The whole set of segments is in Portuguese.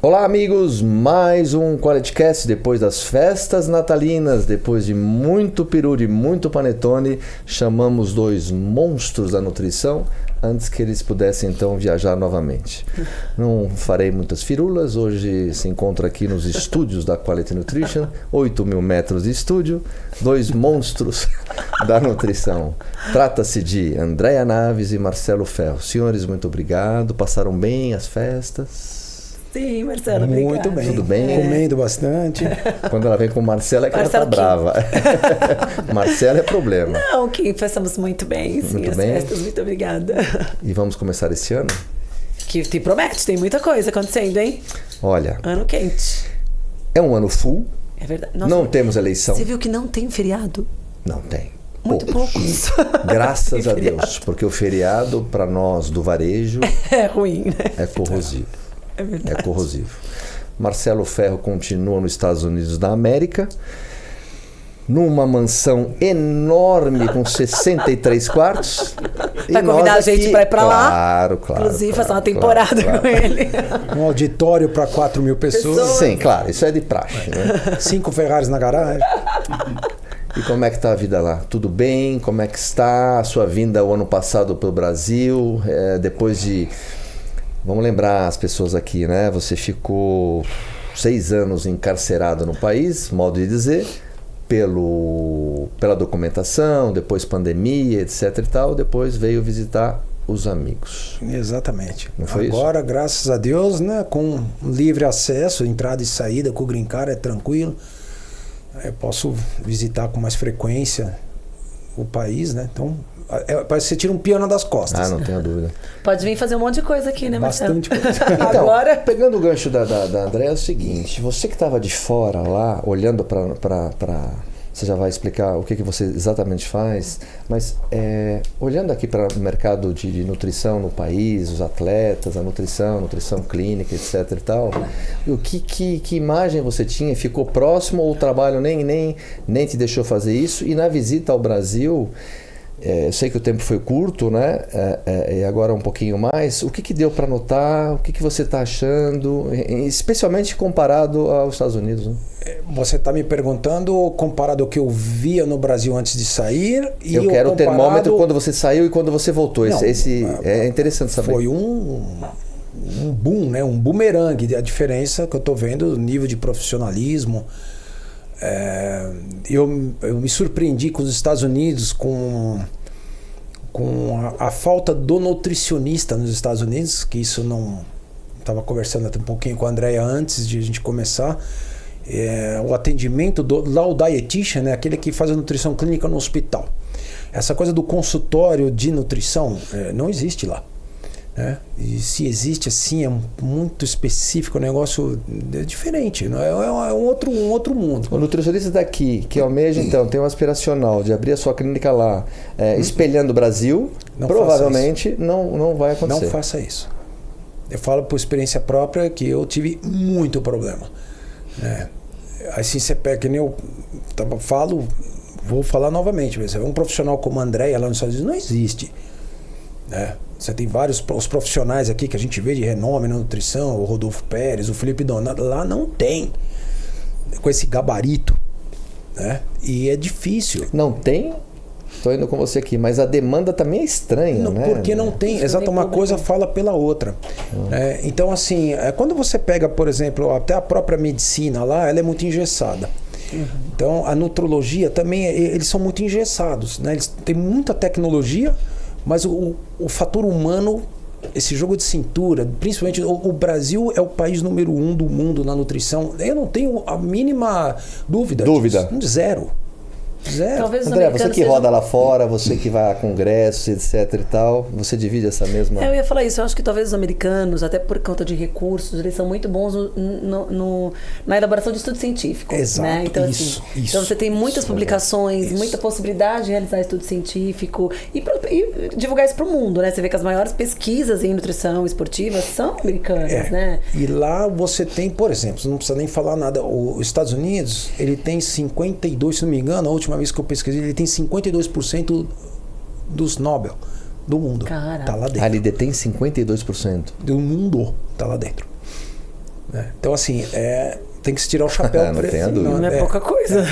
Olá amigos, mais um QualityCast depois das festas natalinas, depois de muito peru, de muito panetone, chamamos dois monstros da nutrição antes que eles pudessem então viajar novamente. Não farei muitas firulas, hoje se encontra aqui nos estúdios da Quality Nutrition, 8.000 metros de estúdio, dois monstros da nutrição. Trata-se de Andréa Naves e Marcelo Ferro. Senhores, muito obrigado, passaram bem as festas? Sim, Marcelo, obrigada. Muito bem. Tudo bem? Comendo bastante. Quando ela vem com o Marcelo é que Marcelo ela tá brava. Marcelo é problema. Não, que passamos muito bem, sim, muito as bem. festas, muito obrigada. E vamos começar esse ano? Que te promete, tem muita coisa acontecendo, hein? Olha, ano quente. É um ano full. É verdade. Nossa, não temos eleição. Você viu que não tem feriado? Não tem. Muito poucos. Graças a Deus, porque o feriado para nós do varejo é ruim, né? É corrosivo. É verdade. É corrosivo. Marcelo Ferro continua nos Estados Unidos da América, numa mansão enorme com 63 quartos. Vai convidar a gente para ir para lá? Claro. Inclusive, fazer uma temporada com ele. Um auditório para 4.000 pessoas. Sim, claro, isso é de praxe, né? 5 Ferraris na garagem. E como é que está a vida lá? Tudo bem? Como é que está a sua vinda o ano passado para o Brasil? Depois de... Vamos lembrar as pessoas aqui, né? Você ficou 6 anos encarcerado no país, modo de dizer, pela documentação, depois pandemia, etc e tal, depois veio visitar os amigos. Exatamente. Não foi agora, isso? Graças a Deus, né, com livre acesso, entrada e saída, com o Green Card é tranquilo. Eu posso visitar com mais frequência o país, né? Então, parece que você tira um piano das costas. Ah, não tenho dúvida. Pode vir fazer um monte de coisa aqui, né, Marcelo? Bastante coisa. Então, agora... pegando o gancho da Andréa, é o seguinte, você que estava de fora lá, olhando para... Você já vai explicar o que você exatamente faz, mas olhando aqui para o mercado de nutrição no país, os atletas, a nutrição clínica, etc e tal, que imagem você tinha? Ficou próximo ou o trabalho nem te deixou fazer isso? E na visita ao Brasil... eu sei que o tempo foi curto, né? E agora um pouquinho mais. O que deu para notar? O que você está achando? Especialmente comparado aos Estados Unidos, né? Você está me perguntando comparado ao que eu via no Brasil antes de sair e eu quero comparado... o termômetro quando você saiu e quando você voltou. Não, é interessante saber. Foi um boom, né? Um bumerangue. A diferença que eu estou vendo, o nível de profissionalismo... Eu me surpreendi com os Estados Unidos com a falta do nutricionista nos Estados Unidos, que isso não... Estava conversando até um pouquinho com a Andréa antes de a gente começar. O atendimento lá o dietitian, né, aquele que faz a nutrição clínica no hospital. Essa coisa do consultório de nutrição não existe lá. Né? E se existe assim, é muito específico, o negócio é diferente, não é um outro mundo. O nutricionista daqui, que almeja então, tem um aspiracional de abrir a sua clínica lá, espelhando o Brasil, não provavelmente não vai acontecer. Não faça isso. Eu falo por experiência própria que eu tive muito problema. Assim você pega, que nem eu vou falar novamente, mas um profissional como a Andréa lá nos Estados Unidos não existe. Você tem vários os profissionais aqui que a gente vê de renome na nutrição, o Rodolfo Pérez, o Felipe Donato, lá não tem com esse gabarito, né? E é difícil. Não tem? Estou indo com você aqui, mas a demanda também é estranha, né? Porque não tem, exato, uma coisa fala pela outra. Então, assim, quando você pega, por exemplo, até a própria medicina lá, ela é muito engessada. Então, a nutrologia também, eles são muito engessados, né? Eles têm muita tecnologia, mas o fator humano, esse jogo de cintura, principalmente o Brasil é o país número 1 do mundo na nutrição. Eu não tenho a mínima dúvida. Zero. Talvez André, você que roda lá fora, você que vai a congressos, etc e tal, você divide essa mesma... Eu ia falar isso, eu acho que talvez os americanos, até por conta de recursos, eles são muito bons na elaboração de estudo científico. Exato, né? Então, isso. Então você tem muitas publicações, muita possibilidade de realizar estudo científico e divulgar isso para o mundo, né? Você vê que as maiores pesquisas em nutrição esportiva são americanas, né? E lá você tem, por exemplo, você não precisa nem falar nada, os Estados Unidos, ele tem 52, se não me engano, a última última vez que eu pesquisei, ele tem 52% dos Nobel do mundo. Caraca. Tá lá dentro. Ele detém 52%. Do mundo tá lá dentro. Então, assim, tem que se tirar o chapéu. Não tenha dúvida. Não é pouca coisa.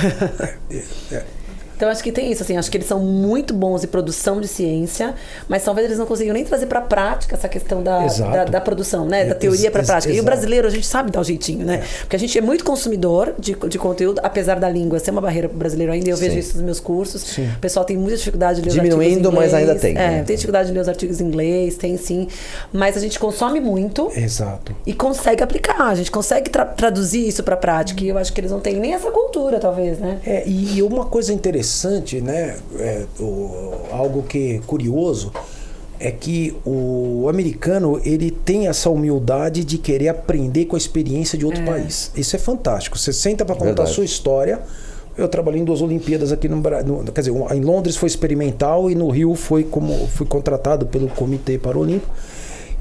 Então, acho que tem isso, assim, acho que eles são muito bons em produção de ciência, mas talvez eles não consigam nem trazer para a prática essa questão da produção, né? Da teoria para a prática. E o brasileiro, a gente sabe dar um jeitinho, né? Porque a gente é muito consumidor de conteúdo, apesar da língua ser uma barreira para o brasileiro ainda, eu vejo isso nos meus cursos. Sim. O pessoal tem muita dificuldade de ler os artigos em inglês. Diminuindo, mas ainda tem. Tem dificuldade de ler os artigos em inglês, tem sim. Mas a gente consome muito. Exato. E consegue aplicar, a gente consegue traduzir isso para a prática. E eu acho que eles não têm nem essa cultura, talvez, né? E uma coisa interessante, né? Algo que é curioso é que o americano, ele tem essa humildade de querer aprender com a experiência de outro país. Isso é fantástico. Você senta para contar a sua história. Eu trabalhei em 2 Olimpíadas aqui no Brasil. Quer dizer, em Londres foi experimental e no Rio fui contratado pelo Comitê Paralímpico.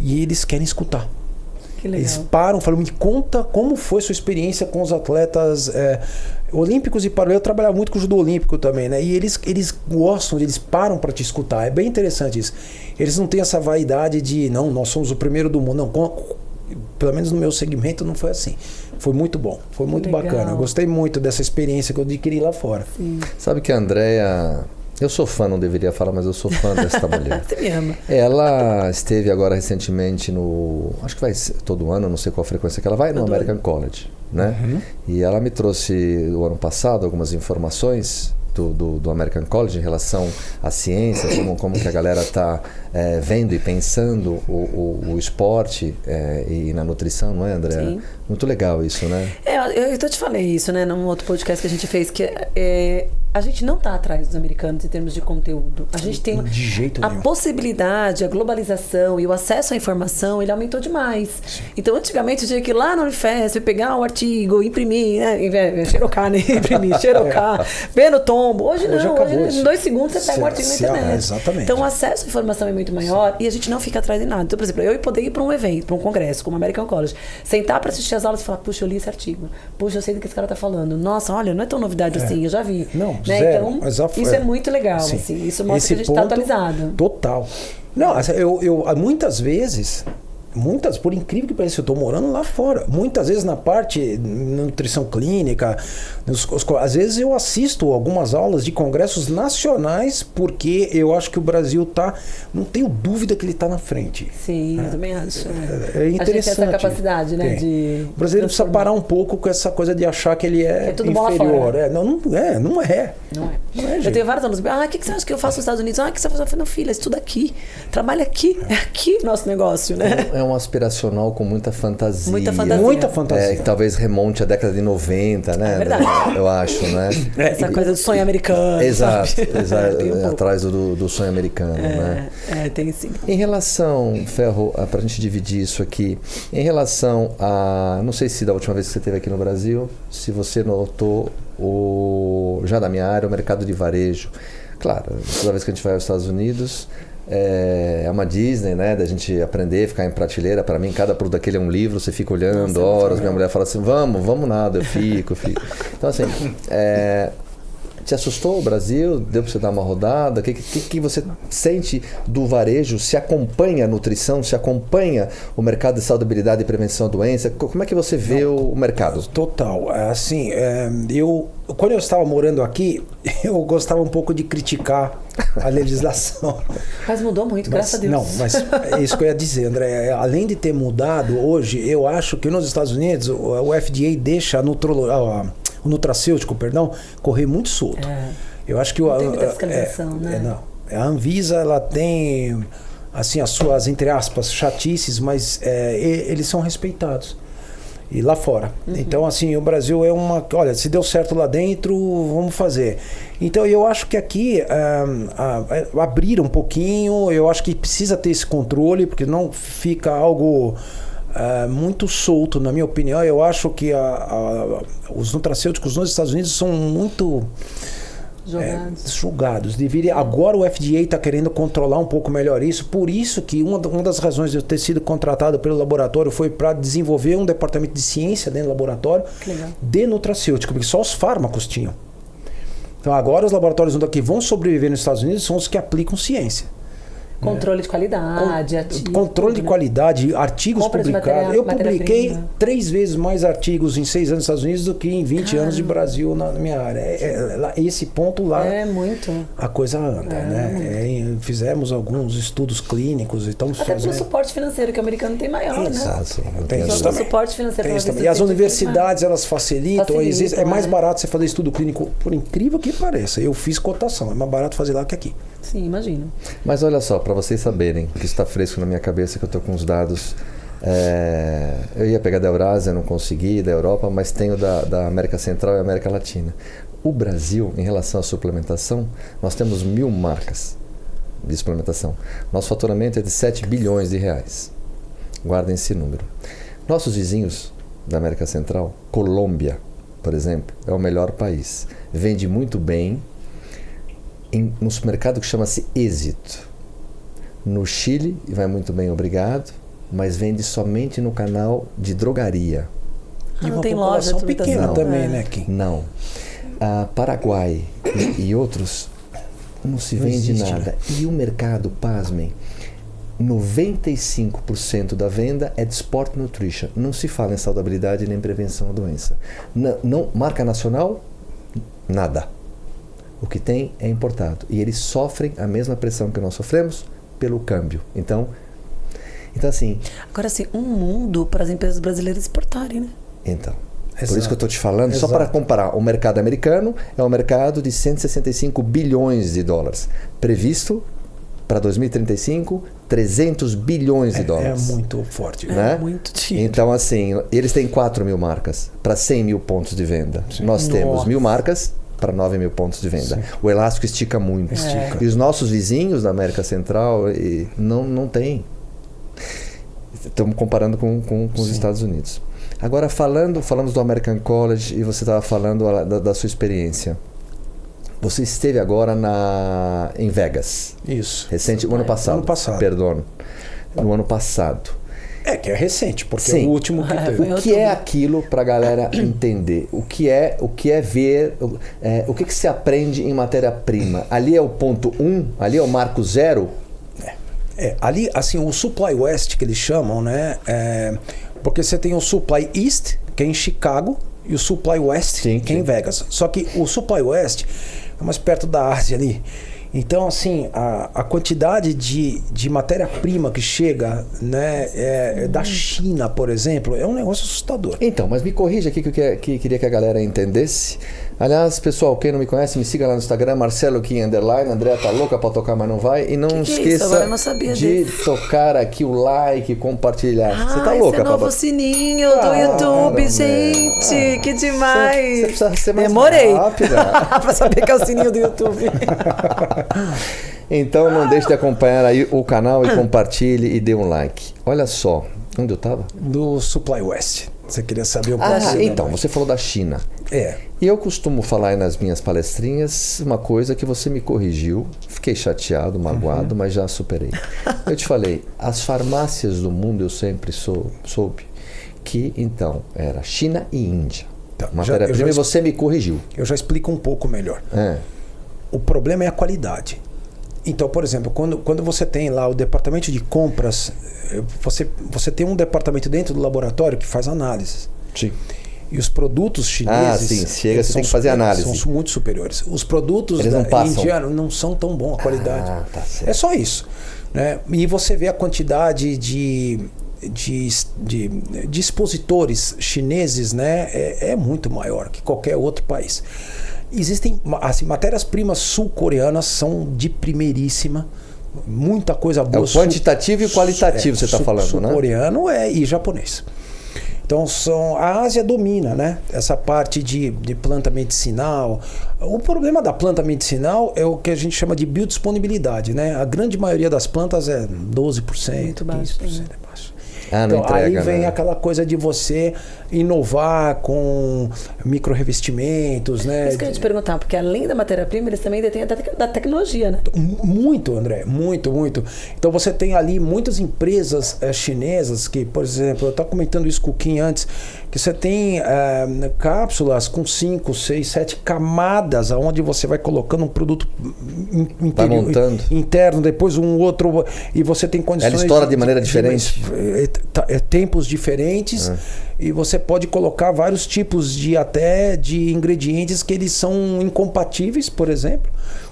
E eles querem escutar. Eles param, falam, me conta como foi sua experiência com os atletas olímpicos e paralímpicos. Eu trabalhava muito com o judô olímpico também, né? E eles gostam, eles param para te escutar. É bem interessante isso. Eles não têm essa vaidade de, não, nós somos o primeiro do mundo. Não, pelo menos no meu segmento não foi assim. Foi muito bom, foi muito bacana. Eu gostei muito dessa experiência que eu adquiri lá fora. Sim. Sabe que a Andrea... Eu sou fã, não deveria falar, mas eu sou fã dessa mulher. Você me ama. Ela esteve agora recentemente acho que vai ser todo ano, não sei qual a frequência que ela vai, no American College, né? Uhum. E ela me trouxe o ano passado algumas informações do American College em relação à ciência, como que a galera está vendo e pensando o esporte e na nutrição, não é, André? Sim. Muito legal isso, né? Eu te falei isso, né, num outro podcast que a gente fez, que a gente não está atrás dos americanos em termos de conteúdo. A gente tem de jeito nenhum. Possibilidade, a globalização e o acesso à informação, ele aumentou demais. Sim. Então, antigamente, eu tinha que ir lá no Unifesp, pegar um artigo, imprimir, né? Xerocar, né? Imprimir, xerocar, ver no tombo. Hoje não, hoje em 2 segundos você pega um artigo na internet. Exatamente. Então, o acesso à informação é muito maior e a gente não fica atrás de nada. Então, por exemplo, eu poder ir para um evento, para um congresso, como o American College, sentar para assistir as aulas e falar, puxa, eu li esse artigo. Puxa, eu sei do que esse cara tá falando. Nossa, olha, não é tão novidade assim, eu já vi. Não, né? zero. Então, isso é muito legal, assim. Isso mostra que a gente está atualizado. Total. Não, eu muitas vezes, por incrível que pareça, eu estou morando lá fora. Muitas vezes na parte nutrição clínica, às vezes eu assisto algumas aulas de congressos nacionais porque eu acho que o Brasil não tenho dúvida que ele está na frente. Sim, eu também acho. É interessante. A gente tem essa capacidade, né? O brasileiro precisa parar um pouco com essa coisa de achar que ele é tudo inferior. Não é. Eu tenho vários alunos. O que você acha que eu faço nos Estados Unidos? O que você faz? Não, filha, estuda aqui. Trabalha aqui. É aqui o nosso negócio, né? É um aspiracional com muita fantasia. Muita fantasia. Que talvez remonte à década de 90, né? É verdade. Eu acho, né? Essa coisa do sonho americano. Exato. Atrás do sonho americano, né? Tem sim. Em relação, Ferro, pra gente dividir isso aqui, em relação a... Não sei se da última vez que você esteve aqui no Brasil, se você notou já da minha área, o mercado de varejo. Claro, toda vez que a gente vai aos Estados Unidos... É uma Disney, né? Da gente aprender, ficar em prateleira. Para mim, cada produto daquele é um livro, você fica olhando horas. Minha mulher fala assim: vamos nada, eu fico. Então, assim, te assustou o Brasil? Deu para você dar uma rodada? O que você sente do varejo? Se acompanha a nutrição? Se acompanha o mercado de saudabilidade e prevenção à doença? Como é que você vê o mercado? Total. Assim, quando eu estava morando aqui, eu gostava um pouco de criticar a legislação. Mas mudou muito, graças a Deus. Não, mas é isso que eu ia dizer, André. Além de ter mudado, hoje, eu acho que nos Estados Unidos, o FDA deixa o nutracêutico, correr muito solto. Eu acho que não tem muita fiscalização, né? A Anvisa, ela tem assim, as suas, entre aspas, chatices, mas eles são respeitados. E lá fora. Uhum. Então, assim, o Brasil é olha, se deu certo lá dentro, vamos fazer. Então, eu acho que aqui abrir um pouquinho, eu acho que precisa ter esse controle, porque não fica algo muito solto, na minha opinião. Eu acho que os nutracêuticos nos Estados Unidos são muito... julgados. Agora o FDA está querendo controlar um pouco melhor isso. Por isso que uma das razões de eu ter sido contratado pelo laboratório foi para desenvolver um departamento de ciência dentro do laboratório de nutracêutico, porque só os fármacos tinham. Então agora os laboratórios que vão sobreviver nos Estados Unidos são os que aplicam ciência. Controle de qualidade, controle de qualidade, artigos publicados. Eu publiquei 3 vezes mais artigos em 6 anos nos Estados Unidos do que em 20 anos de Brasil na minha área. Esse ponto lá, muito. A coisa anda, né? Fizemos alguns estudos clínicos e estamos fazendo. Até pelo suporte financeiro que o americano tem maior, Exato, né? Tem isso também. Suporte financeiro. E as universidades, elas facilitam. É mais barato você fazer estudo clínico, por incrível que pareça. Eu fiz cotação, é mais barato fazer lá que aqui. Sim, imagino. Mas olha só, para vocês saberem, que está fresco na minha cabeça, que eu estou com os dados. Eu ia pegar da Eurásia, não consegui, da Europa, mas tenho da América Central e América Latina. O Brasil, em relação à suplementação, nós temos 1.000 marcas de suplementação. Nosso faturamento é de 7 bilhões de reais. Guardem esse número. Nossos vizinhos da América Central, Colômbia, por exemplo, é o melhor país. Vende muito bem no supermercado que chama-se Êxito. No Chile, vai muito bem, obrigado, mas vende somente no canal de drogaria. Não tem loja pequena também, né, Kim? Não. Paraguai e outros não se vende nada. E o mercado, pasmem, 95% da venda é de Sport Nutrition. Não se fala em saudabilidade nem prevenção à doença. Não, marca nacional, nada. O que tem é importado. E eles sofrem a mesma pressão que nós sofremos pelo câmbio. Então assim... Agora, assim, um mundo para as empresas brasileiras exportarem, né? Então, por isso que eu estou te falando, só para comparar, o mercado americano é um mercado de 165 bilhões de dólares. Previsto para 2035, 300 bilhões de dólares. É muito forte. Né? É muito dinheiro. Então, assim, eles têm 4.000 marcas para 100 mil pontos de venda. Sim. Nós temos 1.000 marcas para 9.000 pontos de venda. Sim. O elástico estica muito. E os nossos vizinhos da América Central não têm. Estamos comparando com os Estados Unidos. Agora, falamos do American College e você estava falando da sua experiência. Você esteve agora em Vegas. Isso. O ano passado. Ano passado. Perdão. No ano passado. Que é recente, porque é o último que teve. O que é aquilo para a galera entender? O que é ver? O que se aprende em matéria-prima? Ali é o ponto 1? Ali é o marco 0? Ali, assim, o Supply West, que eles chamam, né? Porque você tem o Supply East, que é em Chicago, e o Supply West, que é em Vegas. Só que o Supply West é mais perto da Ásia ali. Então, assim, a quantidade de matéria-prima que chega, né, da China, por exemplo, é um negócio assustador. Então, mas me corrija aqui que eu queria que a galera entendesse. Aliás, pessoal, quem não me conhece, me siga lá no Instagram, Marcelo Kim _. Andréa tá louca pra tocar, mas não vai. E não esqueça de tocar aqui o like, compartilhar. Você tá louca, esse é novo sininho do YouTube, gente. Que demais. Você precisa ser mais Demorei rápida. pra saber que é o sininho do YouTube. Então não deixe de acompanhar aí o canal e compartilhe e dê um like. Olha só, onde eu estava? Do Supply West. Você queria saber o que então, você falou da China. E eu costumo falar aí nas minhas palestrinhas uma coisa que você me corrigiu. Fiquei chateado, magoado, mas já superei. Eu te falei, as farmácias do mundo eu sempre soube que então era China e Índia. Matéria-prima, e você me corrigiu. Eu já explico um pouco melhor. O problema é a qualidade. Então, por exemplo, quando você tem lá o departamento de compras, você tem um departamento dentro do laboratório que faz análises. Sim. E os produtos chineses... você tem que fazer análise. São muito superiores. Os produtos indianos não são tão bons, a qualidade. Tá certo. É só isso. Né? E você vê a quantidade de expositores chineses, né? É muito maior que qualquer outro país. Existem, assim, matérias-primas sul-coreanas são de primeiríssima, muita coisa boa. É o quantitativo e o qualitativo você está falando, né? Sul-coreano e japonês. Então a Ásia domina, né? Essa parte de planta medicinal. O problema da planta medicinal é o que a gente chama de biodisponibilidade, né? A grande maioria das plantas é 12%, 15% é baixo. Então, aí vem aquela coisa de você inovar com micro-revestimentos, né? Isso que eu ia te perguntar, porque além da matéria-prima, eles também detêm da tecnologia, né? Muito, André, muito. Então você tem ali muitas empresas chinesas que, por exemplo, eu estava comentando isso com o Kim antes, que você tem cápsulas com 5, 6, 7 camadas, onde você vai colocando um produto interno, depois um outro, e você tem condições... Ela estoura de maneira diferente. Tempos diferentes, e você pode colocar vários tipos de ingredientes que eles são incompatíveis, por exemplo,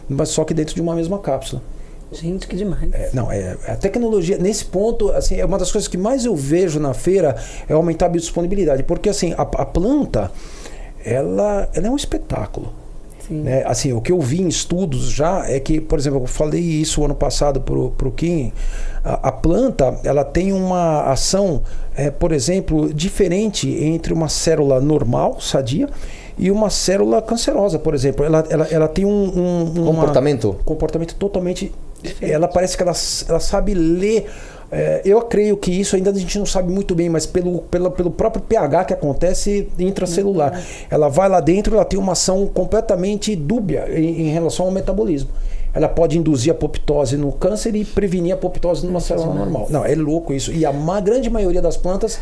mas só que dentro de uma mesma cápsula. Gente, que demais. A tecnologia, nesse ponto, assim, é uma das coisas que mais eu vejo na feira é aumentar a biodisponibilidade, porque assim, a planta, ela é um espetáculo. Né? Assim, o que eu vi em estudos já é que, por exemplo, eu falei isso ano passado pro Kim, a planta, ela tem uma ação, por exemplo, diferente entre uma célula normal, sadia, e uma célula cancerosa, por exemplo. Ela tem um comportamento totalmente... Ela parece que ela sabe ler. Eu creio que isso ainda a gente não sabe muito bem, mas pelo próprio pH que acontece intracelular. Ela vai lá dentro, ela tem uma ação completamente dúbia em relação ao metabolismo. Ela pode induzir a apoptose no câncer e prevenir a apoptose numa célula normal. Não, é louco isso. E a grande maioria das plantas...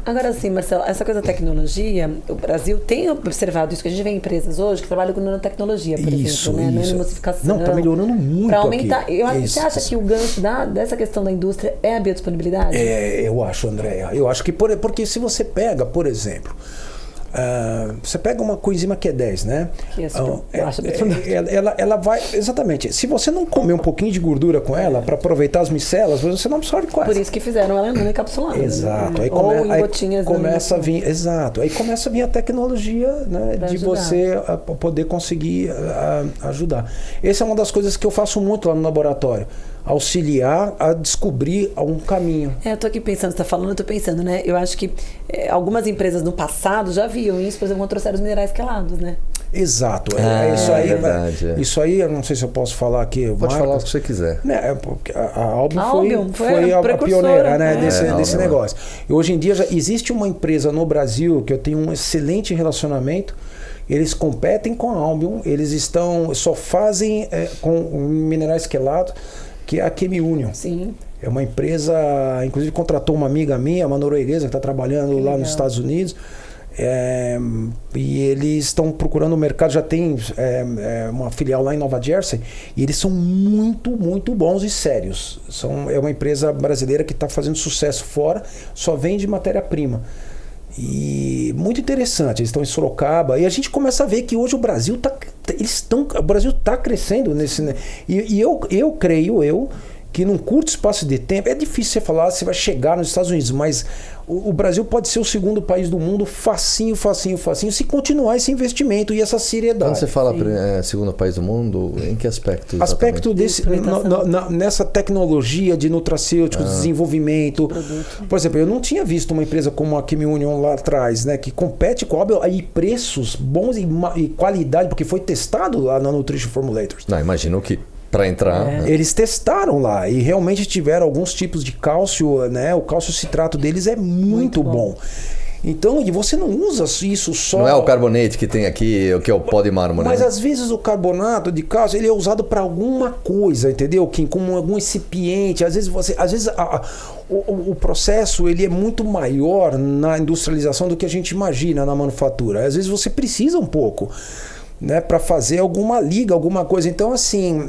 Agora sim, Marcelo, essa coisa da tecnologia, o Brasil tem observado isso, que a gente vê empresas hoje que trabalham com nanotecnologia, por exemplo, né? Nanoemulsificação. Não, está melhorando muito para aumentar. Aqui. Você acha que o gancho dessa questão da indústria é a biodisponibilidade? Eu acho, Andréia. Eu acho que, porque se você pega, por exemplo... você pega uma coenzima Q10, né? Que é super baixa ela vai... Exatamente. Se você não comer um pouquinho de gordura com ela para aproveitar as micelas, você não absorve quase. Por isso que fizeram ela não encapsulada. Exato. Aí começa a vir... Exato. Aí começa a vir a tecnologia, né, de você poder conseguir ajudar. Essa é uma das coisas que eu faço muito lá no laboratório. Auxiliar a descobrir um caminho. Eu tô aqui pensando, você tá falando, eu tô pensando, né? Eu acho que algumas empresas no passado já viam isso, por exemplo, quando trouxeram os minerais quelados, né? Exato. Isso aí, verdade, isso aí, eu não sei se eu posso falar aqui. Pode falar o que você quiser. Porque a Albium foi a pioneira, né, desse negócio. E hoje em dia já existe uma empresa no Brasil que eu tenho um excelente relacionamento. Eles competem com a Albium, eles só fazem com minerais quelados, que é a Chemiunion. Sim. É uma empresa, inclusive contratou uma amiga minha, uma norueguesa, que está trabalhando lá nos Estados Unidos. E eles estão procurando o mercado, já tem uma filial lá em Nova Jersey, e eles são muito, muito bons e sérios. É uma empresa brasileira que está fazendo sucesso fora, só vende matéria-prima. E muito interessante, eles estão em Sorocaba, e a gente começa a ver que hoje o Brasil está crescendo nesse, né? E eu creio que num curto espaço de tempo, é difícil você falar, você vai chegar nos Estados Unidos, mas o Brasil pode ser o segundo país do mundo facinho, se continuar esse investimento e essa seriedade. Quando você fala segundo país do mundo, em que aspecto? Exatamente? Aspecto nessa tecnologia de nutracêuticos, desenvolvimento. Por exemplo, eu não tinha visto uma empresa como a Chemiunion lá atrás, né, que compete com aí preços bons e qualidade, porque foi testado lá na Nutrition Formulators. Não, imagino que para entrar... Eles testaram lá e realmente tiveram alguns tipos de cálcio, né? O cálcio citrato deles é muito bom. Então, e você não usa isso só... Não é o carbonate que tem aqui, que é o pó de mármore. Mas às vezes o carbonato de cálcio, ele é usado para alguma coisa, entendeu? Como algum recipiente. Às vezes o processo ele é muito maior na industrialização do que a gente imagina na manufatura. Às vezes você precisa um pouco, né, para fazer alguma liga, alguma coisa. Então, assim,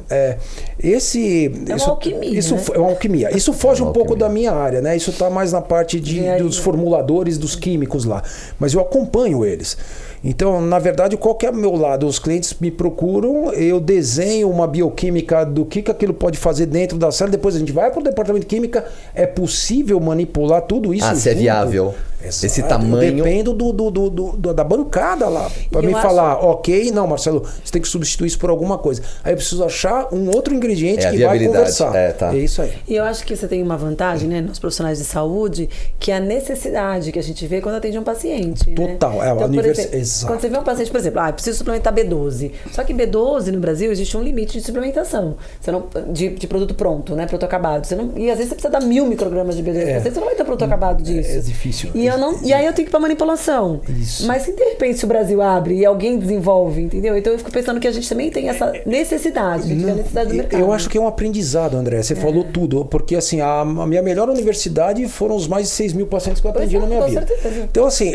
uma alquimia. Isso né? É uma alquimia. Isso foge um pouco da minha área, né? Isso está mais na parte dos formuladores, dos químicos lá. Mas eu acompanho eles. Então, na verdade, qual que é o meu lado? Os clientes me procuram, eu desenho uma bioquímica do que aquilo pode fazer dentro da célula, depois a gente vai para o departamento de química, é possível manipular tudo isso? Se é viável. Esse tamanho. Eu dependo da bancada lá. Para me falar, ok, não, Marcelo, você tem que substituir isso por alguma coisa. Aí eu preciso achar um outro ingrediente que vai conversar. Tá. É isso aí. E eu acho que você tem uma vantagem, né, nos profissionais de saúde, que é a necessidade que a gente vê quando atende um paciente. Total. Né? Então, Exato. quando você vê um paciente, por exemplo, preciso suplementar B12. Só que B12 no Brasil existe um limite de suplementação. Você não, de produto pronto, né? Produto acabado. E às vezes você precisa dar 1000 microgramas de B12. Às vezes você não vai ter produto acabado disso. É difícil. E aí eu tenho que ir pra manipulação. Isso. Mas se de repente se o Brasil abre e alguém desenvolve, entendeu? Então eu fico pensando que a gente também tem essa necessidade, a necessidade do mercado. Eu acho que é um aprendizado, André. Você falou tudo. Porque assim, a minha melhor universidade foram os mais de 6 mil pacientes que eu atendi na minha vida. Certeza. Então, assim,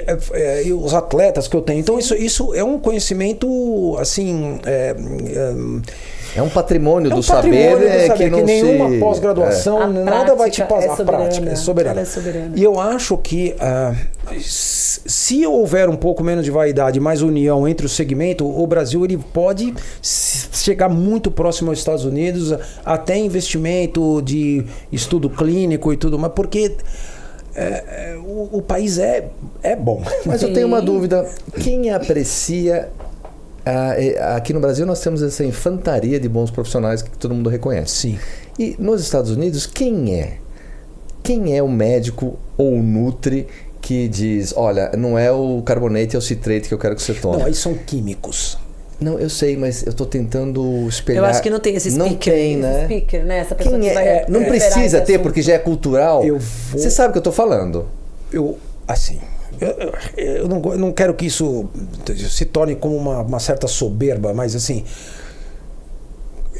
os atletas que eu tenho. Então, isso é um conhecimento, assim... É um patrimônio do saber que não nenhuma pós-graduação, nada vai te passar. A prática é soberana. E eu acho que se houver um pouco menos de vaidade, mais união entre o segmento, o Brasil ele pode chegar muito próximo aos Estados Unidos, até investimento de estudo clínico e tudo mais, porque o país é bom. Mas eu tenho uma dúvida. Quem aprecia... aqui no Brasil nós temos essa infantaria de bons profissionais que todo mundo reconhece. Sim. E nos Estados Unidos, quem é? Quem é o médico ou o nutri que diz, olha, não é o carbonate, é o citrate que eu quero que você tome? Não, aí são químicos. Não, eu sei, mas eu estou tentando espelhar. Eu acho que não tem esse speaker. Não tem, né? Esse speaker, né? Essa pessoa Quem que vai não precisa ter, porque já é cultural. Você sabe o que eu estou falando? Eu não quero que isso se torne como uma certa soberba, mas assim,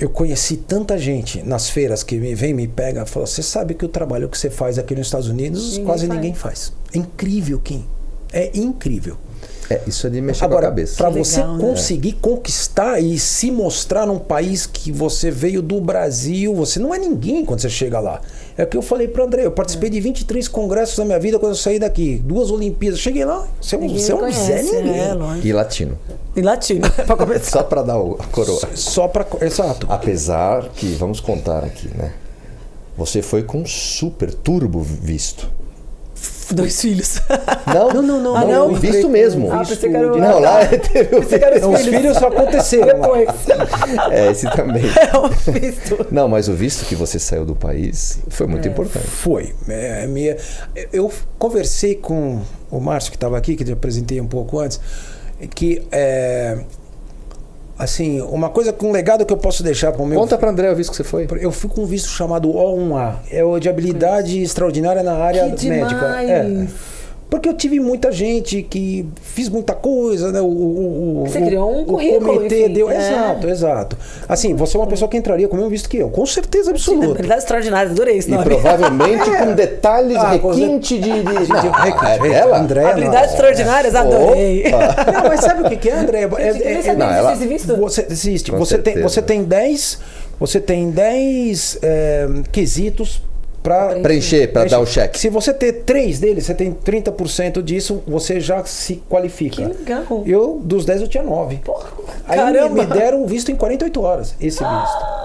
eu conheci tanta gente nas feiras que me pega e fala, você sabe que o trabalho que você faz aqui nos Estados Unidos ninguém faz. É incrível, Kim. É incrível. Isso é de mexer com a cabeça. Para você conseguir conquistar e se mostrar num país que você veio do Brasil, você não é ninguém quando você chega lá. É o que eu falei para o André, eu participei de 23 congressos na minha vida quando eu saí daqui, 2 Olimpíadas. Cheguei lá, você é um Zé Ninguém. E latino. Para começar. Só para dar a coroa. Exato. Apesar que, vamos contar aqui, né? Você foi com super turbo visto. 2 filhos. Não, o visto mesmo. Pensei que era o... Não, lá teve os filhos só aconteceram depois. Esse também. O visto. Não, mas o visto que você saiu do país foi muito importante. Foi. Eu conversei com o Márcio, que estava aqui, que eu apresentei um pouco antes, que assim, uma coisa com um legado que eu posso deixar para o meu... Conta para André o visto que você foi. Eu fui com um visto chamado O1A. É o de habilidade extraordinária na área médica. Porque eu tive muita gente que fiz muita coisa, né? Você criou um currículo, o comitê enfim, deu... Exato. Assim, você é uma pessoa que entraria com o mesmo visto que eu. Com certeza absoluta. Habilidade extraordinária, adorei isso. E provavelmente com detalhes, requinte de... Ela? André, habilidades extraordinárias, adorei. Não, mas sabe o que é, André? Você tem 10 quesitos para preencher, para dar o cheque. Se você ter 3 deles, você tem 30% disso, você já se qualifica. Que legal. Dos 10 eu tinha 9. Porra, aí me deram o visto em 48 horas, esse visto.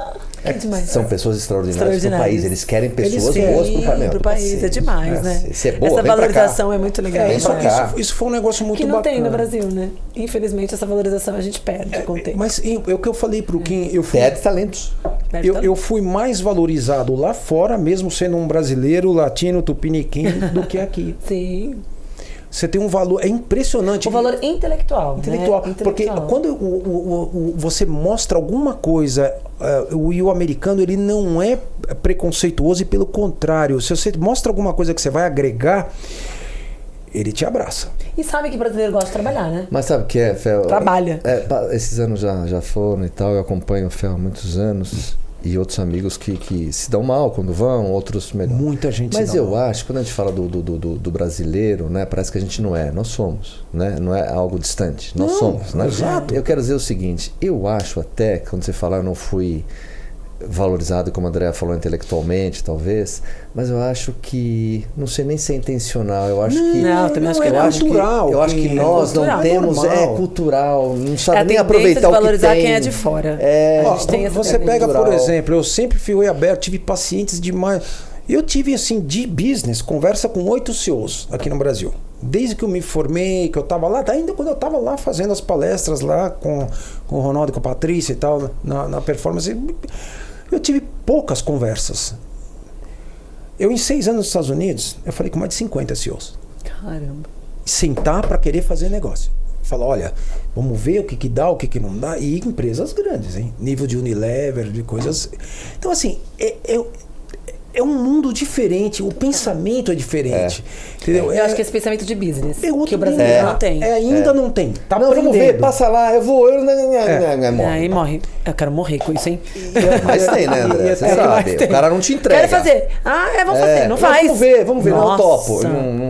São pessoas extraordinárias pro país. Eles querem pessoas boas pro país. É demais, né? Essa valorização é muito legal. Isso foi um negócio muito bacana. Que não tem no bacana. Brasil, né? Infelizmente, essa valorização a gente perde com o tempo. Mas o que eu falei pro Kim... Perde talentos. Eu fui mais valorizado lá fora, mesmo sendo um brasileiro, latino, tupiniquim, do que aqui. Sim. Você tem um valor, é impressionante. O valor intelectual. Né? Porque quando você mostra alguma coisa, o americano ele não é preconceituoso e pelo contrário, se você mostra alguma coisa que você vai agregar, ele te abraça. E sabe que brasileiro gosta de trabalhar, né? Mas sabe o que é, Fel? Trabalha. Esses anos já foram e tal, eu acompanho o Fel há muitos anos. E outros amigos que se dão mal quando vão, outros melhor. Muita gente Mas se dá eu mal. acho, quando a gente fala do brasileiro, né, parece que a gente não é. Nós somos, né? Não é algo distante. Nós somos, né? Exato. Eu quero dizer o seguinte, eu acho até, quando você fala eu não fui valorizado, como a Andrea falou, intelectualmente, talvez, mas eu acho que, não sei nem se é intencional, eu acho que... Não, também acho que é cultural. Eu acho que nós não temos, cultural, não sabe nem aproveitar o que tem. Valorizar quem é de fora. A gente tem você pega, por exemplo, eu sempre fui aberto, tive pacientes demais. Eu tive, assim, de business, conversa com 8 CEOs aqui no Brasil. Desde que eu me formei, que eu estava lá, ainda quando eu estava lá fazendo as palestras lá com o Ronaldo e com a Patrícia e tal, na performance, eu tive poucas conversas. Eu, em 6 anos nos Estados Unidos, eu falei com mais de 50 CEOs. Caramba. Sentar para querer fazer negócio. Falar, olha, vamos ver o que dá, o que não dá. E empresas grandes, hein? Nível de Unilever, de coisas... Então, assim, é um mundo diferente, o pensamento é diferente. Entendeu? Eu acho que esse pensamento de business, que o brasileiro brasileiro não tem. Ainda não tem. Tá não, aprendendo. vamos ver, passa lá, eu vou... Aí morre. Eu quero morrer com isso, hein? Mas tem, né, André? Você sabe. O cara não te entrega. Quero fazer. Vamos fazer. Não faz. Vamos ver. Nossa, não topo.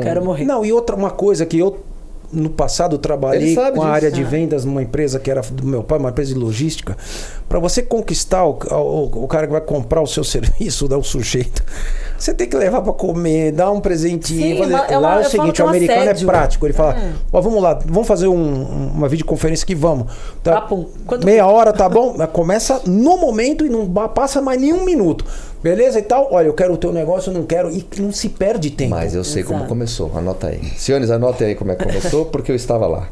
Quero morrer. Não, e uma coisa que eu... No passado eu trabalhei com a área de vendas numa empresa que era do meu pai, uma empresa de logística. Para você conquistar o cara que vai comprar o seu serviço, o sujeito, você tem que levar para comer, dar um presentinho. Sim, lá é o seguinte, o americano é prático. Ele fala, vamos lá, vamos fazer uma videoconferência aqui, vamos. Tá, meia hora, tá bom? Começa no momento e não passa mais nenhum minuto. Beleza e tal? Olha, eu quero o teu negócio, eu não quero. E não se perde tempo. Mas eu sei como começou. Anota aí. Senhores, anotem aí como é que começou, porque eu estava lá.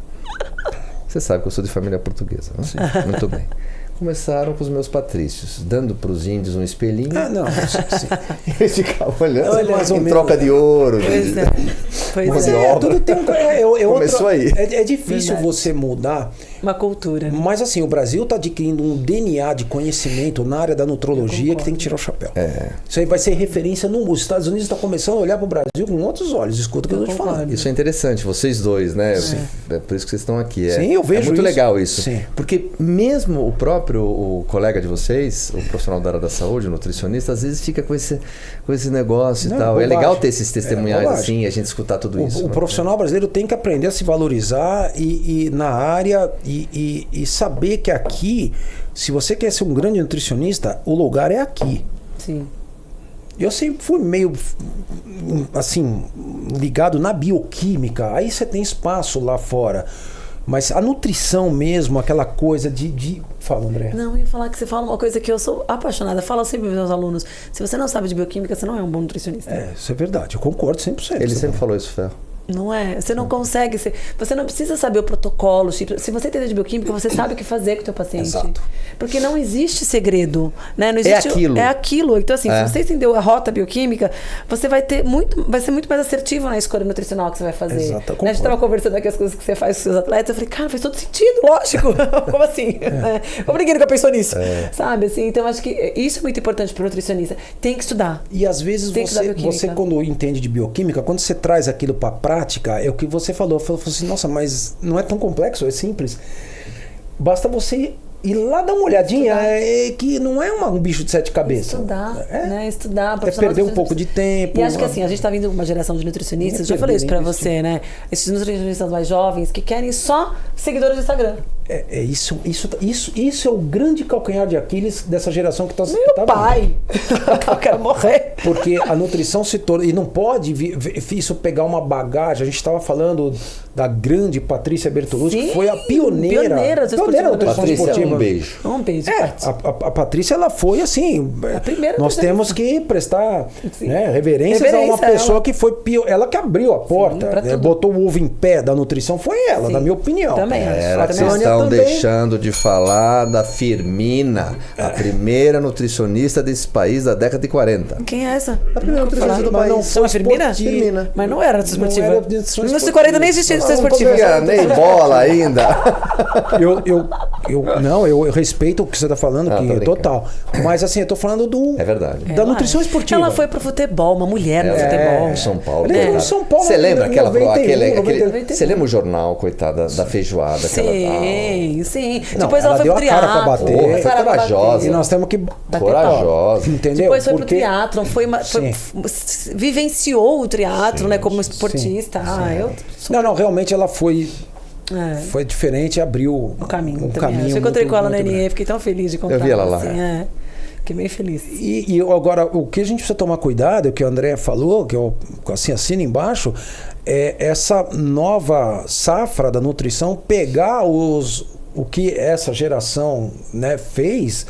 Você sabe que eu sou de família portuguesa, não? Sim. Muito bem. Começaram com os meus patrícios, dando para os índios um espelhinho. Não. Sim. Eles ficavam olhando em troca de ouro. Pois é. Tudo tem começou aí. É difícil você mudar uma cultura. Mas assim, o Brasil está adquirindo um DNA de conhecimento na área da nutrologia que tem que tirar o chapéu. Isso aí vai ser referência no mundo. Os Estados Unidos estão começando a olhar para o Brasil com outros olhos. Escuta o que eu estou te falando. Isso é interessante, vocês dois, né? É por isso que vocês estão aqui. Sim, eu vejo muito isso. Legal isso. Sim. Porque mesmo o colega de vocês, o profissional da área da saúde, o nutricionista, às vezes fica com esse negócio e tal. Bobagem. É legal ter esses testemunhais assim, a gente escutar tudo isso. O profissional brasileiro tem que aprender a se valorizar e na área e saber que aqui, se você quer ser um grande nutricionista, o lugar é aqui. Sim. Eu sempre fui meio, assim, ligado na bioquímica. Aí você tem espaço lá fora. Mas a nutrição mesmo, aquela coisa de... Fala, André. Não, eu ia falar que você fala uma coisa que eu sou apaixonada. Falo sempre para os meus alunos. Se você não sabe de bioquímica, você não é um bom nutricionista. Isso é verdade. Eu concordo 100%. Ele sempre falou isso, Ferro. Não é? Você não consegue ser... Você não precisa saber o protocolo. Se você entender de bioquímica, você sabe o que fazer com o teu paciente. Exato. Porque não existe segredo. Né? Não existe, é aquilo. Então, assim, se você entendeu a rota bioquímica, você vai ser muito mais assertivo na escolha nutricional que você vai fazer. Exato, né? A gente estava conversando aqui as coisas que você faz com os seus atletas. Eu falei, cara, faz todo sentido, lógico. Como assim? Como ninguém nunca pensou nisso? Sabe? Assim, então, acho que isso é muito importante para o nutricionista. Tem que estudar. E às vezes você, quando entende de bioquímica, quando você traz aquilo para a prática, é o que você falou. Falou assim, nossa, mas não é tão complexo, é simples. Basta você ir lá dar uma olhadinha, que não é um bicho de 7 cabeças. Estudar, né? Estudar. É perder um pouco de tempo. E acho que assim, a gente está vindo com uma geração de nutricionistas, já falei isso para você, né? Esses nutricionistas mais jovens que querem só seguidores do Instagram. Isso é o grande calcanhar de Aquiles dessa geração que está... Meu pai! Eu quero morrer. Porque a nutrição se torna... E não pode isso pegar uma bagagem. A gente estava falando da grande Patrícia Bertolucci, que foi a pioneira da nutrição esportiva. Um beijo. Um beijo, a Patrícia, ela foi assim... A primeira nós temos que prestar reverências a uma pessoa que foi ela que abriu a porta, botou o ovo em pé da nutrição. Foi ela, na minha opinião. Também Vocês estão deixando de falar da Firmina, a primeira nutricionista desse país da década de 40. Quem é essa? A primeira nutricionista do país. Não foi a Firmina? Mas não era esportiva. No 1940 nem existia esportiva. Nem bola ainda. Eu respeito o que você está falando, que é total. Mas assim, eu tô falando da nutrição esportiva. Ela foi pro futebol, uma mulher no futebol. São Paulo. São Paulo. Você lembra você lembra o jornal, coitada, da feijoada? Sim. Depois ela foi pro triatlon. Foi corajosa. E nós temos que corajosa. Entendeu? Depois foi pro triatlon, vivenciou o triatlon, né, como esportista. Não, realmente ela foi diferente, abriu o caminho. Eu encontrei com ela na NE, fiquei tão feliz de encontrar. Eu vi ela lá. Fiquei bem feliz. E agora, o que a gente precisa tomar cuidado, é o que o André falou, que eu assim, assino embaixo, é essa nova safra da nutrição pegar o que essa geração, né, fez,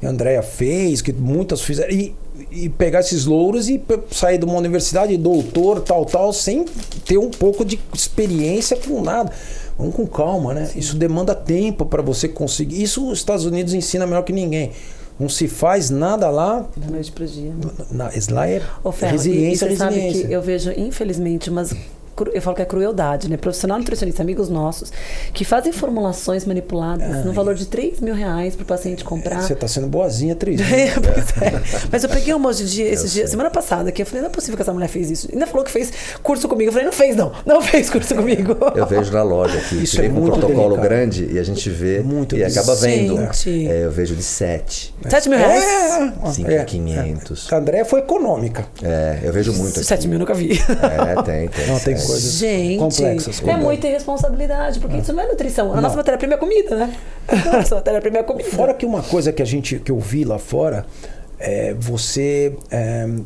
a Andrea fez, que muitas fizeram, e e pegar esses louros e sair de uma universidade, doutor, tal, sem ter um pouco de experiência com nada. Vamos com calma, né? Sim. Isso demanda tempo para você conseguir. Isso os Estados Unidos ensina melhor que ninguém. Não se faz nada lá da noite pro dia. Lá é Ferro, resiliência, e você sabe que eu vejo, infelizmente, eu falo que é crueldade, né? Profissional nutricionista, amigos nossos, que fazem formulações manipuladas no valor de R$3.000 para o paciente comprar. Você está sendo boazinha, 3 mil. Mas eu peguei uma hoje dia, esses dias, semana passada, que eu falei, não é possível que essa mulher fez isso. Ainda falou que fez curso comigo. Eu falei, não fez curso comigo. Eu vejo na loja aqui, isso vem é com um muito protocolo delicado. grande e a gente vê muito e acaba vendo. Gente. Eu vejo de 7. R$7.000? 5.500. A Andréia foi econômica. Eu vejo muito aqui. 7 mil nunca vi. Tem. Não, tem coisas complexas. É muita irresponsabilidade, porque isso não é nutrição. A nossa matéria-prima é comida, né? A nossa matéria-prima é comida. Fora que uma coisa que eu vi lá fora,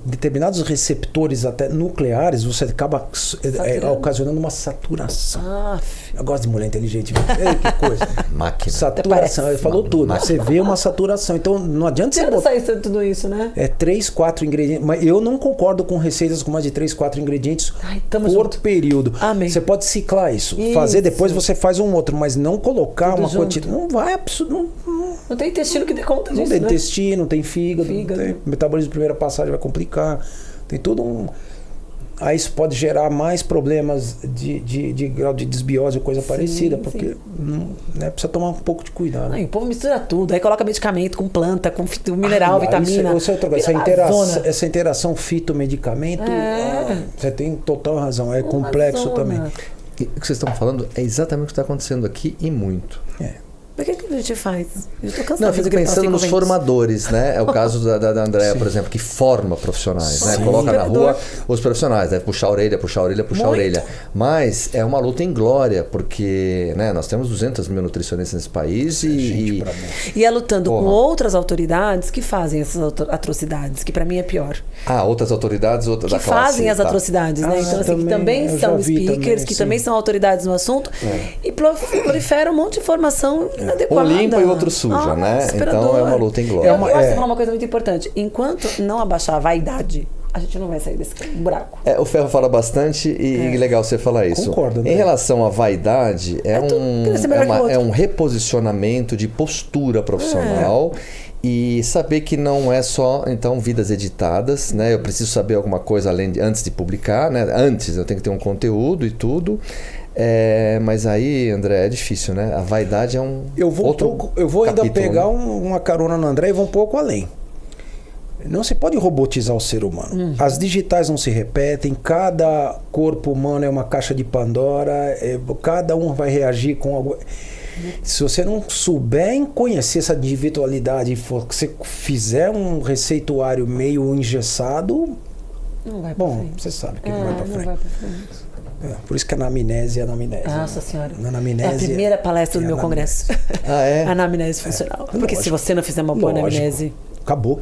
determinados receptores até nucleares, você acaba ocasionando uma saturação. Eu gosto de mulher inteligente. Que coisa. Máquina. Saturação, ele falou tudo. Você vê uma saturação. Então não adianta você botar tudo isso, né? 3, 4 ingredientes. Mas eu não concordo com receitas com mais de 3, 4 ingredientes por período. Amém. Você pode ciclar isso. Fazer depois você faz um outro, mas não colocar tudo uma quantidade. Não vai. Não tem intestino que dê conta disso. Não tem intestino, não tem fígado. Tem metabolismo de primeira passagem vai complicar. Tem todo um. Aí isso pode gerar mais problemas de grau de desbiose ou coisa parecida, porque precisa tomar um pouco de cuidado. O povo mistura tudo, aí coloca medicamento com planta, com mineral, vitamina. Essa interação fito-medicamento, você tem total razão, é complexo também. E o que vocês estão falando é exatamente o que está acontecendo aqui e muito. Mas o que a gente faz? Eu tô cansada. Não, eu fico pensando nos formadores, né? É o caso da Andréia, por exemplo, que forma profissionais, né? Coloca na rua os profissionais, deve puxar a orelha. Mas é uma luta inglória, porque nós temos 200 mil nutricionistas nesse país e é lutando com outras autoridades que fazem essas atrocidades, que pra mim é pior. Outras autoridades, da classe. Que fazem as atrocidades, né? Então, assim, que também são speakers, que também são autoridades no assunto e proliferam um monte de informação inadequada. Um limpa e outro suja, né? Então é uma luta inglória. Eu acho que você falou uma coisa muito importante. Enquanto não abaixar a vaidade, a gente não vai sair desse buraco. O Ferro fala bastante e legal você falar isso. Concordo, né? Em relação à vaidade, é um reposicionamento de postura profissional. E saber que não é só, então, vidas editadas, né? Eu preciso saber alguma coisa antes de publicar, né? Antes eu tenho que ter um conteúdo e tudo. Mas aí, André, é difícil, né? A vaidade é eu vou ainda pegar uma carona no André e vou um pouco além. Não se pode robotizar o ser humano. As digitais não se repetem, cada corpo humano é uma caixa de Pandora, cada um vai reagir com algo. Se você não souber conhecer essa individualidade e você fizer um receituário meio engessado, não vai pra frente. Você sabe que não vai pra frente. Por isso que a anamnese é anamnese. Nossa Senhora. Anamnese é a primeira palestra do meu congresso. Anamnese funcional. Porque se você não fizer uma boa anamnese... Acabou.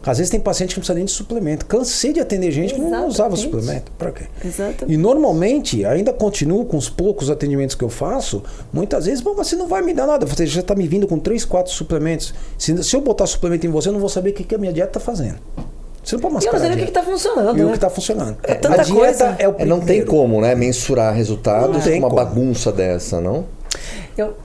Às vezes tem paciente que não precisa nem de suplemento. Cansei de atender gente que não usava suplemento. Pra quê? Exatamente. E normalmente, ainda continuo com os poucos atendimentos que eu faço, muitas vezes, você não vai me dar nada. Você já está me vindo com 3, 4 suplementos. Se eu botar suplemento em você, eu não vou saber o que a minha dieta está fazendo. Você não pode mascarar. E eu não sei o que está funcionando. E o que está funcionando. É tanta a dieta coisa. É o primeiro. Não tem como, né? Mensurar resultados com uma bagunça dessa, não?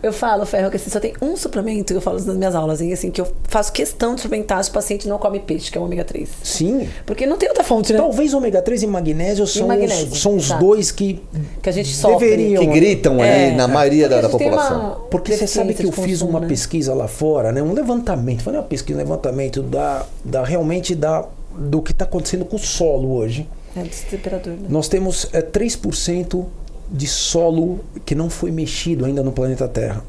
Eu falo, Ferro, que assim, só tem um suplemento, eu falo nas minhas aulas, assim, que eu faço questão de suplementar se o paciente não come peixe, que é o ômega 3. Sim. Porque não tem outra fonte, né? Talvez ômega 3 e magnésio são os dois que a gente sofre. Deveriam. Que gritam ali na maioria da população. Porque você sabe que eu fiz uma pesquisa lá fora, né? Um levantamento, foi uma pesquisa, um levantamento do que está acontecendo com o solo hoje. Desse temperador, né? Nós temos 3% de solo que não foi mexido ainda no planeta Terra.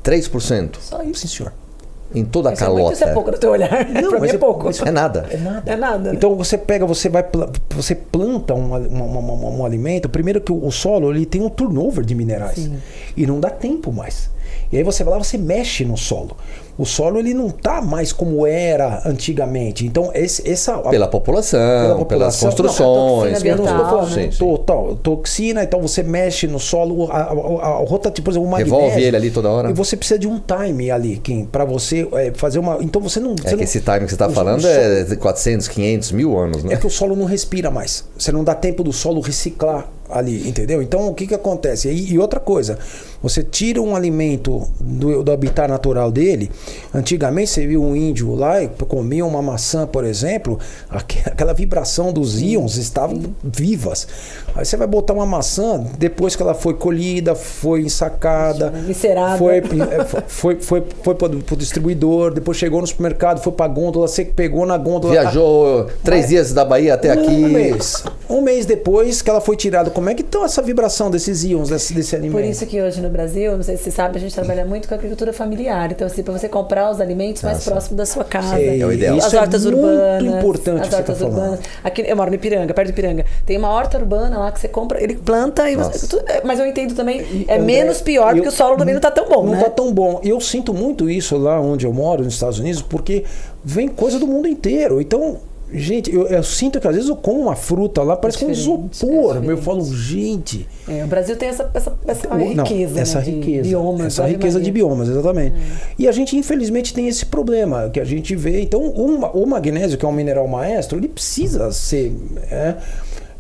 3%? Só isso, sim, senhor. Em toda a calota. Isso é pouco no teu olhar. Não, pra mim é pouco. É nada. É nada. Então você planta um alimento. Primeiro que o solo ele tem um turnover de minerais. Sim. E não dá tempo mais. E aí você vai lá, você mexe no solo. O solo ele não está mais como era antigamente. Então, pela população, pelas construções. Toxina, então você mexe no solo, a rotatividade, por exemplo, o magnésio. Revolve ele ali toda hora. E você precisa de um time ali, Kim, para você fazer uma. Então você não. Que esse time que você está falando é 400, 500, 1000 anos, né? É que o solo não respira mais. Você não dá tempo do solo reciclar ali, entendeu? Então o que acontece? E outra coisa, você tira um alimento do habitat natural dele. Antigamente você viu um índio lá e comia uma maçã, por exemplo, aquela vibração dos íons estavam vivas. Aí você vai botar uma maçã, depois que ela foi colhida, foi ensacada, foi para o distribuidor, depois chegou no supermercado, foi para a gôndola, você pegou na gôndola. Viajou 3 dias da Bahia até aqui. Um mês depois que ela foi tirada. Como é que está essa vibração desses íons, desse alimento? Por isso que hoje no Brasil, não sei se você sabe, a gente trabalha muito com a agricultura familiar. Então, assim, para você comprar os alimentos mais próximo da sua casa. É o ideal. Isso as hortas urbanas. Muito importante. As hortas urbanas. Aqui, eu moro no Ipiranga, perto do Ipiranga. Tem uma horta urbana lá que você compra, ele planta e você. Mas eu entendo também, menos pior, porque o solo também não está tão bom, não né? Não está tão bom. E eu sinto muito isso lá onde eu moro, nos Estados Unidos, porque vem coisa do mundo inteiro. Então. Gente, eu sinto que às vezes eu como uma fruta lá, parece que é um isopor. Eu falo, gente. O Brasil tem essa riqueza. Essa riqueza. Biomas, essa riqueza de biomas, exatamente. E a gente, infelizmente, tem esse problema que a gente vê. Então, o magnésio, que é um mineral maestro, ele precisa ser.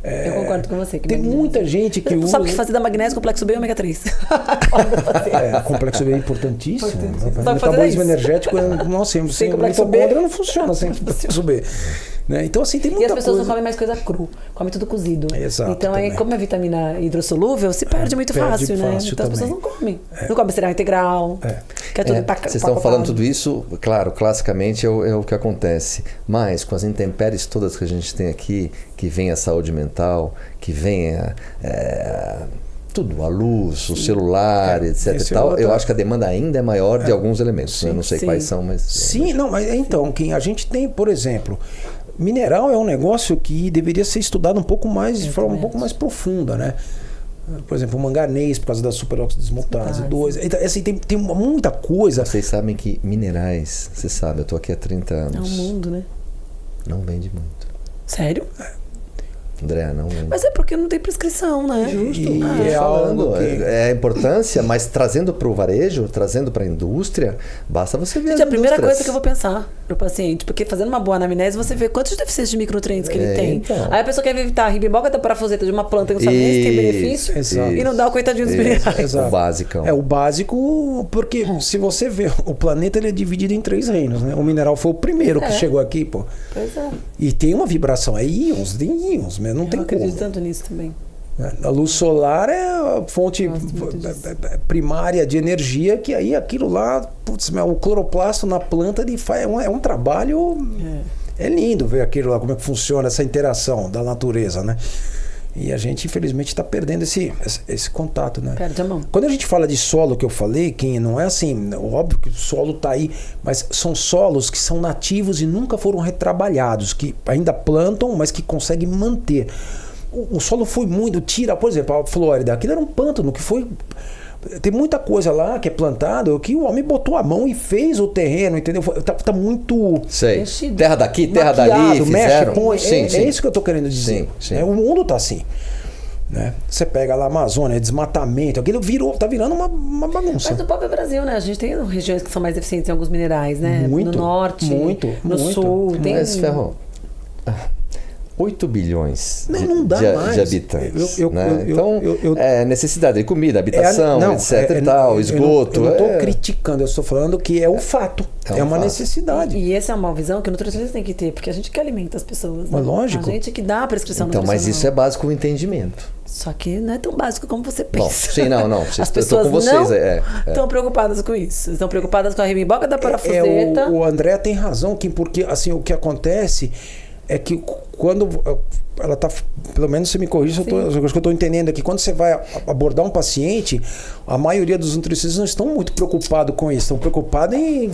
Eu concordo com você. Tem muita gente que usa. Sabe o que fazer da magnésio, complexo B e ômega 3? Complexo B é importantíssimo. O metabolismo energético, nossa, sem mitocôndria não funciona sem complexo B. Né? Então, assim, tem muita coisa. E as pessoas não comem mais coisa cru, comem tudo cozido. Exato. Então, aí, como é vitamina hidrossolúvel, se perde muito fácil, né? Então, as pessoas não comem. Não comem cereal integral, que é tudo Vocês estão falando tudo isso, claro, classicamente é o que acontece. Mas, com as intempéries todas que a gente tem aqui, que vem a saúde mental, que vem tudo, a luz, o celular, etc. E tal, eu acho que a demanda ainda é maior de alguns elementos. Sim, eu não sei quais são, mas... Sim, não, mas então, Kim, a gente tem, por exemplo... Mineral é um negócio que deveria ser estudado um pouco mais, de forma um pouco mais profunda, né? Por exemplo, o manganês, por causa da superóxido desmutase 2. Então, assim, tem muita coisa. Vocês sabem que minerais, você sabe, eu tô aqui há 30 anos. É um mundo, né? Não vende muito. Sério? André, não vende. Mas é porque não tem prescrição, né? Justo. É a importância, mas trazendo para o varejo, trazendo para a indústria, basta você ver. Gente, a primeira coisa que eu vou pensar pro paciente, porque fazendo uma boa anamnese, você vê quantos deficiências de micronutrientes que ele tem. Então. Aí a pessoa quer evitar a ribimboca da parafuseta de uma planta que não sabe nem se tem benefício e não dá o coitadinho dos minerais. O básico. É o básico, porque se você vê, o planeta ele é dividido em 3 reinos, né? O mineral foi o primeiro que chegou aqui, pô. Pois é. E tem uma vibração, tem íons, não tem como. Eu acredito tanto nisso também. A luz solar é a fonte primária de energia, que aí aquilo lá, o cloroplasto na planta, ele faz, é um trabalho... É lindo ver aquilo lá, como é que funciona essa interação da natureza, né? E a gente, infelizmente, está perdendo esse contato, né? Perde a mão. Quando a gente fala de solo, que eu falei, Kim, não é assim, óbvio que o solo está aí, mas são solos que são nativos e nunca foram retrabalhados, que ainda plantam, mas que conseguem manter. O solo foi muito... por exemplo, a Flórida, aquilo era um pântano que foi... Tem muita coisa lá que é plantado que o homem botou a mão e fez o terreno, entendeu? Tá muito... Sei. Terra daqui, terra dali, fizeram. É isso que eu tô querendo dizer. Sim. O mundo tá assim. Né? Você pega lá a Amazônia, desmatamento, aquilo tá virando uma bagunça. Mas no próprio Brasil, né? A gente tem regiões que são mais deficientes em alguns minerais, né? No norte, no sul. Mas, Ferro... 8 bilhões de habitantes. Então, necessidade de comida, habitação, etc. e tal, esgoto. Eu não estou criticando, eu estou falando que é um fato. É uma necessidade. E essa é uma visão que o nutricionista tem que ter, porque a gente que alimenta as pessoas. Mas lógico. A gente que dá a prescrição então, nutricional. Mas isso é básico o entendimento. Só que não é tão básico como você pensa. Bom, sim, não. As pessoas com vocês, estão preocupadas com isso. Estão preocupadas com a rimboca da parafuseta. O André tem razão, Kim, porque assim, o que acontece é que quando ela tá, pelo menos você me corrija, que eu estou entendendo aqui, quando você vai abordar um paciente, a maioria dos nutricionistas não estão muito preocupados com isso, estão preocupados em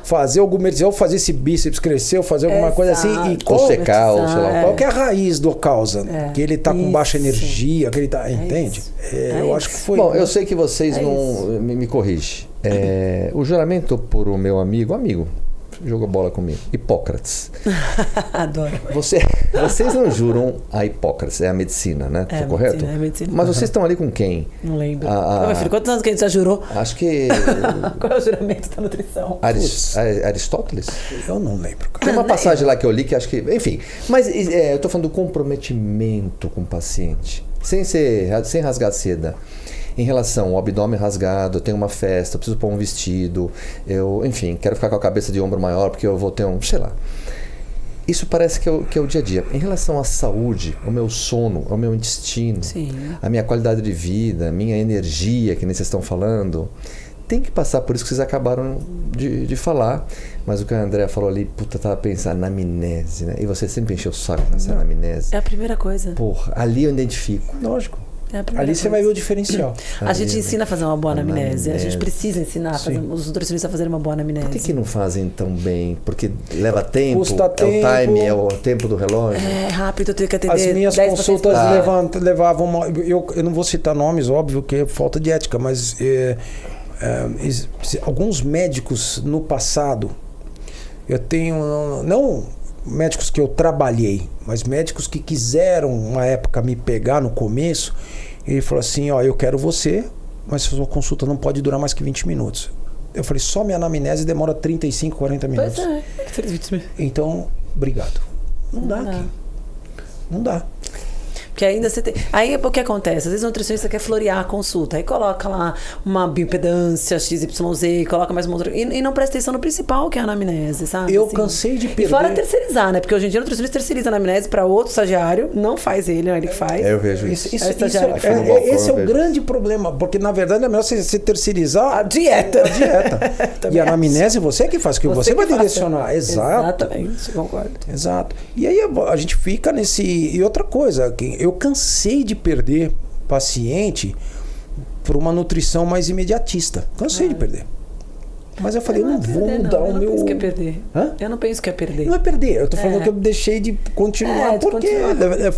fazer o gourmetizar, ou fazer esse bíceps crescer, ou fazer alguma coisa assim, ou secar, ou sei lá. Qual que é a raiz da causa? Que ele está com baixa energia, que ele tá, entende? Eu acho que foi... Bom, eu sei que vocês não... Me corrigem. O juramento por o meu amigo, jogou bola comigo, Hipócrates. Adoro. Vocês não juram a Hipócrates, é a medicina, né? Tô correto? É a medicina. Mas vocês estão ali com quem? Não lembro. Meu filho, quantos anos que a gente já jurou? Acho que... Qual é o juramento da nutrição? Aristóteles? Eu não lembro. Tem uma passagem lá que eu li que acho que... Enfim, mas eu tô falando do comprometimento com o paciente, sem rasgar seda. Em relação ao abdômen rasgado, eu tenho uma festa, eu preciso pôr um vestido, enfim, quero ficar com a cabeça de ombro maior porque eu vou ter sei lá. Isso parece que é o dia a dia. Em relação à saúde, ao meu sono, ao meu intestino, a minha qualidade de vida, a minha energia, que nem vocês estão falando, tem que passar por isso que vocês acabaram de falar. Mas o que a Andrea falou ali, tava pensando na anamnese, né? E você sempre encheu o saco nessa anamnese. É a primeira coisa. Porra, ali eu identifico. Lógico. Ali você vai ver o diferencial. A gente ensina a fazer uma boa anamnese. A gente precisa ensinar os nutricionistas a fazerem uma boa anamnese. Por que não fazem tão bem? Porque leva tempo, custa tempo, é o tempo do relógio. É rápido, eu tenho que atender. As minhas consultas levavam... Eu não vou citar nomes, óbvio, que é falta de ética, mas alguns médicos no passado, eu tenho... Não médicos que eu trabalhei, mas médicos que quiseram, uma época, me pegar no começo. Ele falou assim, eu quero você, mas sua consulta não pode durar mais que 20 minutos. Eu falei, só minha anamnese demora 35, 40 minutos. Pois é. Então, obrigado. Não dá aqui. Não dá. Porque ainda você tem... Aí o que acontece? Às vezes o nutricionista quer florear a consulta. Aí coloca lá uma bioimpedância XYZ, coloca mais uma outra... E não presta atenção no principal, que é a anamnese, sabe? Eu cansei de perder... E fora terceirizar, né? Porque hoje em dia o nutricionista terceiriza a anamnese para outro estagiário. Não faz ele, é ele que faz. Eu vejo isso. Esse é o grande problema. Porque, na verdade, é melhor você terceirizar... A dieta. E a anamnese você que faz, que você vai direcionar. Exatamente, concordo. Exato. E aí a gente fica nesse... E outra coisa... Eu cansei de perder paciente por uma nutrição mais imediatista. Cansei de perder. Mas eu falei, eu não vou mudar o meu... Eu não penso que é perder. Eu não penso que é perder. Não é perder. Eu tô falando que eu deixei de continuar porque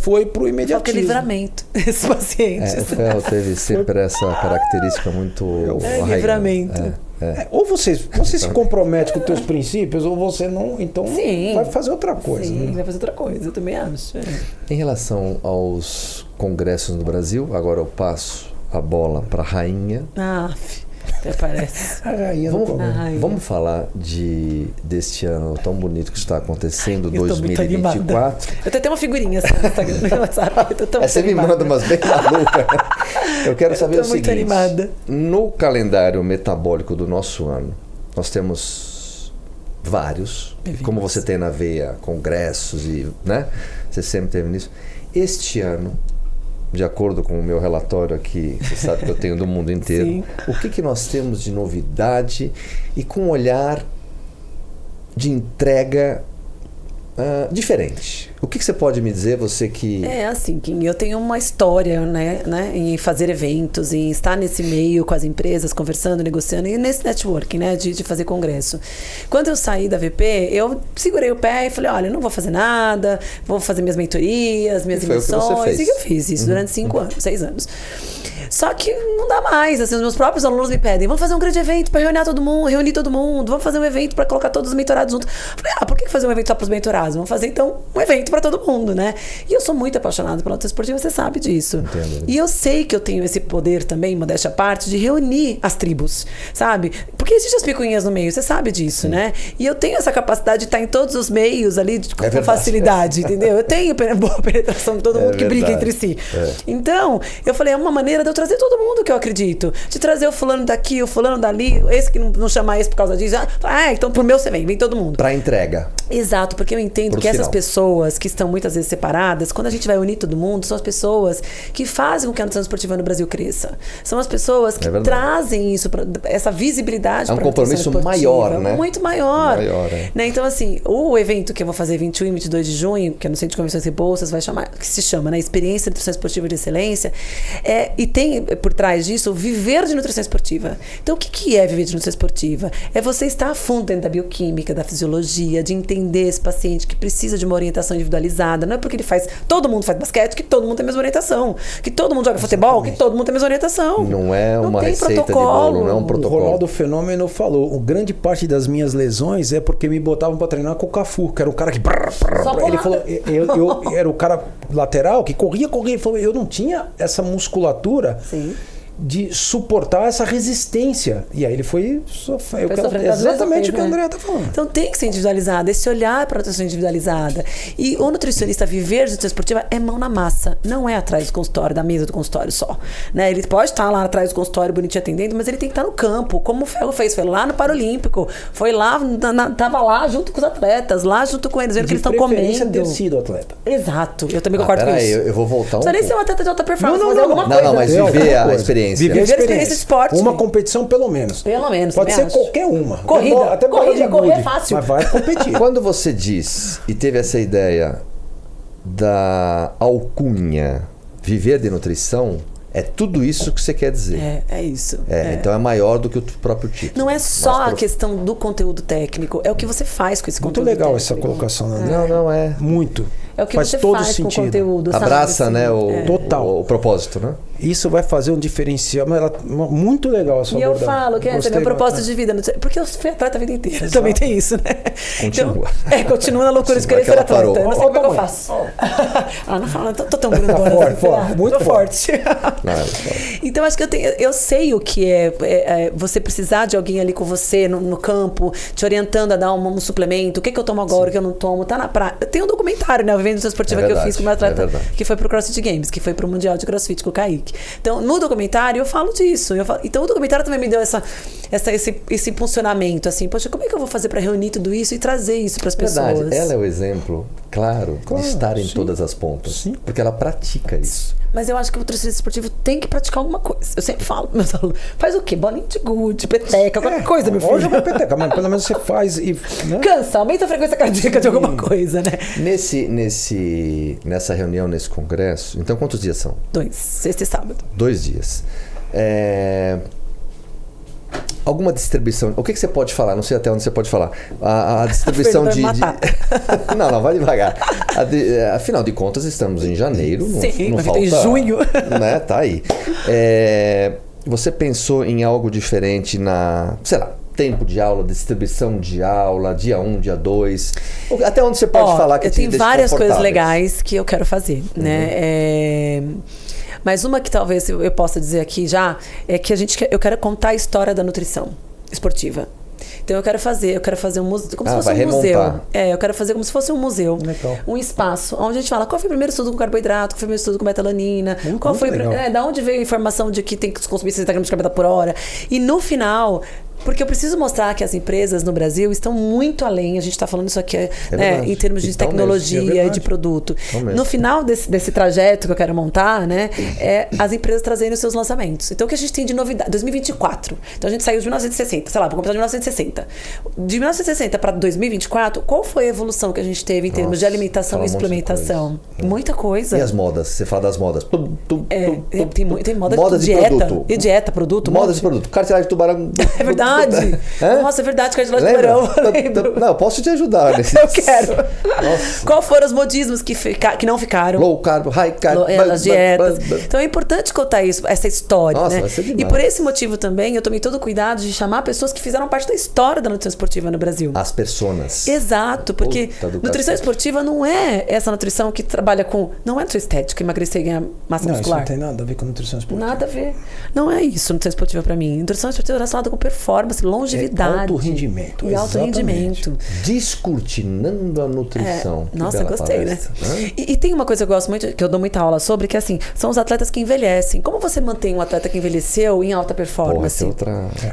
foi pro imediatismo. Porque é livramento, esses pacientes. O Ferro teve sempre essa característica muito... livramento. Ou você se compromete com os teus princípios, ou você não, então vai fazer outra coisa. Sim, vai fazer outra coisa, eu também acho. Em relação aos congressos no Brasil, agora eu passo a bola para a rainha. Até parece. A rainha vamos falar deste ano tão bonito que está acontecendo, eu 2024. Eu tenho até uma figurinha assim no Instagram, no WhatsApp. Você me manda umas bem malucas. Eu quero saber o seguinte. Animada. No calendário metabólico do nosso ano, nós temos vários. Como você tem na veia, congressos e, né? Você sempre teve nisso. Este ano, de acordo com o meu relatório aqui, você sabe que eu tenho do mundo inteiro, o que nós temos de novidade e com um olhar de entrega diferente? O que você pode me dizer, você que... Assim, Kim, eu tenho uma história, né, em fazer eventos, em estar nesse meio com as empresas, conversando, negociando, e nesse networking, né, de fazer congresso. Quando eu saí da VP, eu segurei o pé e falei, olha, eu não vou fazer nada, vou fazer minhas mentorias, minhas imersões. E eu fiz isso durante 6 anos. Só que não dá mais, assim, os meus próprios alunos me pedem, vamos fazer um grande evento para reunir todo mundo, vamos fazer um evento para colocar todos os mentorados juntos. Eu falei, por que fazer um evento só para os mentorados? Vamos fazer, então, um evento para todo mundo, né? E eu sou muito apaixonada pela luta esportiva, você sabe disso. Entendo. E eu sei que eu tenho esse poder também, modéstia à parte, de reunir as tribos, sabe? Porque existem as picuinhas no meio, você sabe disso, né? E eu tenho essa capacidade de estar em todos os meios ali com facilidade, entendeu? Eu tenho boa penetração de todo mundo que briga entre si. Então, eu falei, é uma maneira de eu trazer todo mundo que eu acredito. De trazer o fulano daqui, o fulano dali, esse que não chamar esse por causa disso. Então pro meu você vem todo mundo. Pra entrega. Exato, porque eu entendo que essas pessoas que estão muitas vezes separadas, quando a gente vai unir todo mundo, são as pessoas que fazem com que a nutrição esportiva no Brasil cresça. São as pessoas que trazem isso, essa visibilidade. É um compromisso maior, né? Muito maior. Né? Então, assim, o evento que eu vou fazer 21 e 22 de junho, que é no Centro de Convenções e Bolsas, que se chama, né, Experiência de Nutrição Esportiva de Excelência, e tem por trás disso o viver de nutrição esportiva. Então, o que é viver de nutrição esportiva? É você estar a fundo dentro da bioquímica, da fisiologia, de entender esse paciente que precisa de uma orientação individualizada. Não é porque todo mundo faz basquete que todo mundo tem a mesma orientação. Que todo mundo joga futebol que todo mundo tem a mesma orientação. Não é uma receita de bolo, não é um protocolo. O Ronaldo Fenômeno falou, grande parte das minhas lesões é porque me botavam pra treinar com o Cafu, que era um cara que... Ele falou, eu era o cara lateral que corria. Ele falou, eu não tinha essa musculatura... Sim. De suportar essa resistência. E aí ele foi exatamente o que a Andrea está falando. Então tem que ser individualizado, esse olhar para a nutrição individualizada. E o nutricionista viver de nutrição esportiva é mão na massa, não é atrás do consultório, da mesa do consultório só. Né? Ele pode estar lá atrás do consultório bonitinho atendendo, mas ele tem que estar no campo, como o Ferro fez, foi lá no Paralímpico, foi lá, estava lá junto com os atletas, lá junto com eles, vendo que eles estão comendo. Ter sido atleta. Exato, eu também concordo com isso. Eu vou voltar Não precisa nem ser um atleta de alta performance, fazer alguma coisa. Não, mas viver a experiência. Viver a experiência de esporte. Uma competição, pelo menos. Pode ser qualquer uma. Corrida. Até correr é fácil. Mas vai competir. Quando você diz e teve essa ideia da alcunha viver de nutrição, é tudo isso que você quer dizer. É isso. Então é maior do que o próprio título. Não é só a questão do conteúdo técnico, é o que você faz com esse conteúdo técnico. Muito legal essa colocação, né? Não é. Muito. É o que faz você todo faz sentido. Com o conteúdo. Abraça, sabe? né, Total. o propósito, né? Isso vai fazer um diferencial. Muito legal a sua abordagem. E eu falo que esse é meu propósito de vida. Porque eu fui atleta a vida inteira. Exato. Também tem isso, né? Continua. Então, continua na loucura de querer ser atleta. Eu não sei como eu faço. Não fala, tô tão grandona. Muito forte. Então, acho que eu sei o que é você precisar de alguém ali com você no campo, te orientando a dar um suplemento. O que eu tomo agora, o que eu não tomo. Tá na praia. Tem um documentário, né? Vivendo esportiva que eu fiz com o meu atleta, que foi pro CrossFit Games, que foi pro Mundial de CrossFit com o Kaique. Então, no documentário, eu falo disso. Então, o documentário também me deu esse impulsionamento, assim, poxa, como é que eu vou fazer para reunir tudo isso e trazer isso para as pessoas? Ela é o exemplo, claro de estar em todas as pontas. Sim. Porque ela pratica isso. Mas eu acho que o nutricionista esportivo tem que praticar alguma coisa. Eu sempre falo para meus alunos, faz o quê? Bolinha de gude, peteca, qualquer coisa, meu filho. Pode jogar peteca, mas pelo menos você faz e... Né? Cansa, aumenta a frequência cardíaca de alguma coisa, né? Nessa reunião, nesse congresso, então quantos dias são? 2, sexta e sábado. 2 dias. Alguma distribuição... O que você pode falar? Não sei até onde você pode falar. A distribuição de... Não, vai devagar. Afinal de contas, estamos em janeiro. Sim, não falta, em junho. Né? Tá aí. Você pensou em algo diferente sei lá, tempo de aula, distribuição de aula, dia 1, dia 2? Até onde você pode falar que tem várias coisas legais que eu quero fazer, né? Mas uma que talvez eu possa dizer aqui já é que eu quero contar a história da nutrição esportiva. Então eu quero fazer um museu, como se fosse um museu. Eu quero fazer como se fosse um museu. Legal. Um espaço onde a gente fala qual foi o primeiro estudo com carboidrato, qual foi o primeiro estudo com betalanina, qual foi da onde veio a informação de que tem que consumir 60 gramas de carboidrato por hora. E no final, porque eu preciso mostrar que as empresas no Brasil estão muito além, a gente está falando isso aqui em termos de tecnologia e de produto. No final desse trajeto que eu quero montar, né, as empresas trazendo os seus lançamentos. Então o que a gente tem de novidade? 2024. Então a gente saiu de 1960, sei lá, vou começar de 1960. De 1960 para 2024, qual foi a evolução que a gente teve em termos de alimentação e suplementação? Muita coisa. E as modas? Você fala das modas. Tem moda de dieta. E dieta, produto. Modas de produto. Cartilagem de tubarão. É verdade. Nossa, é verdade, cartilagem de tubarão. Não, eu posso te ajudar nesse. Eu quero. Qual foram os modismos que não ficaram? Low carb, high carb. As dietas. Então é importante contar isso, essa história. Nossa, né? vai ser demais. E por esse motivo também, eu tomei todo o cuidado de chamar pessoas que fizeram parte da história da nutrição esportiva no Brasil. As personas. Exato, porque nutrição esportiva não é essa nutrição que trabalha com... Não é nutrição estética, emagrecer e ganhar massa muscular. Isso não tem nada a ver com nutrição esportiva. Nada a ver. Não é isso, nutrição esportiva pra mim. Nutrição esportiva é relacionada com performance. performance, longevidade. Alto rendimento. E alto rendimento. Descortinando a nutrição. Nossa, gostei, palestra, né? E tem uma coisa que eu gosto muito, que eu dou muita aula sobre, que assim, são os atletas que envelhecem. Como você mantém um atleta que envelheceu em alta performance?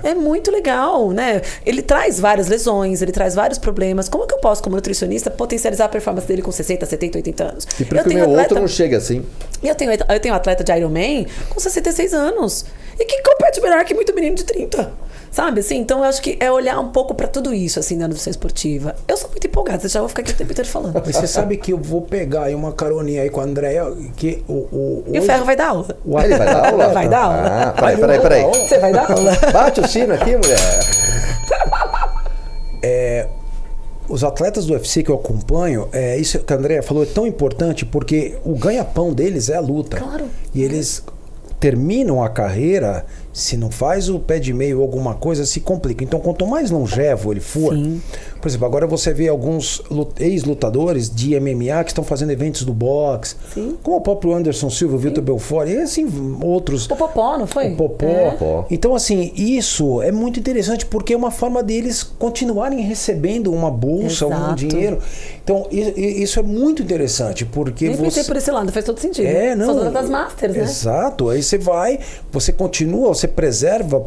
É muito legal, né? Ele traz várias lesões, ele traz vários problemas. Como que eu posso, como nutricionista, potencializar a performance dele com 60, 70, 80 anos? E porque o meu outro não chega assim. Eu tenho um atleta de Ironman com 66 anos. E que compete melhor que muito menino de 30. Sabe, assim? Então eu acho que é olhar um pouco pra tudo isso, assim, na nutrição esportiva. Eu sou muito empolgada, já vou ficar aqui o tempo inteiro falando. Mas você sabe que eu vou pegar aí uma caroninha aí com a Andréia, que E o Ferro vai dar aula. Ele vai dar aula? Vai dar aula. Ah, peraí. Você vai dar aula? Bate o sino aqui, mulher. Os atletas do UFC que eu acompanho, isso que a Andréia falou é tão importante, porque o ganha-pão deles é a luta. Claro. E eles terminam a carreira, se não faz o pé de meio ou alguma coisa, se complica. Então, quanto mais longevo ele for... Sim. Por exemplo, agora você vê alguns ex-lutadores de MMA que estão fazendo eventos do boxe. Sim. Como o próprio Anderson Silva, o Vitor Belfort, e assim, outros... O Popó, não foi? O Popó. Então, assim, isso é muito interessante, porque é uma forma deles continuarem recebendo uma bolsa, um dinheiro. Então, isso é muito interessante, porque Nem pensei por esse lado, faz todo sentido. Não. São das Masters, né? Exato. Aí você continua, você preserva.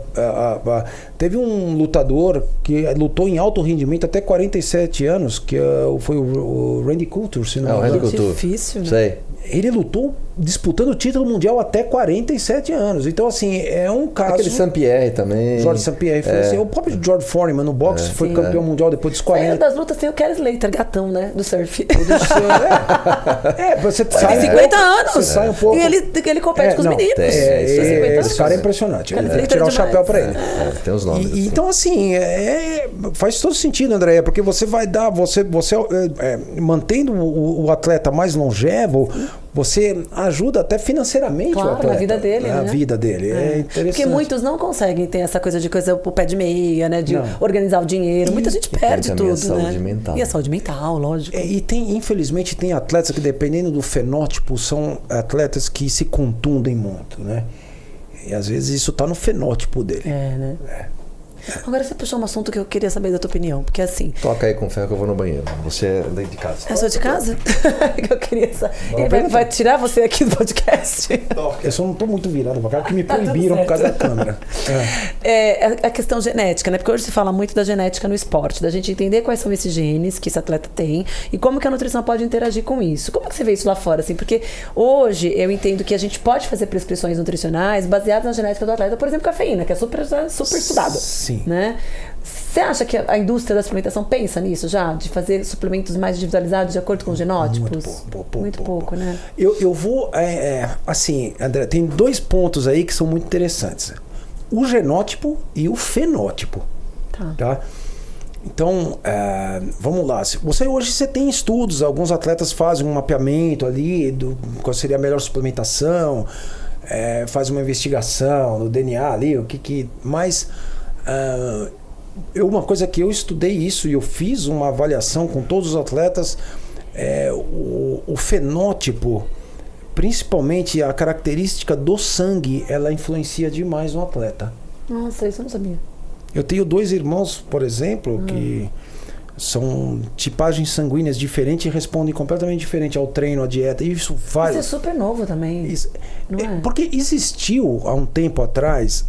Teve um lutador que lutou em alto rendimento até 47 anos, que foi o Randy Couture, se não me engano. Difícil, né? Sei. Ele lutou disputando o título mundial até 47 anos. Então, assim, é um caso... Aquele Saint-Pierre também. George Saint-Pierre. Foi assim, o próprio George Foreman no boxe foi campeão mundial depois dos 40. Saindo das lutas tem o Kelly Slater, gatão, né? Do surf. Você sai 50 anos. Você sai um pouco... E ele compete com os meninos. Esse cara é impressionante. Tirar o chapéu pra ele. Tem os nomes. Então, assim, faz todo sentido, Andréia, porque você vai dar... Você mantendo o atleta mais longevo... Você ajuda até financeiramente o atleta. Na vida dele, na vida dele. É interessante. Porque muitos não conseguem ter essa coisa de o pé de meia, né? De organizar o dinheiro. Muita gente perde tudo, a saúde mental. E a saúde mental, lógico. Infelizmente, tem atletas que, dependendo do fenótipo, são atletas que se contundem muito, né? E às vezes isso tá no fenótipo dele. Né? Agora você puxou um assunto que eu queria saber da tua opinião, porque assim... Toca aí com o Ferro que eu vou no banheiro. Você é daí de casa. Eu sou de casa? Que eu queria saber. Ele vai tirar você aqui do podcast? Eu só não tô muito virado pra cá, porque me proibiram por causa da câmera. A questão genética, né? Porque hoje se fala muito da genética no esporte, da gente entender quais são esses genes que esse atleta tem e como que a nutrição pode interagir com isso. Como que você vê isso lá fora, assim? Porque hoje eu entendo que a gente pode fazer prescrições nutricionais baseadas na genética do atleta, por exemplo, cafeína, que é super estudada. Sim. Né? Você acha que a indústria da suplementação pensa nisso já? De fazer suplementos mais individualizados de acordo com os genótipos? Muito pouco, né? Eu vou... assim, André, tem 2 pontos aí que são muito interessantes. O genótipo e o fenótipo. Tá? Então, vamos lá. Hoje você tem estudos, alguns atletas fazem um mapeamento ali do qual seria a melhor suplementação, faz uma investigação no DNA ali, mas... uma coisa que eu estudei isso e eu fiz uma avaliação com todos os atletas, o fenótipo, principalmente a característica do sangue, ela influencia demais no atleta. Nossa, isso eu não sabia. Eu tenho 2 irmãos, por exemplo, que são tipagens sanguíneas diferentes e respondem completamente diferente ao treino, à dieta. Isso é super novo também. Não é? Porque existiu há um tempo atrás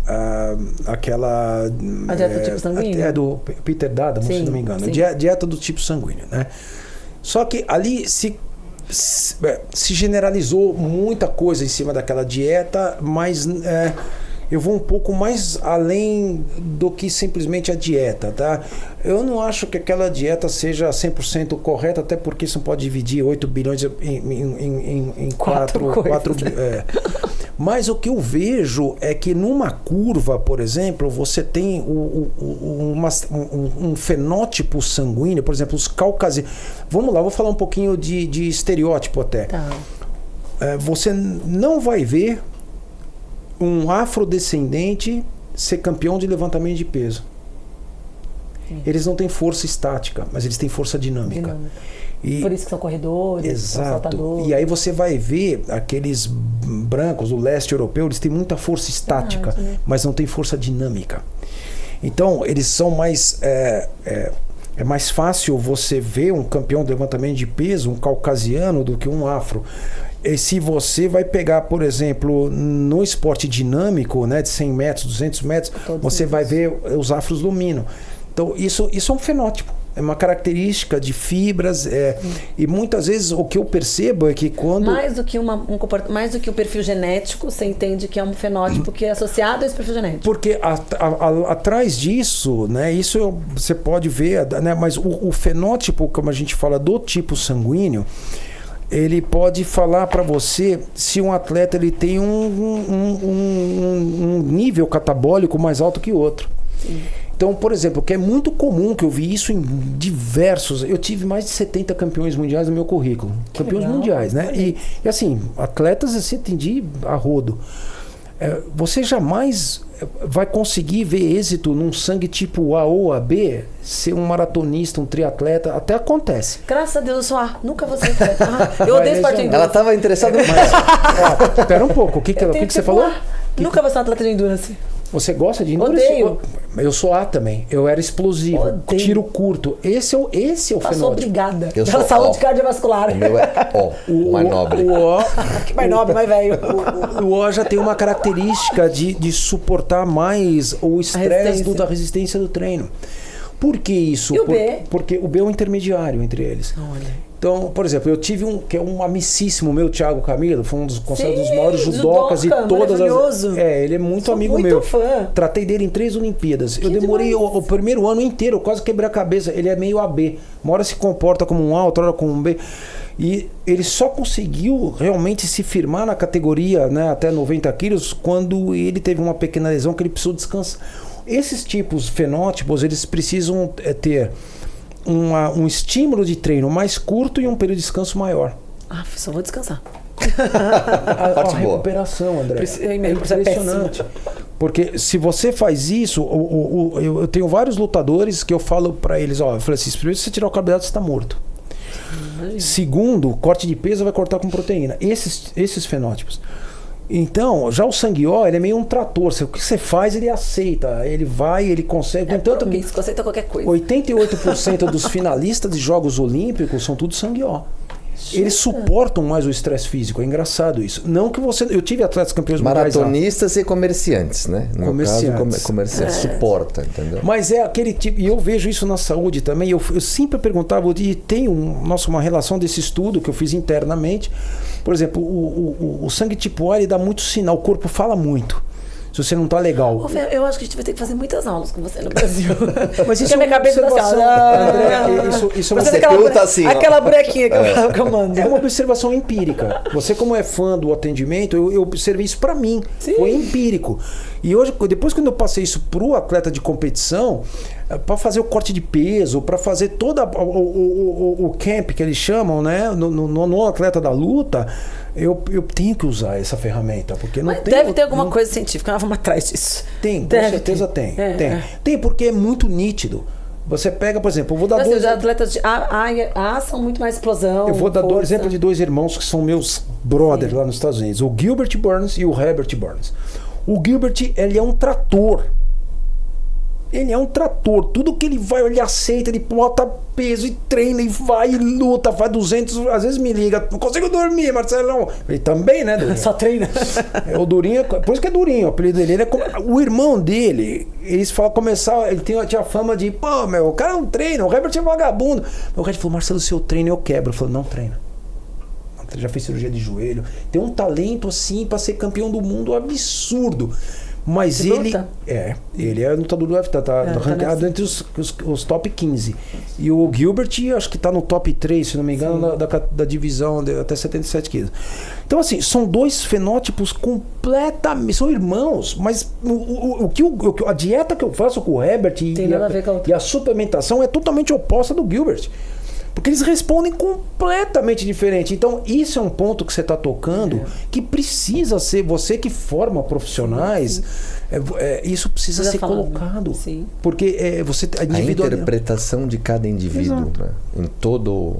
aquela... A dieta do tipo sanguíneo? É do Peter Dadam, se não me engano. Dieta do tipo sanguíneo, né? Só que ali se generalizou muita coisa em cima daquela dieta, mas... eu vou um pouco mais além do que simplesmente a dieta, tá? Eu não acho que aquela dieta seja 100% correta, até porque você pode dividir 8 bilhões em 4 Mas o que eu vejo é que numa curva, por exemplo, você tem um fenótipo sanguíneo, por exemplo, os caucasianos. Vamos lá, vou falar um pouquinho de estereótipo até. Tá. Você não vai ver um afrodescendente ser campeão de levantamento de peso. Sim. Eles não têm força estática, mas eles têm força dinâmica. Por isso que são corredores, são saltadores. E aí você vai ver aqueles brancos do leste europeu, eles têm muita força estática, mas não têm força dinâmica. Então, eles são mais... É mais fácil você ver um campeão de levantamento de peso, um caucasiano, do que um afro. E se você vai pegar, por exemplo, no esporte dinâmico, né, de 100 metros, 200 metros, você vai ver os afros dominam. Então, isso é um fenótipo. É uma característica de fibras. E muitas vezes o que eu percebo é que quando... Mais do que mais do que o perfil genético, você entende que é um fenótipo que é associado a esse perfil genético. Porque atrás disso, né, isso você pode ver, né, mas o fenótipo, como a gente fala, do tipo sanguíneo, ele pode falar para você se um atleta ele tem um nível catabólico mais alto que outro. Sim. Então, por exemplo, que é muito comum, que eu vi isso em diversos... Eu tive mais de 70 campeões mundiais no meu currículo. Que campeões legal, mundiais, né? E assim, atletas assim, atendi a rodo. Você jamais vai conseguir ver êxito num sangue tipo A ou AB, ser um maratonista, um triatleta, até acontece. Graças a Deus, eu sou A, nunca vou ser atleta. Eu odeio esporte endurance. Ela estava interessada mais. Espera um pouco, o que você falou? Nunca vou ser um atleta de endurance. Você gosta de endurance? Odeio. Eu sou A também. Eu era explosivo. Odeio. Tiro curto. Esse é o fenótipo. Sou obrigada. Eu sou saúde cardiovascular. O meu é O, mais nobre. Que mais nobre, mais velho. O O já tem uma característica de suportar mais o estresse da resistência do treino. Por que isso? E o B? Porque o B é o intermediário entre eles. Olha. Então, por exemplo, eu tive que é um amicíssimo meu, Thiago Camilo, foi um dos considerados maiores judocas e todas as... ele é muito amigo muito meu. Fã. Tratei dele em 3 Olimpíadas. Eu demorei o primeiro ano inteiro, eu quase quebrei a cabeça. Ele é meio AB. Uma hora se comporta como um A, outra hora como um B. E ele só conseguiu realmente se firmar na categoria, né, até 90 quilos, quando ele teve uma pequena lesão que ele precisou descansar. Esses tipos fenótipos, eles precisam ter um estímulo de treino mais curto e um período de descanso maior. Só vou descansar. A recuperação, André, é impressionante. Porque se você faz isso, eu tenho vários lutadores que eu falo para eles, eu falei assim, primeiro, se você tirar o carboidrato, você está morto. Segundo, corte de peso vai cortar com proteína. Esses fenótipos. Então, já o sangue O, ele é meio um trator. O que você faz, ele aceita. Ele vai, ele consegue. Tanto que aceita qualquer coisa. 88% dos finalistas de Jogos Olímpicos são tudo sangue O. Eles suportam mais o estresse físico. É engraçado isso. Não que você... Eu tive atletas campeões mundiais... Maratonistas e comerciantes, né? No comerciantes. Caso, comerciantes. Suporta, entendeu? Mas é aquele tipo... E eu vejo isso na saúde também. Eu sempre perguntava... E tem uma relação desse estudo que eu fiz internamente. Por exemplo, o sangue tipo A, ele dá muito sinal. O corpo fala muito. Se você não tá legal. Eu acho que a gente vai ter que fazer muitas aulas com você no Brasil. Mas isso é uma observação, André, isso é uma aquela bonequinha que eu mando. É uma observação empírica. Você, como é fã do atendimento, eu observei isso para mim. Sim. Foi empírico. E hoje, depois quando eu passei isso pro atleta de competição, para fazer o corte de peso, para fazer todo o camp que eles chamam, né, no atleta da luta, eu tenho que usar essa ferramenta, porque não tem... Deve ter alguma coisa científica, nós vamos atrás disso. Com certeza tem. Tem, porque é muito nítido. Você pega, por exemplo, eu vou dar os atletas de A são muito mais explosão. Eu vou dar exemplo de 2 irmãos que são meus brothers lá nos Estados Unidos, o Gilbert Burns e o Herbert Burns. O Gilbert, ele é um trator. Ele é um trator. Tudo que ele vai, ele aceita, ele bota peso e treina e vai e luta, faz 200, às vezes me liga, não consigo dormir, Marcelão. Ele também, né, Durinho? Só treina. O Durinho, por isso que é Durinho, o apelido dele. O irmão dele, eles falam, ele tinha a fama de, o cara não treina, o Herbert é vagabundo. O cara falou, Marcelo, se eu treino, eu quebro. Eu falei, não treina. Já fez cirurgia de joelho. Tem um talento assim para ser campeão do mundo absurdo. Mas ele é lutador do UFC, tá ranqueado entre os top 15. E o Gilbert, acho que tá no top 3, se não me engano, da divisão até 77 quilos. Então, assim, são 2 fenótipos completamente... São irmãos, mas a dieta que eu faço com o Herbert e a suplementação é totalmente oposta do Gilbert. Porque eles respondem completamente diferente. Então, isso é um ponto que você está tocando, que precisa ser, você que forma profissionais, isso precisa ser colocado. Sim. Porque você... A interpretação de cada indivíduo, né? Em todo...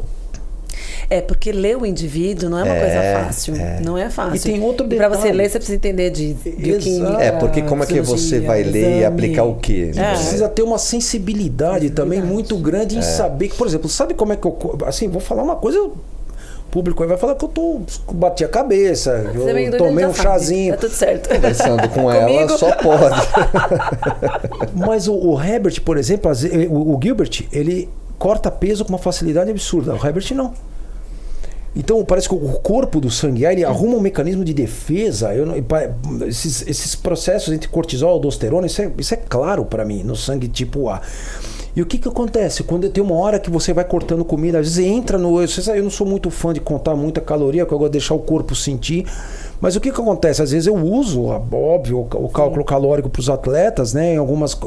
Porque ler o indivíduo não é uma coisa fácil. Não é fácil. E tem outro detalhe. Para você ler, você precisa entender de bioquímica. Porque como é que você vai ler e aplicar o quê? Precisa ter uma sensibilidade também muito grande em saber que, por exemplo, sabe como é que eu... Assim, vou falar uma coisa... O público aí vai falar que eu bati a cabeça, eu tomei um chazinho. Tá tudo certo. Conversando com ela, só pode. Mas o Herbert, por exemplo, o Gilbert, ele corta peso com uma facilidade absurda. O Herbert não. Então parece que o corpo do sangue A, ele arruma um mecanismo de defesa. Esses processos entre cortisol e aldosterona, isso é claro para mim no sangue tipo A. E o que acontece? Quando tem uma hora que você vai cortando comida, às vezes entra no... Eu não sou muito fã de contar muita caloria, porque eu gosto de deixar o corpo sentir. Mas o que acontece? Às vezes eu uso, óbvio, o cálculo calórico para os atletas, né? Em algumas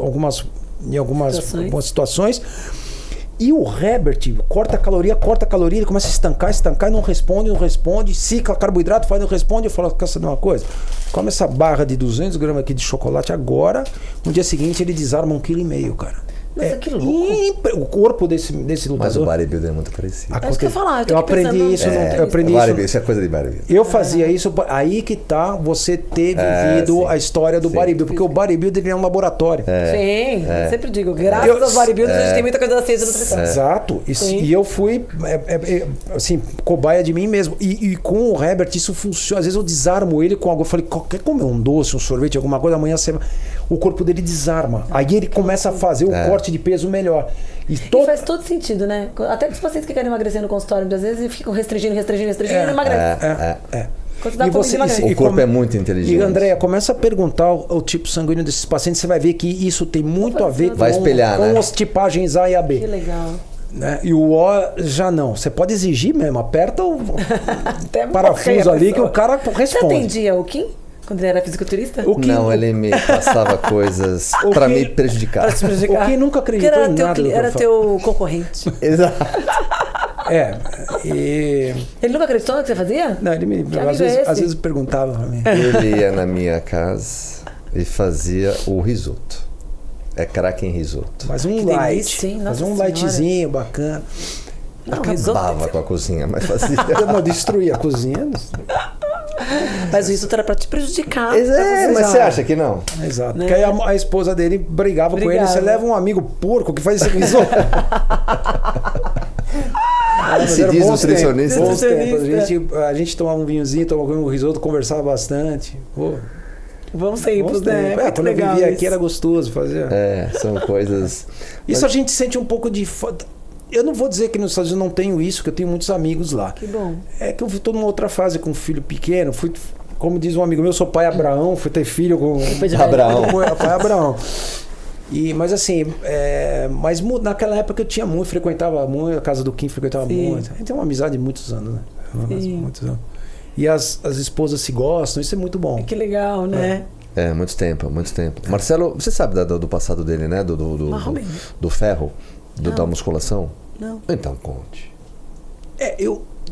situações. E o Herbert corta a caloria, ele começa a estancar e não responde, cicla carboidrato, não responde. Eu falo, quer saber uma coisa? Come essa barra de 200 gramas aqui de chocolate agora, no dia seguinte ele desarma 1,5 kg, cara. Nossa, que louco. O corpo desse lutador... Mas o bodybuilder é muito parecido. É isso que eu ia falar. Eu aprendi isso. Isso é coisa de bodybuilder. Eu fazia isso... Aí que tá você ter vivido a história do bodybuilder. Porque o bodybuilder é um laboratório. Sim. Eu sempre digo, graças aos bodybuilders a gente tem muita coisa da ciência da nutrição. Exato. E eu fui, assim, cobaia de mim mesmo. E com o Herbert isso funciona. Às vezes eu desarmo ele com algo. Eu falei, quer comer um doce, um sorvete, alguma coisa? Amanhã o corpo dele desarma. Aí ele começa a fazer o corte de peso melhor. E faz todo sentido, né? Até os pacientes que querem emagrecer no consultório, às vezes ficam restringindo e não emagrecem. O corpo é muito inteligente. E Andréia, começa a perguntar o tipo sanguíneo desses pacientes, você vai ver que isso tem muito a ver com as tipagens A e a B. Que legal. Né? E o O já não. Você pode exigir mesmo, aperta o parafuso ali que o cara responde. Você atendia o Kim? Quando ele era fisiculturista? Não, ele me passava coisas pra me prejudicar. Pra te prejudicar. O Kim nunca acreditou em nada. Era teu concorrente. Exato. Ele nunca acreditou no que você fazia? Não, ele às vezes perguntava pra mim. Ele ia na minha casa e fazia o risoto. É craque em risoto. Mas um light. Fazia um lightzinho bacana. Acabava com a cozinha, mas fazia. Não, destruía a cozinha. Mas o risoto era pra te prejudicar. Mas você acha que não? Exato. Porque aí a esposa dele brigava com ele. Você leva um amigo porco que faz esse risoto. Se diz nutricionista. A gente tomava um vinhozinho, tomava um risoto, conversava bastante. Pô. Vamos sempre, né? Quando eu vivia aqui era gostoso fazer. São coisas... Isso a gente sente um pouco de... Eu não vou dizer que nos Estados Unidos não tenho isso, que eu tenho muitos amigos lá. Que bom. É que eu estou numa outra fase com um filho pequeno. Como diz um amigo meu, eu sou pai Abraão, fui ter filho com Abraão. Pai Abraão. Mas assim, mas naquela época eu tinha muito, frequentava muito, a casa do Kim frequentava muito. A gente tem uma amizade de muitos anos, né? Muitos anos. E as esposas se gostam, isso é muito bom. Que legal, né? Muito tempo. Marcelo, você sabe do passado dele, né? Do ferro, da musculação? Não. Então conte.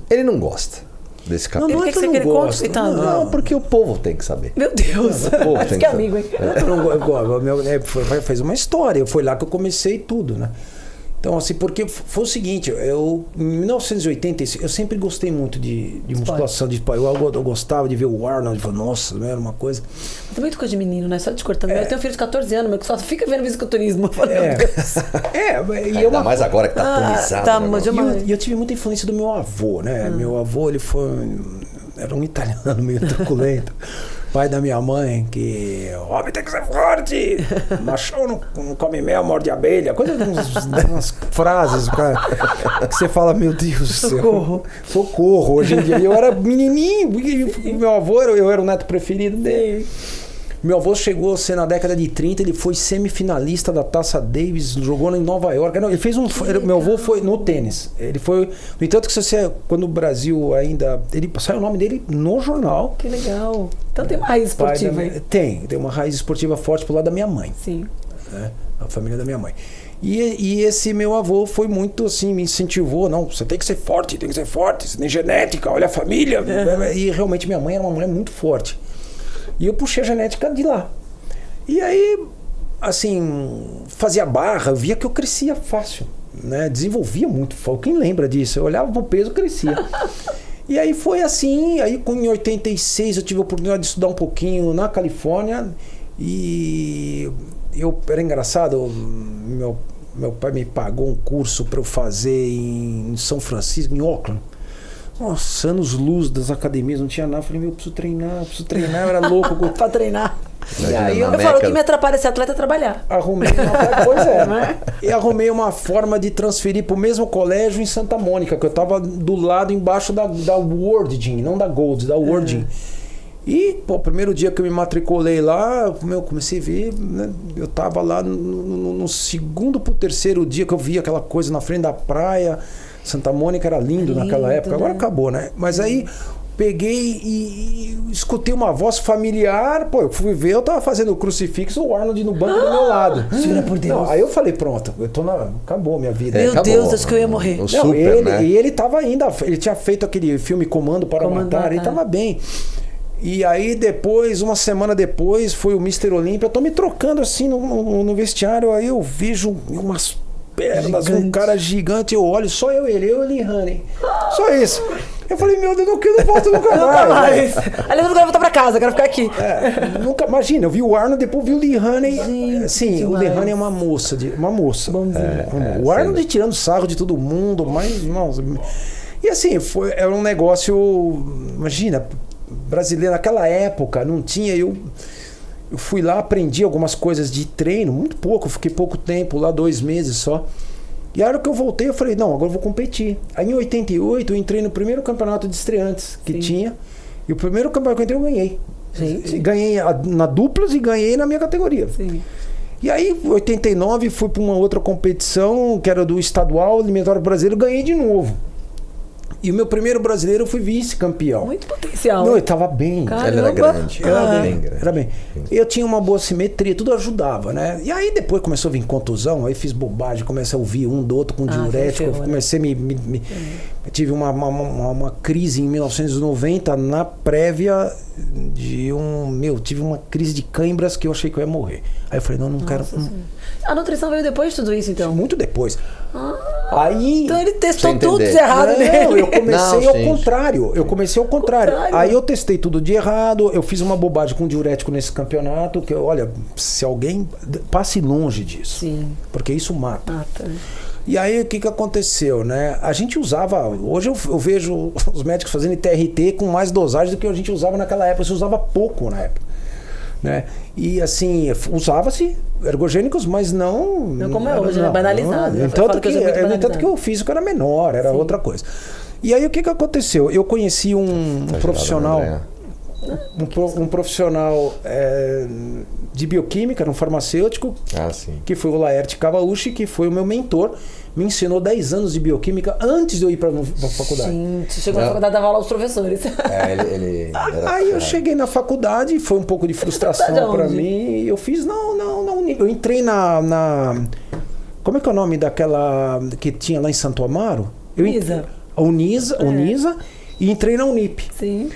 Ele não gosta desse cara. Não é que você gosta. Não, porque o povo tem que saber. Meu Deus. Mas que amigo, hein? Fez uma história. Foi lá que eu comecei tudo, né? Então, assim, porque foi o seguinte, em 1980, eu sempre gostei muito de musculação, de esporte. Eu gostava de ver o Arnold, eu falei, nossa, era uma coisa... Tem muita coisa de menino, né? Só te cortando. Eu tenho um filho de 14 anos, meu, que só fica vendo fisiculturismo. Eu falei, meu Deus. Ainda mais agora que tá atomizado. E eu tive muita influência do meu avô, né? Meu avô, ele era um italiano meio truculento. Pai da minha mãe, que homem tem que ser forte, machão não come mel, morde abelha, umas frases que você fala, meu Deus do céu, socorro. Hoje em dia eu era menininho, meu avô, eu era o neto preferido dele. Meu avô chegou a ser na década de 30, ele foi semifinalista da Taça Davis, jogou em Nova York. Não, ele fez meu avô foi no tênis. Ele foi, no entanto que quando o Brasil ainda, ele saiu o nome dele no jornal. Que legal. Então tem uma raiz esportiva aí. Tem uma raiz esportiva forte pro lado da minha mãe. Sim. Né? A família da minha mãe. E esse meu avô foi muito assim, me incentivou, não, você tem que ser forte, você tem genética, olha a família. E realmente minha mãe era uma mulher muito forte. E eu puxei a genética de lá. E aí, assim, fazia barra, eu via que eu crescia fácil. né? Desenvolvia muito foco. Quem lembra disso? Eu olhava pro peso, crescia. E aí foi assim, aí em 86 eu tive a oportunidade de estudar um pouquinho na Califórnia e era engraçado, meu pai me pagou um curso para eu fazer em São Francisco, em Oakland. Nossa, anos-luz das academias, não tinha nada. Eu falei, eu preciso treinar, eu era louco. Pra treinar. E aí eu falo, o que me atrapalha esse atleta é trabalhar. Arrumei uma coisa, né? E arrumei uma forma de transferir pro mesmo colégio em Santa Mônica, que eu tava do lado embaixo da World Gym, não da Gold, da World Gym. E, pô, o primeiro dia que eu me matriculei lá, comecei a ver, né? Eu tava lá no segundo pro terceiro dia que eu vi aquela coisa na frente da praia. Santa Mônica era lindo naquela época, agora acabou, né? Mas aí peguei e escutei uma voz familiar, pô, eu fui ver, eu tava fazendo o crucifixo, o Arnold no banco do meu lado. Jura por Deus. Não, aí eu falei, pronto, acabou minha vida. Meu acabou. Deus, acho que eu ia morrer. E ele tava ainda, ele tinha feito aquele filme Comando para Matar, ele tava bem. E aí depois, uma semana depois, foi o Mr. Olímpia, eu tô me trocando assim no vestiário, aí eu vejo umas pernas, um cara gigante, eu olho, só eu e ele Honey. Só isso. Eu falei, meu Deus, eu não volto nunca mais. Aliás, eu não quero voltar pra casa, eu quero ficar aqui. Nunca, imagina, eu vi o Arnold, depois vi o Lee Haney. Sim, o Lee Haney é uma moça. O Arnold tirando sarro de todo mundo, mas, nossa. E assim, era um negócio, imagina, brasileiro, naquela época, não tinha, eu fui lá, aprendi algumas coisas de treino, muito pouco, eu fiquei pouco tempo lá, 2 meses só. E a hora que eu voltei, eu falei, não, agora eu vou competir. Aí em 88 eu entrei no primeiro campeonato de estreantes que tinha. E o primeiro campeonato que eu entrei, eu ganhei. Gente. Ganhei na duplas e ganhei na minha categoria. Sim. E aí, em 89, fui para uma outra competição, que era do estadual, eliminatório brasileiro, ganhei de novo. E o meu primeiro brasileiro eu fui vice-campeão. Muito potencial. Não, eu tava bem. Caramba. Ele era grande. Era bem. Eu tinha uma boa simetria, tudo ajudava, né? E aí depois começou a vir contusão, aí fiz bobagem, comecei a ouvir um do outro com diurético. Comecei a tive uma crise em 1990, na prévia de tive uma crise de câimbras que eu achei que eu ia morrer. Aí eu falei, não quero. A nutrição veio depois de tudo isso, então? Muito depois. Aí, então ele testou tudo de errado nele. Eu comecei ao contrário. Aí eu testei tudo de errado. Eu fiz uma bobagem com diurético nesse campeonato. Que olha, se alguém passe longe disso. Sim. Porque isso mata. E aí o que aconteceu, né? A gente usava, hoje eu vejo os médicos fazendo TRT com mais dosagem do que a gente usava naquela época. Se usava pouco na época, né? E assim, usava-se ergogênicos, mas não como é hoje, né? Banalizado. Tanto que o físico era menor, era outra coisa. E aí o que aconteceu? Eu conheci um profissional, um profissional de bioquímica, um farmacêutico, que foi o Laerte Cavauchi, que foi o meu mentor, me ensinou 10 anos de bioquímica antes de eu ir para a faculdade. Gente, chegou na faculdade, dava aula aos professores. Aí eu cheguei na faculdade, foi um pouco de frustração para mim, eu fiz, eu entrei como é que é o nome daquela que tinha lá em Santo Amaro? Unisa, e entrei na Unip. Sim.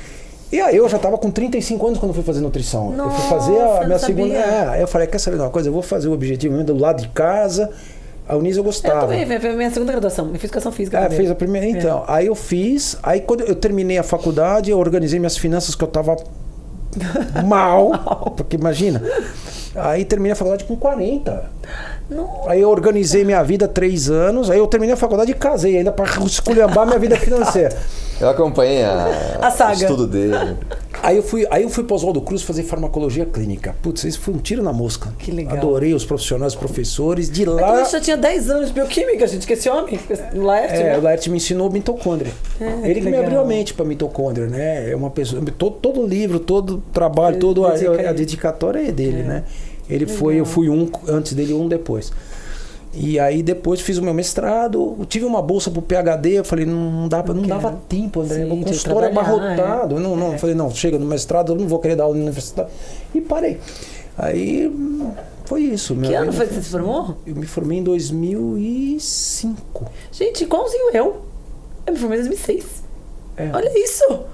E aí eu já estava com 35 anos quando fui fazer nutrição. Nossa, eu fui fazer a minha segunda. Aí eu falei, quer saber de uma coisa? Eu vou fazer o objetivo do lado de casa. A Unisa eu gostava. Eu também, foi a minha segunda graduação. Eu fiz educação física. Fiz a primeira. Então, aí eu fiz. Aí quando eu terminei a faculdade, eu organizei minhas finanças, que eu estava mal. Porque imagina. Aí terminei a faculdade com 40. Não. Aí eu organizei minha vida 3 anos. Aí eu terminei a faculdade e casei ainda para esculhambar minha vida financeira. Eu acompanhei a saga. O estudo dele. Aí eu fui para Oswaldo Cruz fazer farmacologia clínica. Putz, isso foi um tiro na mosca. Que legal. Adorei os profissionais, os professores. De lá... Eu já tinha 10 anos de bioquímica, gente, que esse homem, o Laerte. O Laerte me ensinou mitocôndria. Ele que me abriu a mente para mitocôndria, né? É uma pessoa... Todo livro, todo trabalho, toda a dedicatória é dele, né? Ele foi, eu fui um antes dele e um depois. E aí depois fiz o meu mestrado, tive uma bolsa pro PhD, eu falei, não dava tempo, André, com consultório abarrotado. Eu falei, chega no mestrado, eu não vou querer dar aula na universidade. E parei. Aí foi isso. Que ano foi que você se formou? Eu me formei em 2005. Gente, igualzinho eu. Eu me formei em 2006. Olha isso!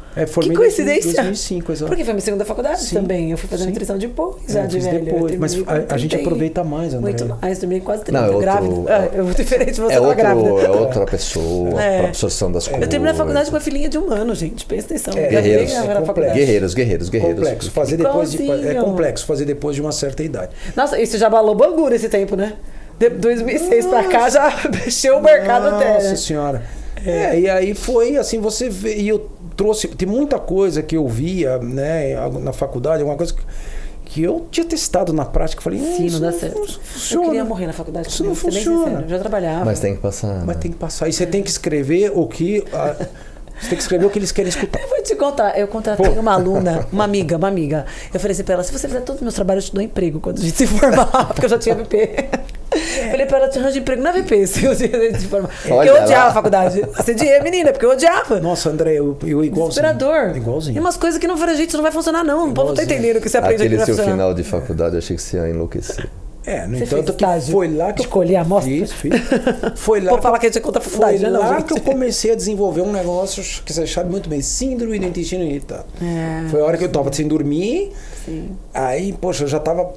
Que coincidência! Em 2005, exato. Porque foi minha segunda faculdade também. Eu fui fazer nutrição depois, já de velho. Depois. Mas a gente aproveita mais, André. Muito mais, também quase 30, grávida. É diferente, você tava grávida. É outra pessoa, para absorção das coisas. Eu terminei a faculdade com uma filhinha de 1 ano, gente. Presta atenção. Guerreiros. Complexo. Fazer depois é complexo fazer depois de uma certa idade. Nossa, isso já abalou Bangu nesse tempo, né? De 2006 pra cá já mexeu o mercado até. Nossa senhora. E aí foi assim, você vê, e eu trouxe, tem muita coisa que eu via, né, na faculdade, alguma coisa que eu tinha testado na prática, falei, sim, não dá certo. Eu queria morrer na faculdade. Isso não funciona. Eu já trabalhava. Mas tem que passar. E você tem que escrever o que você tem que escrever o que eles querem escutar. Eu vou te contar. Eu contratei uma aluna, uma amiga. Eu falei assim pra ela, se você fizer todos os meus trabalhos, eu te dou emprego quando a gente se formar. Porque eu já tinha VP. Falei pra ela, te arranjo emprego na VP, se eu se formar. Porque eu odiava a faculdade. Assediei a menina, porque eu odiava. Nossa, André, eu igualzinho. Desesperador. Igualzinho. E umas coisas que não foram gente, isso não vai funcionar não. O povo não tá entendendo o que você aprende aqui. Aquele seu final de faculdade, eu achei que você ia enlouquecer. No entanto, que foi lá que eu escolhi a amostra. Foi lá. Vou falar que a gente conta a faculdade, foi não, lá gente. que eu comecei a desenvolver um negócio que você sabe muito bem, síndrome do intestino irritado. Foi a hora que eu tava sem dormir. Sim. Aí, poxa, eu já tava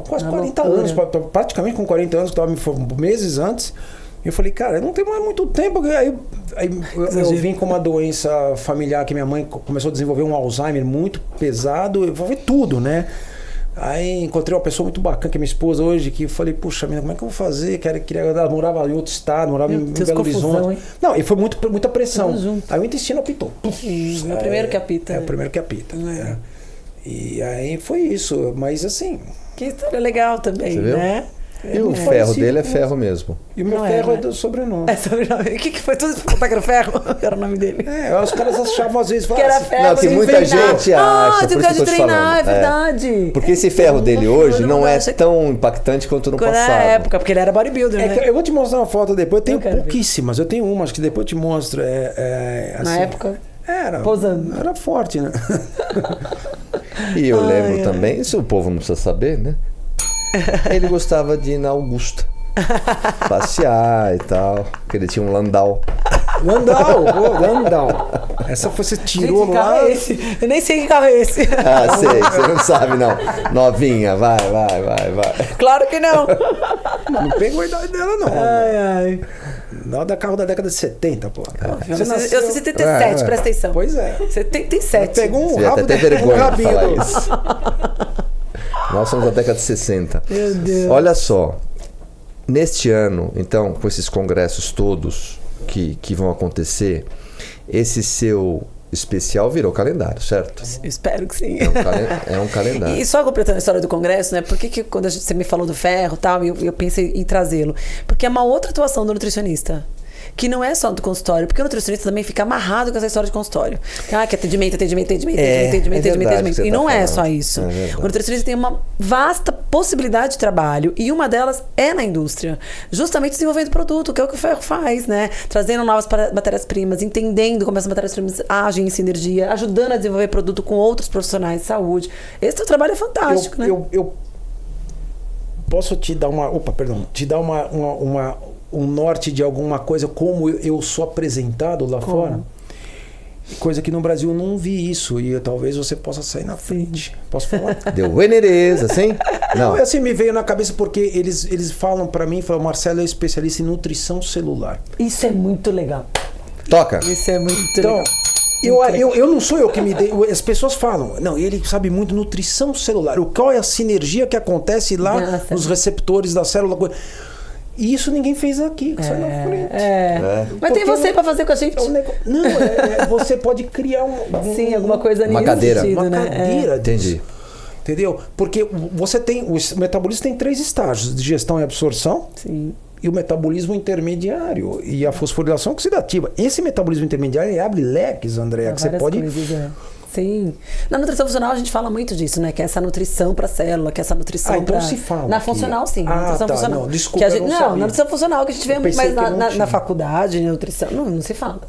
quase 40 anos, praticamente com 40 anos, que eu tava me formando meses antes. E eu falei, cara, eu não tenho mais muito tempo. Aí eu vim com uma doença familiar que minha mãe começou a desenvolver um Alzheimer muito pesado. Eu falei tudo, né? Aí encontrei uma pessoa muito bacana, que é minha esposa hoje, que eu falei, puxa, menina, como é que eu vou fazer? Ela morava em outro estado, morava em Belo Horizonte. Não, e foi muita pressão. Aí o intestino apitou. É o primeiro que apita. É o primeiro que apita. E aí foi isso, mas assim... Que história legal também, né? E o ferro dele é ferro mesmo. E o meu ferro é do sobrenome. É sobrenome. O que foi tudo pra contar que era o ferro? Era o nome dele. Os caras achavam às vezes... Que era ferro. Não, que muita gente acha, por isso que eu tô te falando. É verdade. Porque esse ferro dele hoje não é tão impactante quanto no passado. Na época, porque ele era bodybuilder, né? Eu vou te mostrar uma foto depois. Eu tenho pouquíssimas. Eu tenho umas que depois eu te mostro. Assim, na época? Posando. Era forte, né? E eu lembro também, isso o povo não precisa saber, né? Ele gostava de ir na Augusta passear e tal, porque ele tinha um Landau. Landau. Essa você tirou lá. É esse? Eu nem sei que carro é esse. Sei, você não sabe não. Novinha, vai. Claro que não. Não pegou a idade dela, não. Ai. Não, da carro da década de 70, pô. Eu sou 77, presta atenção. Pois é. 77. Pegou você rabo até vergonha de falar do... isso. Nós somos da década de 60. Meu Deus. Olha só, neste ano, então, com esses congressos todos que vão acontecer, esse seu especial virou calendário, certo? Espero que sim. É um calendário. E só completando a história do congresso, né? Por que quando você me falou do ferro e tal, eu pensei em trazê-lo? Porque é uma outra atuação do nutricionista. Que não é só do consultório, porque o nutricionista também fica amarrado com essa história de consultório. Que é atendimento. E não é só isso. O nutricionista tem uma vasta possibilidade de trabalho e uma delas é na indústria. Justamente desenvolvendo produto, que é o que o ferro faz, né? Trazendo novas matérias-primas, entendendo como essas matérias-primas agem em sinergia, ajudando a desenvolver produto com outros profissionais de saúde. Esse teu trabalho é fantástico, né? Eu posso te dar um norte de alguma coisa, como eu sou apresentado lá fora, coisa que no Brasil eu não vi isso, e talvez você possa sair na frente. Posso falar? The winner is, assim? Não. Assim me veio na cabeça porque eles falam pra mim, Marcelo é especialista em nutrição celular. Isso é muito legal. Toca. Isso é muito legal. Eu não sou eu que me dei. As pessoas falam, não, ele sabe muito nutrição celular. Qual é a sinergia que acontece lá nos receptores da célula? E isso ninguém fez aqui, sai na frente. Mas tem você para fazer com a gente. Não, você pode criar alguma coisa uma cadeira. Sentido, uma cadeira. Entendi. Entendeu? Porque você tem. O metabolismo tem 3 estágios: digestão e absorção. Sim. E o metabolismo intermediário e a fosforilação oxidativa. Esse metabolismo intermediário abre leques, Andréa, que você pode. Sim. Na nutrição funcional a gente fala muito disso, né? Que é essa nutrição para a célula, que é essa nutrição então se fala. Na funcional, sim. Na nutrição funcional. Não, desculpa, que na nutrição funcional que a gente vê muito mais na faculdade, na nutrição. Não se fala.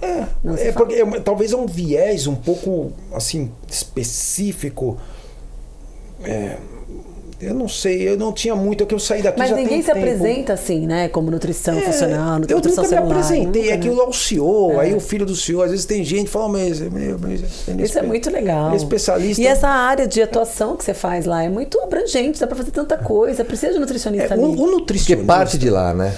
Porque talvez é um viés um pouco assim específico. Eu não sei, eu não tinha muito, é que eu saí daqui mas já ninguém tem se tempo. apresenta assim, né? Como nutrição funcional, Eu nutrição nunca celular. me apresentei, Nunca, é que né? lá o CEO, aí o filho do CEO, às vezes tem gente que fala, mas... Isso é muito legal. Ele é especialista. E essa área de atuação que você faz lá é muito abrangente, dá pra fazer tanta coisa, precisa de nutricionista ali. O nutricionista... Porque parte de lá, né?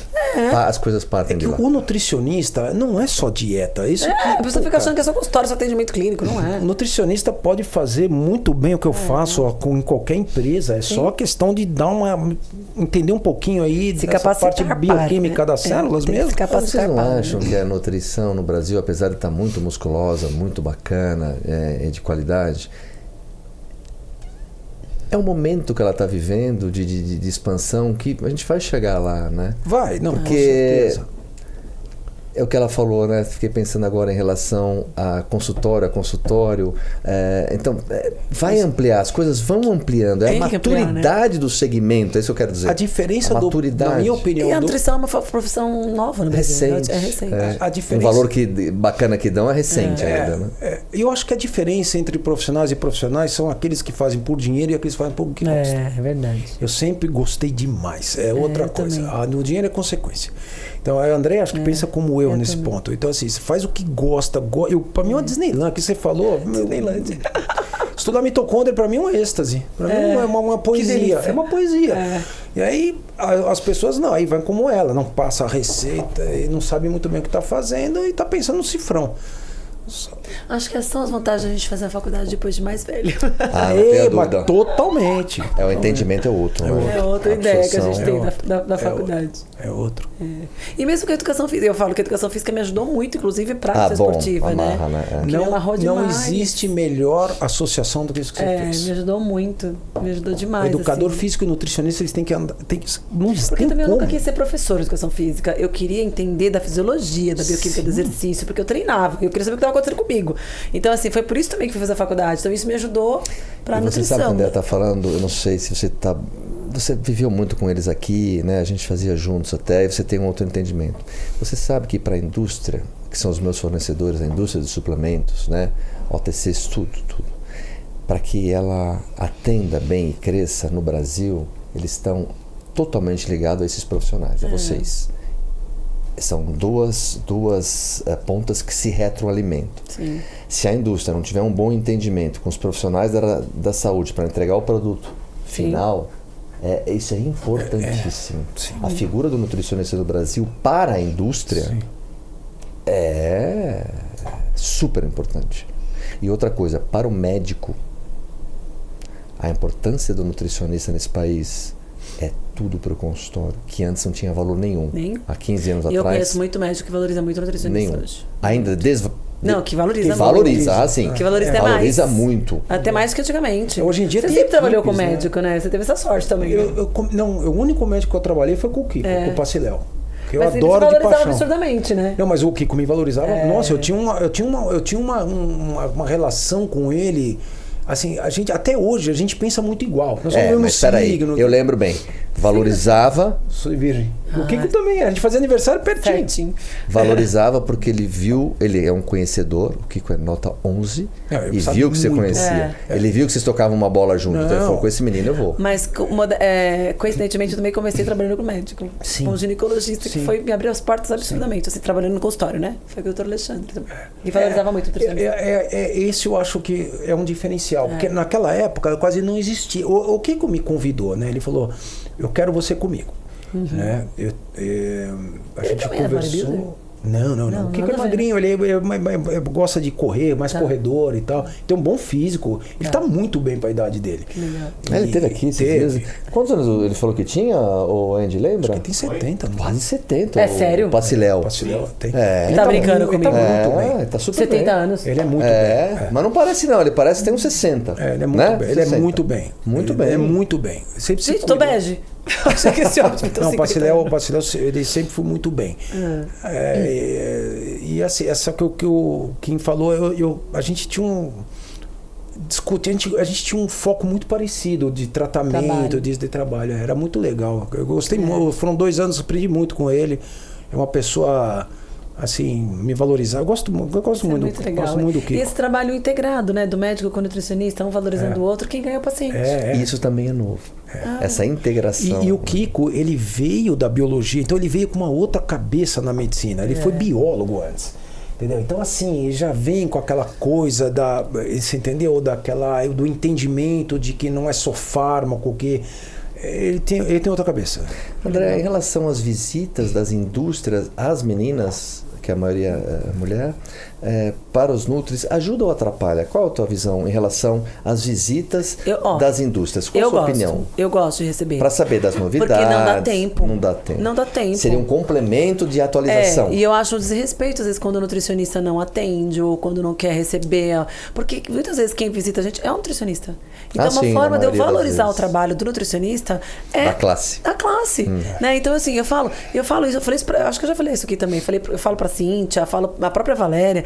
As coisas partem de lá. O nutricionista não é só dieta. Isso a pessoa fica achando que é só consultório, só atendimento clínico, não é? O nutricionista pode fazer muito bem o que eu faço em qualquer empresa. É só questão de dar entender um pouquinho aí dessa parte bioquímica das células mesmo. Vocês não acham que a nutrição no Brasil, apesar de estar muito musculosa, muito bacana, de qualidade, é um momento que ela está vivendo de expansão que a gente vai chegar lá, né? Vai, não, porque com certeza. É o que ela falou, né? Fiquei pensando agora em relação a consultório. Então, vai ampliar, as coisas vão ampliando. É a maturidade do segmento, é isso que eu quero dizer. A diferença maturidade. na minha opinião... E a nutrição é uma profissão nova no Brasil. Recente. É recente. A diferença... O valor bacana que dão é recente ainda, né? Eu acho que a diferença entre profissionais e profissionais são aqueles que fazem por dinheiro e aqueles que fazem por que gostam. É verdade. Eu sempre gostei demais. É outra coisa. O dinheiro é consequência. Então, a André acho que pensa como eu nesse ponto. Então, assim, você faz o que gosta. Pra mim é uma Disneyland, que você falou. Disneyland. Estudar mitocôndria, pra mim é um êxtase. Pra mim é uma poesia. É uma poesia. E aí, as pessoas não, aí vai como ela. Não passa a receita, e não sabe muito bem o que tá fazendo e tá pensando no cifrão. Acho que essas são as vantagens de a gente fazer a faculdade depois de mais velho. Mas totalmente. O entendimento é outro. É outra ideia que a gente tem da faculdade. É outro. E mesmo que a educação física, eu falo que a educação física me ajudou muito, inclusive prática esportiva, amarra, né? Não existe melhor associação do que isso que você fez. Me ajudou muito. Me ajudou demais. O educador assim. físico e nutricionista, eles têm que andar. Porque também eu nunca quis ser professor de educação física. Eu queria entender da fisiologia, da bioquímica do exercício, porque eu treinava. Eu queria saber o que estava acontecendo comigo. Então, assim, foi por isso também que fui fazer a faculdade. Então, isso me ajudou para a nutrição. Você sabe quando ela está falando, eu não sei se você está... Você viveu muito com eles aqui, né? A gente fazia juntos até, e você tem um outro entendimento. Você sabe que para a indústria, que são os meus fornecedores, a indústria de suplementos, né? OTCs, tudo. Para que ela atenda bem e cresça no Brasil, eles estão totalmente ligados a esses profissionais, a vocês. São duas pontas que se retroalimentam. Sim. Se a indústria não tiver um bom entendimento com os profissionais da saúde para entregar o produto final, isso é importantíssimo. A figura do nutricionista no Brasil para a indústria é super importante. E outra coisa, para o médico, a importância do nutricionista nesse país é tudo para o consultório, que antes não tinha valor nenhum. Há 15 anos atrás. Eu conheço muito médico que valoriza muito nutricionista hoje. Ainda Não, que valoriza muito. Valoriza, sim. Que valoriza até valoriza mais. muito. Até mais que antigamente. Hoje em dia você tem sempre trabalhou com equipes, médico, né? Você teve essa sorte também. O único médico que eu trabalhei foi com o Kiko, com o Paciléu. Que eu mas adoro de paixão. Absurdamente, né? Não, mas o Kiko me valorizava. Nossa, eu tinha uma relação com ele. Assim, até hoje a gente pensa muito igual. Nós somos mas peraí, eu lembro bem. Valorizava. Sou virgem. O Kiko também, a gente fazia aniversário pertinho. Valorizava porque ele viu, ele é um conhecedor, o Kiko é nota 11, e viu que você conhecia. Ele viu que vocês tocavam uma bola junto, então ele falou, com esse menino eu vou. Mas, coincidentemente, eu também comecei trabalhando com médico. Com um ginecologista que me abriu as portas absurdamente, assim, trabalhando no consultório, né? Foi com o Dr. Alexandre também. E valorizava muito o nutricionista. Esse eu acho que é um diferencial, porque naquela época quase não existia. O Kiko me convidou, né? Ele falou, eu quero você comigo. Né? A gente conversou. Não. O Kiko é magrinho, ele gosta de correr, mais corredor e tal. Tem um bom físico. Ele tá muito bem pra idade dele. Que legal. Ele teve aqui esses dias. Quantos anos ele falou que tinha, o Andy, lembra? Acho que tem 70. Quase 70. É sério? O Paciléu. Tem. Ele tá brincando comigo. Ele tá super 70 bem. anos. Ele é muito bem. Mas não parece não, ele parece que tem uns 60. Ele é muito bem. Ele é muito bem. Muito bem. É muito bem. Gente, tô bege. Achei que esse ótimo. Não, o Paciléu, ele sempre foi muito bem. E assim, essa que o Kim falou, a gente tinha a gente tinha um foco muito parecido de tratamento, de trabalho. Era muito legal. Eu gostei muito. Foram 2 anos, aprendi muito com ele. É uma pessoa assim, me valorizar. Eu gosto muito, muito legal, gosto muito do Kiko. E esse trabalho integrado, né, do médico com o nutricionista, um valorizando o outro, quem ganha é o paciente. Isso também é novo. Essa integração. E o Kiko, ele veio da biologia, então ele veio com uma outra cabeça na medicina. Ele foi biólogo antes. Entendeu? Então, assim, já vem com aquela coisa você entendeu? Do entendimento de que não é só fármaco, que ele tem outra cabeça. André, em relação às visitas das indústrias às meninas, que a maioria é mulher, para os nutris, ajuda ou atrapalha? Qual a tua visão em relação às visitas das indústrias? Qual a sua opinião? Eu gosto de receber. Para saber das novidades. Porque não dá tempo. Não dá tempo. Seria um complemento de atualização. E eu acho um desrespeito, às vezes, quando o nutricionista não atende ou quando não quer receber. Porque muitas vezes quem visita a gente é um nutricionista. Então, uma forma de eu valorizar o trabalho do nutricionista é... Da classe. Da classe. Né? Então, assim, eu falo isso, acho que eu já falei isso aqui também. Eu falo pra Cíntia, falo a própria Valéria.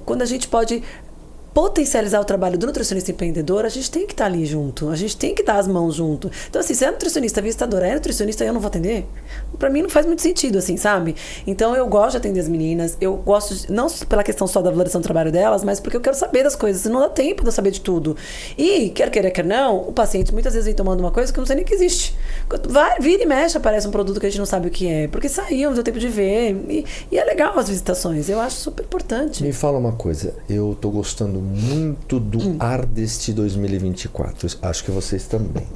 Quando a gente pode potencializar o trabalho do nutricionista empreendedor, a gente tem que estar ali junto, a gente tem que dar as mãos junto. Então, assim, se é nutricionista visitadora, é nutricionista e eu não vou atender, pra mim não faz muito sentido, assim, sabe? Então, eu gosto de atender as meninas, eu gosto, não pela questão só da valorização do trabalho delas, mas porque eu quero saber das coisas, não dá tempo de eu saber de tudo. E, quer queira, quer não, o paciente muitas vezes vem tomando uma coisa que eu não sei nem que existe. Vira e mexe, aparece um produto que a gente não sabe o que é, porque saiu, não deu tempo de ver, e é legal as visitações, eu acho super importante. Me fala uma coisa, eu tô gostando muito do Ardest 2024. Acho que vocês também.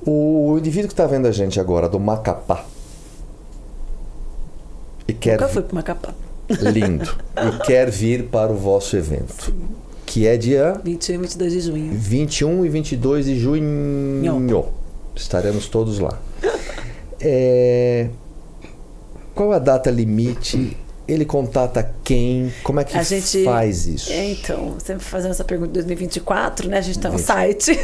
O indivíduo que está vendo a gente agora, do Macapá. Nunca fui pro Macapá. Lindo. E quer vir para o vosso evento. Sim. Que é dia... 21 e 22 de junho. 21 e 22 de junho. Estaremos todos lá. Qual a data limite? Ele contata quem? Como é que faz isso? Então, sempre fazendo essa pergunta em 2024, né? A gente tá no site.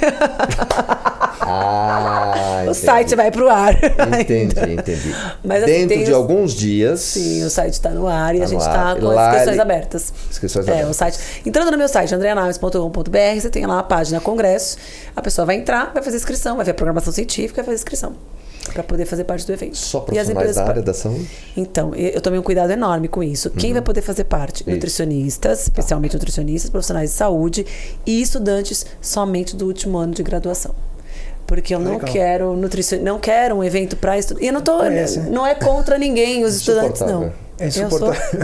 O site vai pro ar. Entendi. Mas, dentro de alguns dias... Sim, o site tá no ar e a gente tá com as inscrições abertas. O site. Entrando no meu site, andreanaves.com.br, você tem lá a página Congresso. A pessoa vai entrar, vai fazer inscrição, vai ver a programação científica, vai fazer inscrição. Para poder fazer parte do evento. Só profissionais da área da saúde? Então, eu tomei um cuidado enorme com isso. Quem vai poder fazer parte? Nutricionistas, especialmente nutricionistas, profissionais de saúde e estudantes somente do último ano de graduação. Porque eu não quero não quero um evento para estudar. E eu não é contra ninguém, os estudantes não. É insuportável.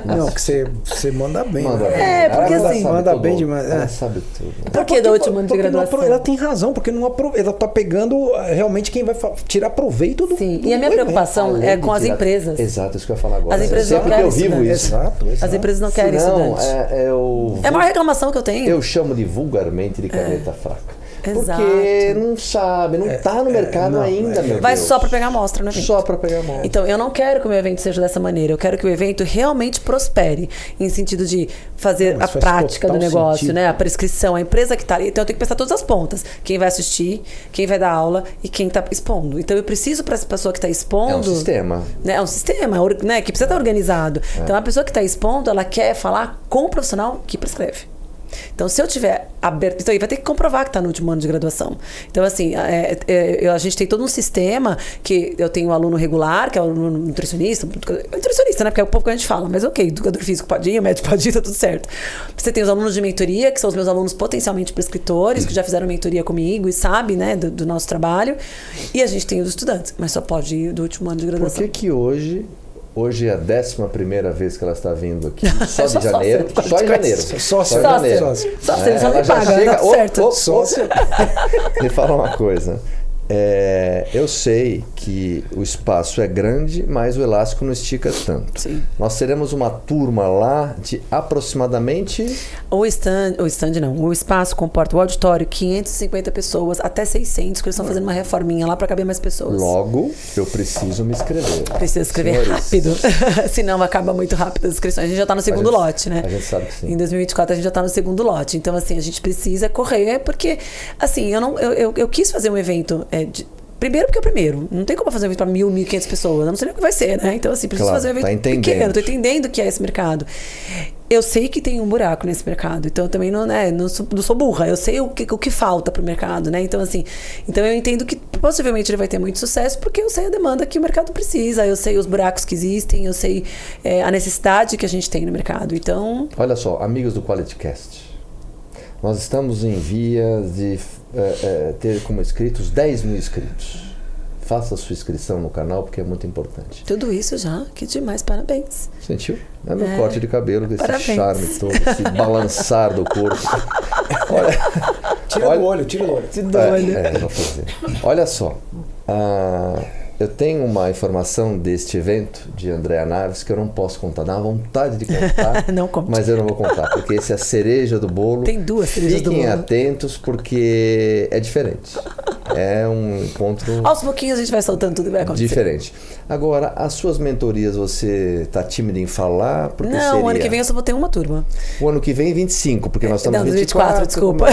Não, que você manda bem. Porque assim... Manda bem demais. Ela sabe tudo. Por que do último ano de graduação? Ela tem razão, porque ela tá pegando realmente quem vai tirar proveito do... Sim, e a minha preocupação é com as empresas. Exato, isso que eu ia falar agora. As empresas não querem vivo isso. Exato. As empresas não querem estudante. É a maior reclamação que eu tenho. Eu chamo de vulgarmente de caneta fraca. Exato. Porque não sabe, não tá no mercado ainda, meu Deus. Vai só para pegar amostra no evento. Só para pegar amostra. Então, eu não quero que o meu evento seja dessa maneira. Eu quero que o evento realmente prospere. Em sentido de fazer a prática do negócio, né? A prescrição, a empresa que tá ali. Então, eu tenho que pensar todas as pontas. Quem vai assistir, quem vai dar aula e quem tá expondo. Então, eu preciso para essa pessoa que tá expondo... É um sistema. Né? É um sistema, né? Que precisa estar organizado. Então, a pessoa que tá expondo, ela quer falar com o profissional que prescreve. Então, se eu tiver aberto... Então, aí vai ter que comprovar que está no último ano de graduação. Então, assim, a gente tem todo um sistema que eu tenho um aluno regular, que é o aluno nutricionista, né? Porque é o pouco que a gente fala, mas ok, educador físico pode ir, médico pode ir, tá tudo certo. Você tem os alunos de mentoria, que são os meus alunos potencialmente prescritores, que já fizeram mentoria comigo e sabem, né, do nosso trabalho. E a gente tem os estudantes, mas só pode ir do último ano de graduação. Por que hoje é a 11ª vez que ela está vindo aqui. Só de janeiro. Só em janeiro. Só em janeiro. Só me paga, tá certo. Sócio. Me fala uma coisa. Eu sei que o espaço é grande, mas o elástico não estica tanto. Sim. Nós teremos uma turma lá de aproximadamente... O espaço comporta o auditório, 550 pessoas, até 600, que eles estão fazendo uma reforminha lá para caber mais pessoas. Logo, eu preciso me inscrever. Precisa escrever rápido, senão acaba muito rápido as inscrições. A gente já está no segundo lote, né? A gente sabe que sim. Em 2024 a gente já está no segundo lote. Então, assim, a gente precisa correr, porque, assim, eu quis fazer um evento Primeiro porque é o primeiro. Não tem como fazer um evento para 1.000, 1.500 pessoas. Eu não sei nem o que vai ser, né? Então, assim, preciso fazer um evento pequeno. Tô entendendo o que é esse mercado. Eu sei que tem um buraco nesse mercado. Então, eu também não sou burra. Eu sei o que falta pro mercado, né? Então, assim... Então, eu entendo que possivelmente ele vai ter muito sucesso porque eu sei a demanda que o mercado precisa. Eu sei os buracos que existem. Eu sei a necessidade que a gente tem no mercado. Então... Olha só, amigos do QualityCast. Nós estamos em vias de ter como inscritos 10 mil inscritos. Faça a sua inscrição no canal porque é muito importante. Tudo isso já, que demais, parabéns. Sentiu? É meu corte de cabelo, esse charme todo, esse balançar do corpo. Tira do olho. Tira do olho. Vou fazer. Olha só, eu tenho uma informação deste evento de Andréa Naves que eu não posso contar. Dá uma vontade de contar, não conte. Mas eu não vou contar, porque esse é a cereja do bolo. Tem 2 cerejas do bolo. Fiquem atentos, porque é diferente. É um encontro... Aos pouquinhos a gente vai soltando tudo e vai acontecer. Diferente. Agora, as suas mentorias, você tá tímida em falar? Porque não, o ano que vem eu só vou ter uma turma. O ano que vem 25, porque nós estamos em 24, desculpa.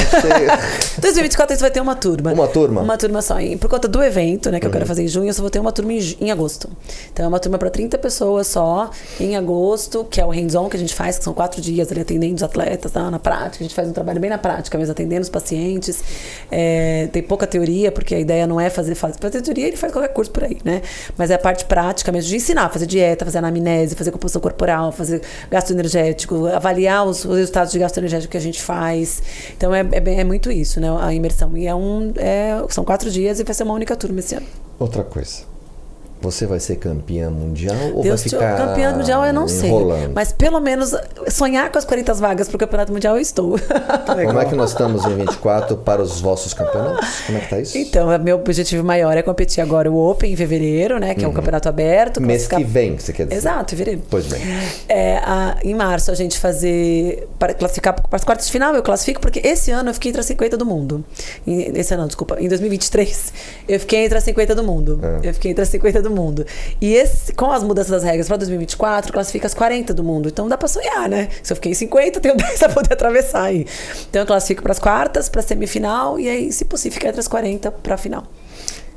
2024 você vai ter uma turma. Uma turma? Uma turma só. Por conta do evento, né, que eu quero fazer em junho, eu só vou ter uma turma em agosto. Então é uma turma para 30 pessoas só, em agosto, que é o hands-on que a gente faz, que são 4 dias ali atendendo os atletas, tá, na prática. A gente faz um trabalho bem na prática, mesmo atendendo os pacientes. Tem pouca teoria, porque a ideia não é fazer teoria, ele faz qualquer curso por aí, né? Mas é a parte prática mesmo de ensinar, fazer dieta, fazer anamnese, fazer composição corporal, fazer gasto energético, avaliar os resultados de gasto energético que a gente faz. Então é muito isso, né? A imersão. E são 4 dias e vai ser uma única turma esse ano. Outra coisa. Você vai ser campeã mundial ou Deus vai ficar campeã mundial eu não enrolando? Sei. Mas pelo menos sonhar com as 40 vagas para o campeonato mundial eu estou. Como é que nós estamos em 24 para os vossos campeonatos? Como é que tá isso? Então, meu objetivo maior é competir agora o Open em fevereiro, né? Que é um campeonato aberto. Mês que vem, você quer dizer? Exato, fevereiro. Pois bem. Em março a gente para classificar para as quartas de final, eu classifico porque esse ano eu fiquei entre as 50 do mundo. Em 2023 eu fiquei entre as 50 do mundo. Eu fiquei entre as 50 do mundo. E com as mudanças das regras para 2024, classifica as 40 do mundo. Então dá para sonhar, né? Se eu fiquei em 50, tenho 10 para poder atravessar aí. Então eu classifico para as quartas, para a semifinal e aí, se possível, ficar entre as 40 para a final.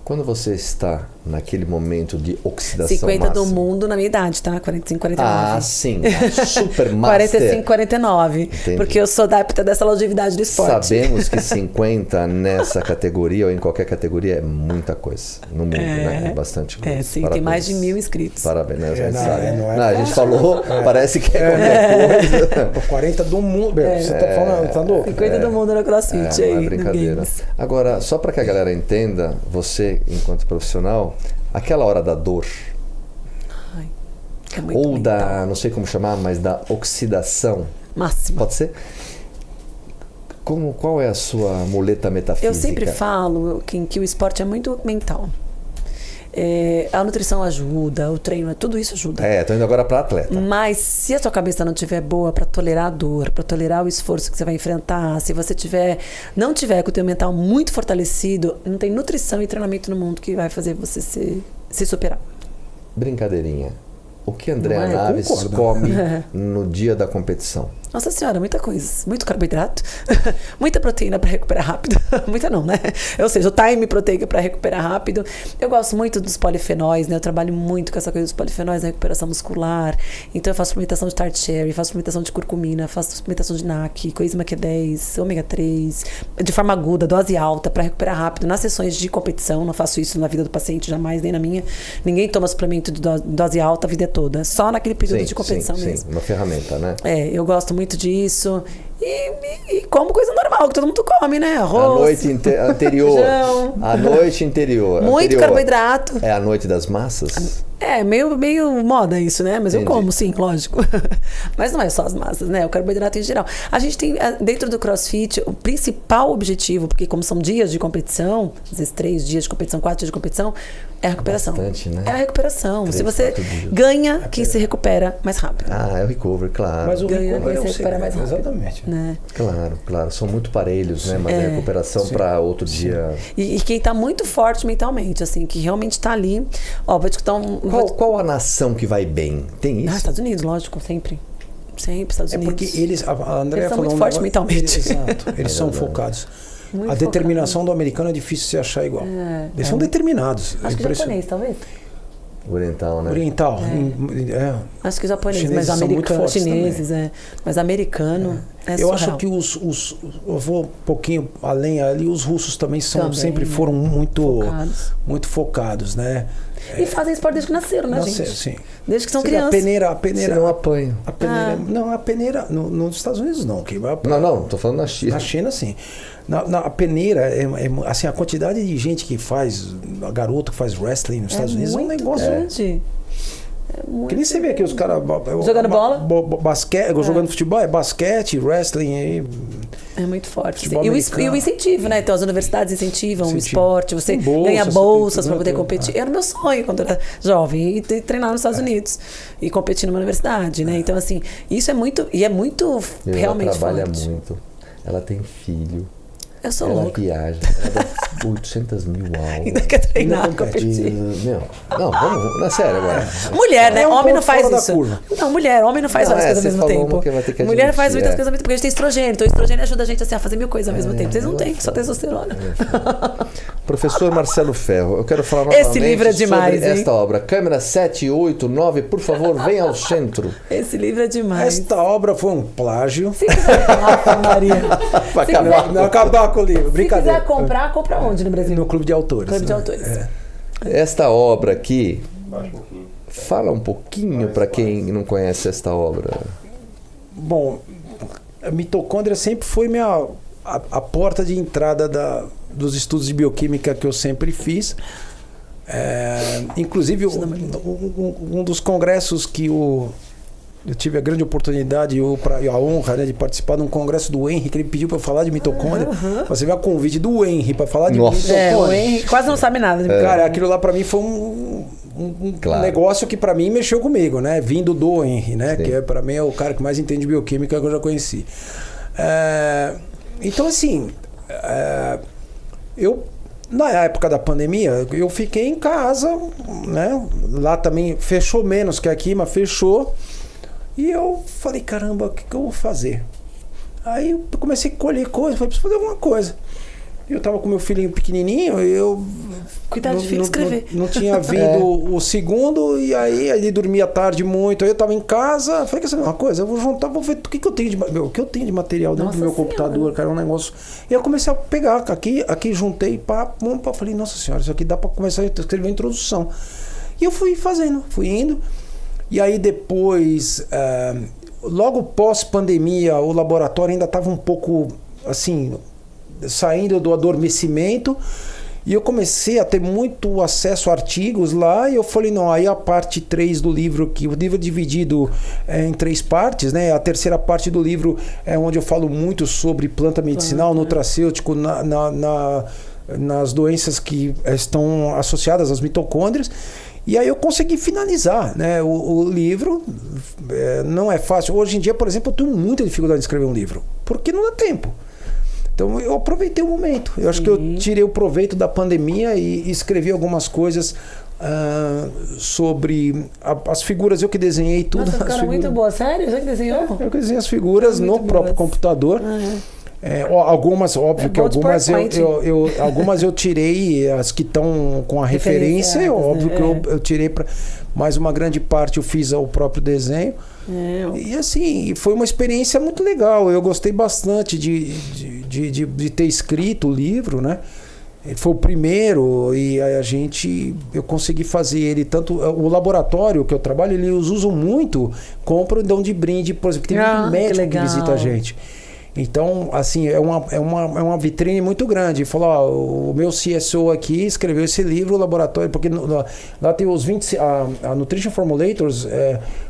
Quando você está naquele momento de oxidação 50 máxima... do mundo na minha idade, tá? 45, 49. Ah, sim. Super master. 45, 49. Entendi. Porque eu sou adepta dessa longevidade do esporte. Sabemos que 50 nessa categoria ou em qualquer categoria é muita coisa no mundo, né? É bastante coisa. Sim. Parabéns. Tem mais de 1.000 inscritos. Parabéns, né? A gente falou, parece que é qualquer coisa. 40 do mundo. Você tá falando, tá louco? 50 do mundo no CrossFit aí. Não é brincadeira. Agora, só para que a galera entenda, você, enquanto profissional, aquela hora da dor, é muito ou mental. da, não sei como chamar, mas da oxidação máxima. Pode ser? Qual é a sua muleta metafísica? Eu sempre falo que o esporte é muito mental. A nutrição ajuda, o treino, tudo isso ajuda. Tô indo agora para atleta. Mas se a sua cabeça não estiver boa para tolerar a dor, para tolerar o esforço que você vai enfrentar, se você não tiver com o teu mental muito fortalecido, não tem nutrição e treinamento no mundo que vai fazer você se superar. Brincadeirinha. O que Andréa Naves come no dia da competição? Nossa senhora, muita coisa. Muito carboidrato, muita proteína para recuperar rápido. Muita não, né? Ou seja, o time proteico para recuperar rápido. Eu gosto muito dos polifenóis, né? Eu trabalho muito com essa coisa dos polifenóis na recuperação muscular. Então eu faço suplementação de tart cherry, faço suplementação de curcumina, faço suplementação de NAC, coenzima Q10, ômega 3, de forma aguda, dose alta, para recuperar rápido. Nas sessões de competição, não faço isso na vida do paciente jamais, nem na minha. Ninguém toma suplemento de dose alta a vida toda. Só naquele período de competição mesmo. Sim, uma ferramenta, né? Eu gosto muito disso e como coisa normal que todo mundo come, né? Arroz, a noite anterior, feijão. A noite anterior muito carboidrato. É a noite das massas? Meio moda isso, né? Mas Entendi. Eu como, sim, lógico. Mas não é só as massas, né? O carboidrato em geral. A gente tem, dentro do CrossFit, o principal objetivo, porque como são dias de competição, às vezes 3 dias de competição, 4 dias de competição, é a recuperação. Bastante, né? É a recuperação. Se você ganha, quem se recupera mais rápido. É o recovery, claro. Mas o recovery se recupera mais rápido. Exatamente. Né? Claro. São muito parelhos, né? Mas a recuperação para outro dia... E quem tá muito forte mentalmente, assim, que realmente tá ali... vou te contar Qual a nação que vai bem? Tem isso? Estados Unidos, lógico, sempre. Sempre Estados Unidos. Porque a Andrea são falou muito fortes mentalmente. Exato, eles são focados. A determinação do americano é difícil se achar igual. Eles são determinados. Acho que japonês, talvez. Oriental, né? Oriental. Acho que japonês, mas americano, chineses, mas americano é Eu acho que eu vou um pouquinho além ali, os russos também sempre foram muito focados, né? E fazem esporte desde que nasceram, né, gente? Sim. Desde que são crianças. A peneira. Você não apanha. Não, a peneira. Nos Estados Unidos não. Tô falando na China. Na China, sim. A peneira, assim, a quantidade de gente que faz, a garota que faz wrestling nos Estados Unidos é um negócio. Grande. Que nem você vê aqui os caras jogando bola, basquete, jogando futebol, basquete, wrestling. É muito forte. E o incentivo, né? Então as universidades incentivam o esporte, você ganha bolsas para poder competir. Era o meu sonho quando eu era jovem, e treinar nos Estados Unidos e competir numa universidade, né? Então, assim, isso é muito. E é muito realmente ela trabalha forte. muito. Ela tem filho. Eu sou ela louca. Viaja, ela dá 800 mil aulas. Ainda quer treinar, competir. Não, vamos, na sério agora. Mulher, né? Homem não faz isso. Não, homem não faz várias coisas ao mesmo tempo. Mulher faz muitas coisas ao mesmo tempo, porque a gente tem estrogênio. Então, o estrogênio ajuda a gente assim, a fazer mil coisas ao mesmo tempo. Vocês não têm, só testosterona. Professor Marcelo Ferro, eu quero falar novamente esse livro é demais, sobre esta obra. Câmera 7, 8, 9, por favor, venha ao centro. Esse livro é demais. Esta obra foi um plágio. Se quiser, Maria. Não acabar com o livro, brincadeira. Se quiser comprar, compra onde no Brasil? No Clube de Autores. Clube de Autores. Esta obra aqui, fala um pouquinho para quem não conhece esta obra. Bom, a mitocôndria sempre foi a porta de entrada dos estudos de bioquímica que eu sempre fiz. Inclusive, um dos congressos que eu tive a grande oportunidade e a honra, né, de participar de um congresso do Henry, que ele pediu para eu falar de mitocôndria. Você vê a convite do Henry para falar de mitocôndria. O Henry quase não sabe nada de mitocôndria. Cara, aquilo lá para mim foi um negócio que para mim mexeu comigo, né? Vindo do Henry, né? Sim. Que para mim é o cara que mais entende de bioquímica que eu já conheci. Então, assim, na época da pandemia, eu fiquei em casa, né? Lá também fechou menos que aqui, mas fechou. E eu falei, caramba, o que eu vou fazer? Aí eu comecei a colher coisas, falei, preciso fazer alguma coisa. Eu tava com meu filhinho pequenininho, Cuidado de filho escrever. Não tinha vindo o segundo, e aí ele dormia tarde muito, aí eu tava em casa, falei, quer saber uma coisa? Eu vou juntar, vou ver o que eu tenho de material dentro do meu computador, cara, um negócio. E eu comecei a pegar, aqui juntei, falei, nossa senhora, isso aqui dá pra começar a escrever a introdução. E eu fui fazendo, fui indo. E aí depois, logo pós-pandemia, o laboratório ainda estava um pouco, assim, saindo do adormecimento. E eu comecei a ter muito acesso a artigos lá. E eu falei, não, aí a parte 3 do livro, que o livro é dividido em 3 partes, né? A terceira parte do livro é onde eu falo muito sobre planta medicinal, nutracêutico, nas doenças que estão associadas às mitocôndrias. E aí eu consegui finalizar, né? O livro. Não é fácil. Hoje em dia, por exemplo, eu tenho muita dificuldade de escrever um livro, porque não dá tempo. Então eu aproveitei o momento. Eu acho que eu tirei o proveito da pandemia e escrevi algumas coisas sobre as figuras. Eu que desenhei tudo. Nossa, ficaram muito boa. Sério? Você que desenhou? Eu que desenhei as figuras no próprio computador. Algumas, óbvio que algumas eu tirei, as que estão com a referência, óbvio que eu tirei para mais uma grande parte eu fiz o próprio desenho. E assim, foi uma experiência muito legal. Eu gostei bastante de ter escrito o livro, né? Ele foi o primeiro e eu consegui fazer ele, tanto o laboratório que eu trabalho, eles usam muito, compram e dão de brinde, por exemplo, tem muito médico que visita a gente. Então, assim, é uma vitrine muito grande. Falou, o meu CSO aqui escreveu esse livro, o laboratório, porque lá tem os 20... A Nutrition Formulators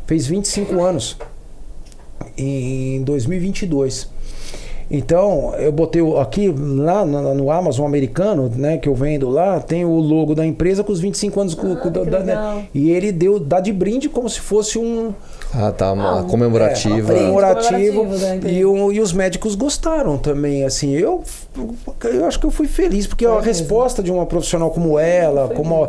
fez 25 anos em 2022. Então, eu botei aqui, lá no Amazon americano, né, que eu vendo lá, tem o logo da empresa com os 25 anos. E ele dá de brinde como se fosse um Ah, tá, uma comemorativa. Comemorativo. E os médicos gostaram também, assim, eu acho que eu fui feliz, porque a resposta de uma profissional como ela, como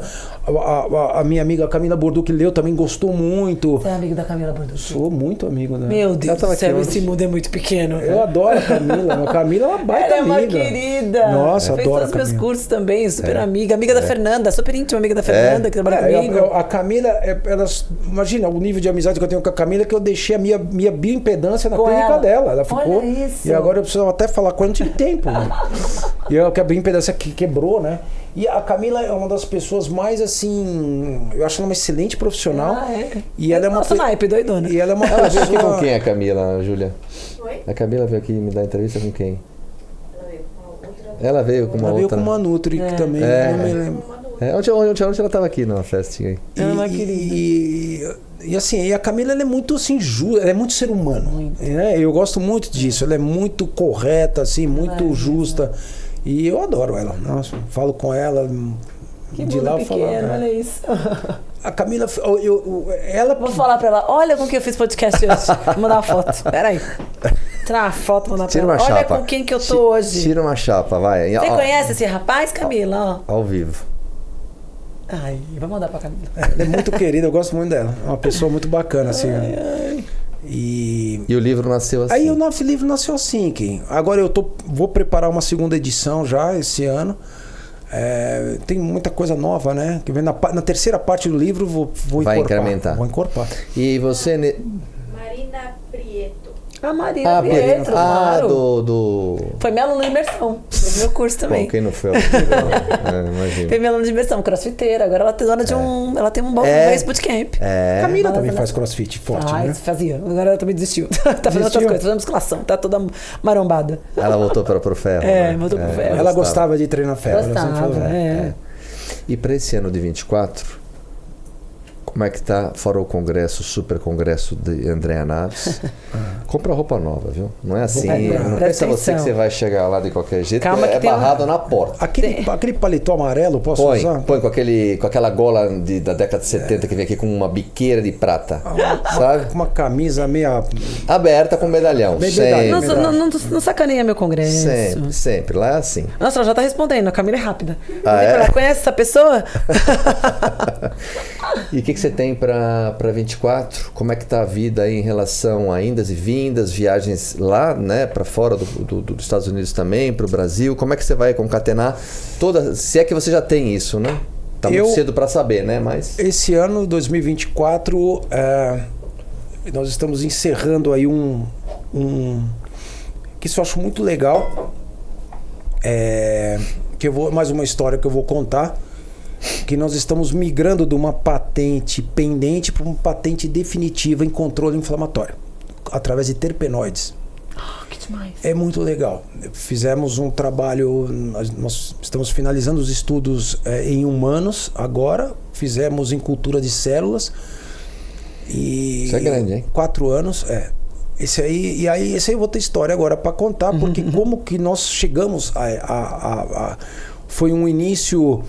a minha amiga Camila Bordu, que leu, também gostou muito. Você é amigo da Camila Bordu? Sou muito amigo dela. Meu Deus do céu, esse mundo é muito pequeno. Eu adoro a Camila. A Camila é uma baita amiga. Ela é uma querida. Nossa, eu adoro a Camila. Fez todos os meus cursos também, super amiga. Amiga da Fernanda, super íntima amiga da Fernanda, que trabalha comigo. A Camila, imagina o nível de amizade que eu tenho com a Camila, que eu deixei a minha bioimpedância na clínica dela. Ela ficou. Olha isso. E agora eu preciso até falar com ela, não tive tempo. Né? E a bioimpedância quebrou, né? E a Camila é uma das pessoas mais, assim, eu acho ela uma excelente profissional. E ela é uma naipe, doidona. E ela é uma Ela veio aqui com quem, a Camila, Júlia? Oi? A Camila veio aqui me dar entrevista com quem? Ela veio com uma outra. Ela veio com uma Nutri, que também não me lembro. Ontem ela estava aqui numa festinha aí. Ela é uma querida. E assim, a Camila, ela é muito assim, ela é muito ser humano. Muito. Né? Eu gosto muito disso. Ela é muito correta, assim, muito justa. E eu adoro ela. Nossa, falo com ela. Que de lá pequeno, olha isso. A Camila, ela... Vou falar pra ela, olha com quem eu fiz podcast hoje. Vou mandar uma foto. Peraí. Tirar uma foto, mandar pra ela. Olha chapa. Com quem que eu tô hoje. Tira uma chapa, vai. Você conhece esse rapaz, Camila? Ao vivo. Ai, vai mandar pra Camila. Ela é muito querida, eu gosto muito dela. É uma pessoa muito bacana, assim. E o livro nasceu assim? Aí o nosso livro nasceu assim, Kim. Agora vou preparar uma segunda edição já esse ano. Tem muita coisa nova, né? Que vem na terceira parte do livro vou vai encorpar. Incrementar. Vou encorpar. E você... Marina Prieto. A Marina Prieto, claro. Foi minha aluna de imersão. Fez meu curso também. Bom, quem não foi? Imagina. Foi minha aluna de imersão, crossfiteira. Agora ela tem dona de ela tem um bom bootcamp. Camila também faz crossfit forte, né? Fazia. Agora ela também desistiu. Tá fazendo outras coisas, fazendo musculação. Tá toda marombada. Ela voltou pro ferro. Voltou pro ferro. Ela gostava de treinar ferro. Gostava, E para esse ano de 24... Como é que tá fora o congresso, o super congresso de Andréa Naves? Compra roupa nova, viu? Não é assim, não pensa você que você vai chegar lá de qualquer jeito. Calma, é barrado na porta. Aquele paletó amarelo, posso usar? Põe com aquela gola da década de 70 que vem aqui com uma biqueira de prata, sabe? Com uma camisa meia... aberta com medalhão. Não sacaneia meu congresso. Sempre. Lá é assim. Nossa, ela já tá respondendo. A Camila é rápida. Ela conhece essa pessoa? E o que você tem para 24? Como é que tá a vida aí em relação a indas e vindas, viagens lá, né, para fora dos Estados Unidos também, para o Brasil? Como é que você vai concatenar toda, se é que você já tem isso, né? Tá muito cedo para saber, né? Mas esse ano, 2024, nós estamos encerrando aí que isso eu acho muito legal, mais uma história que eu vou contar. Que nós estamos migrando de uma patente pendente para uma patente definitiva em controle inflamatório, através de terpenoides. Que demais. É muito legal. Fizemos um trabalho, nós estamos finalizando os estudos em humanos agora, fizemos em cultura de células. Isso é grande, hein? 4 anos, Esse aí eu vou ter história agora para contar, porque como que nós chegamos foi um início...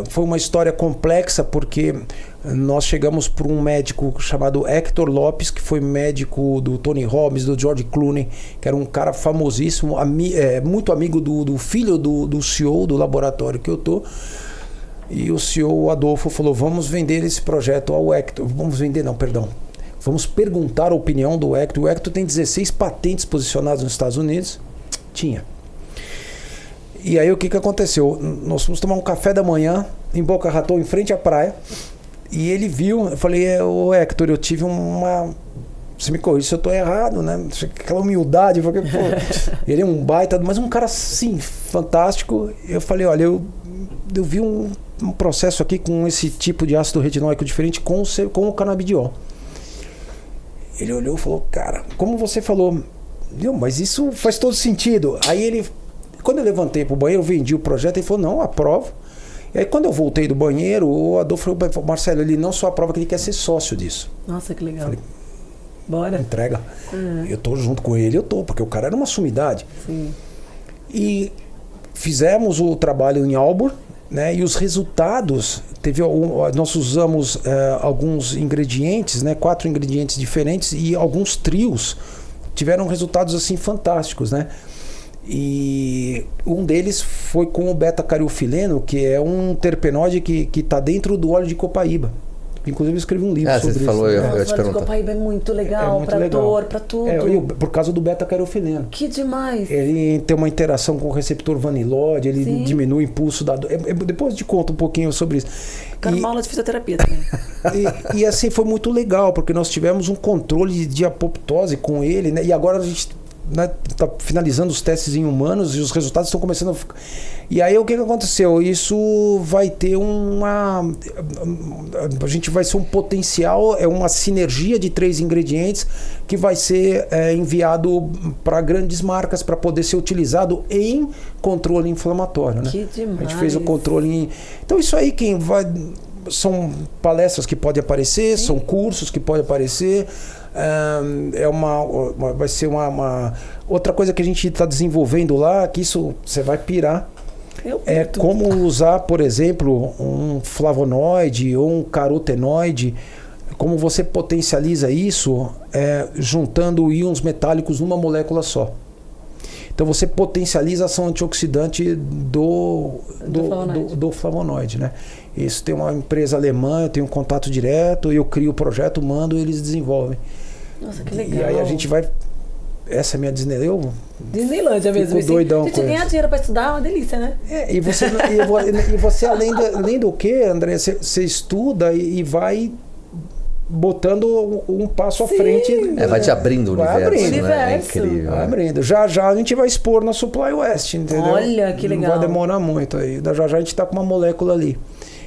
foi uma história complexa, porque nós chegamos por um médico chamado Hector Lopes, que foi médico do Tony Robbins, do George Clooney, que era um cara famosíssimo, muito amigo do filho do CEO do laboratório que eu tô. E o CEO, o Adolfo, falou: vamos vender esse projeto ao Hector. Vamos perguntar a opinião do Hector. O Hector tem 16 patentes posicionadas nos Estados Unidos. Tinha. E aí o que aconteceu? Nós fomos tomar um café da manhã em Boca Raton, em frente à praia. E ele viu, eu falei: ô Hector, eu tive uma... Você me corrige se eu tô errado, né? Aquela humildade. Porque, ele é um baita, mas um cara assim, fantástico. Eu falei: olha, eu vi um processo aqui com esse tipo de ácido retinóico diferente com o canabidiol. Ele olhou e falou: cara, como você falou, mas isso faz todo sentido. Aí quando eu levantei pro banheiro, eu vendi o projeto, ele falou: não, aprovo. E aí quando eu voltei do banheiro, o Adolfo falou: Marcelo, ele não só aprova, que ele quer ser sócio disso. Nossa, que legal. Falei: bora. Entrega. Eu tô junto com ele, porque o cara era uma sumidade. Sim. E fizemos o trabalho em Auburn, né? E os resultados, nós usamos alguns ingredientes, né? 4 ingredientes diferentes e alguns trios tiveram resultados assim fantásticos, né? E um deles foi com o beta-cariofileno, que é um terpenóide que está dentro do óleo de copaíba. Inclusive eu escrevi um livro sobre isso. Você falou, eu te perguntar. O óleo de copaíba é muito legal, para dor, para tudo. Por causa do beta-cariofileno. Que demais! Ele tem uma interação com o receptor vanilóide, ele diminui o impulso da dor. Depois eu te conto um pouquinho sobre isso. Quero uma aula de fisioterapia também. E assim, foi muito legal, porque nós tivemos um controle de apoptose com ele, né? E agora a gente está finalizando os testes em humanos e os resultados estão começando a ficar... E aí o que aconteceu? Isso vai ter a gente vai ser um potencial, uma sinergia de 3 ingredientes que vai ser enviado para grandes marcas para poder ser utilizado em controle inflamatório, né? Que demais! A gente fez o controle Então isso aí quem vai... São palestras que podem aparecer, Sim. São cursos que podem aparecer. Vai ser uma outra coisa que a gente está desenvolvendo lá, que isso você vai pirar. Como usar, por exemplo, um flavonoide ou um carotenoide, como você potencializa isso juntando íons metálicos numa molécula só. Então você potencializa a ação antioxidante do flavonoide, né? Isso tem uma empresa alemã, eu tenho um contato direto, eu crio o projeto, mando e eles desenvolvem. Nossa, que legal. E aí a gente vai... Essa é a minha Disneylândia mesmo. Fico doidão. Gente, ganhar dinheiro para estudar é uma delícia, né? E você além do que, André, você estuda e vai botando um passo à frente. Vai te abrindo o universo, né? É incrível. Vai abrindo. Já a gente vai expor na Supply West, entendeu? Olha, que legal. Não vai demorar muito aí. Já a gente está com uma molécula ali.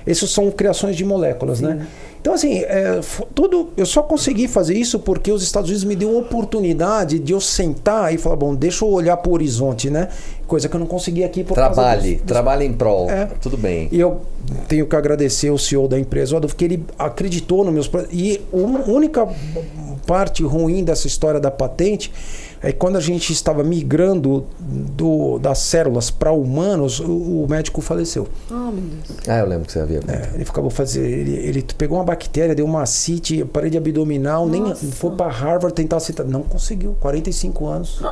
Essas são criações de moléculas, Sim. Né? Então, assim, eu só consegui fazer isso porque os Estados Unidos me deu a oportunidade de eu sentar e falar, bom, deixa eu olhar para o horizonte, né? Coisa que eu não consegui aqui por Trabalhe em prol. Tudo bem. E eu tenho que agradecer o CEO da empresa, porque ele acreditou nos meus projetos. E a única parte ruim dessa história da patente é que quando a gente estava migrando das células para humanos, o médico faleceu. Oh, meu Deus. Eu lembro que você havia. Ele acabou ele pegou uma bactéria, deu uma ascite, parede abdominal, nem foi para Harvard tentar citar. Não conseguiu, 45 anos.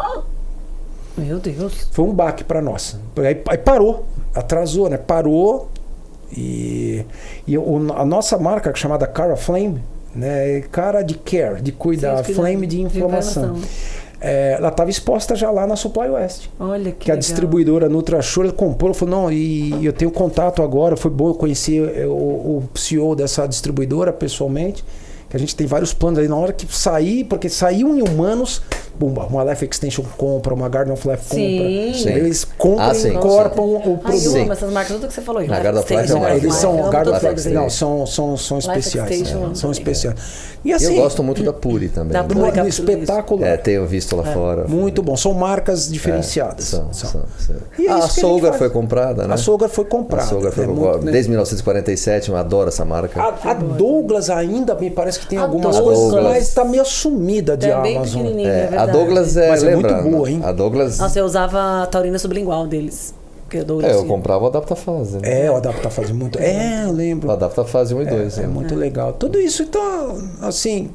Meu Deus. Foi um baque para nós. Aí parou, atrasou, né? Parou e a nossa marca chamada Cara Flame, né? É cara de care, de cuidar, Flame de inflamação. Ela estava exposta já lá na Supply West. Olha que a distribuidora NutraSure comprou, falou, não, e eu tenho contato agora, foi bom eu conhecer o CEO dessa distribuidora pessoalmente, que a gente tem vários planos aí na hora que sair, porque saiu em humanos, uma Life Extension compra, uma Garden of Life compra. Eles compram e incorporam o produto. Eu amo essas marcas, tudo que você falou aí. Garden of Life eles são Garden of Life, não, são especiais. São especiais. E assim, eu gosto muito da Puri também. Da Puri, um espetáculo. Tenho visto lá fora. Muito bom. São marcas diferenciadas. São. E a Solgar foi comprada, né? A Solgar foi comprada. Desde 1947, eu adoro essa marca. A Douglas ainda me parece que tem algumas coisas, mas está meio sumida de Amazon. Bem pequenininha, é verdade. A Douglas mas lembra, muito boa, hein? A Douglas... Nossa, eu usava a taurina sublingual deles. Eu comprava o Adaptafase. O Adaptafase muito... eu lembro. O Adaptafase 1 e 2. É muito legal. Tudo isso, então, assim...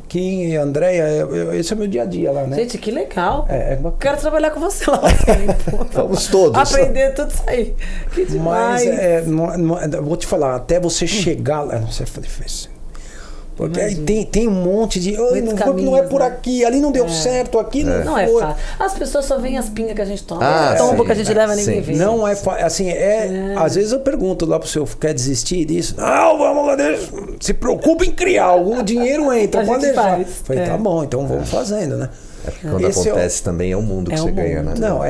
Kim e Andréia, esse é o meu dia a dia lá, né? Gente, que legal. Quero trabalhar com você lá. Vamos todos. Aprender tudo isso aí. Que demais. Mas, vou te falar, até você chegar lá... Não sei se fez. Porque aí tem um monte de... não é por aqui, ali não deu certo, aqui não foi. Não é fácil. As pessoas só veem as pingas que a gente toma. Tombo que a gente leva, ninguém vê. Não é fácil. Assim, às vezes eu pergunto lá pro senhor, quer desistir disso? Não, vamos lá, se preocupa em criar, o dinheiro entra, pode deixar. Falei, tá bom, então vamos fazendo, né? Quando acontece também é o mundo que você ganha, né? Não,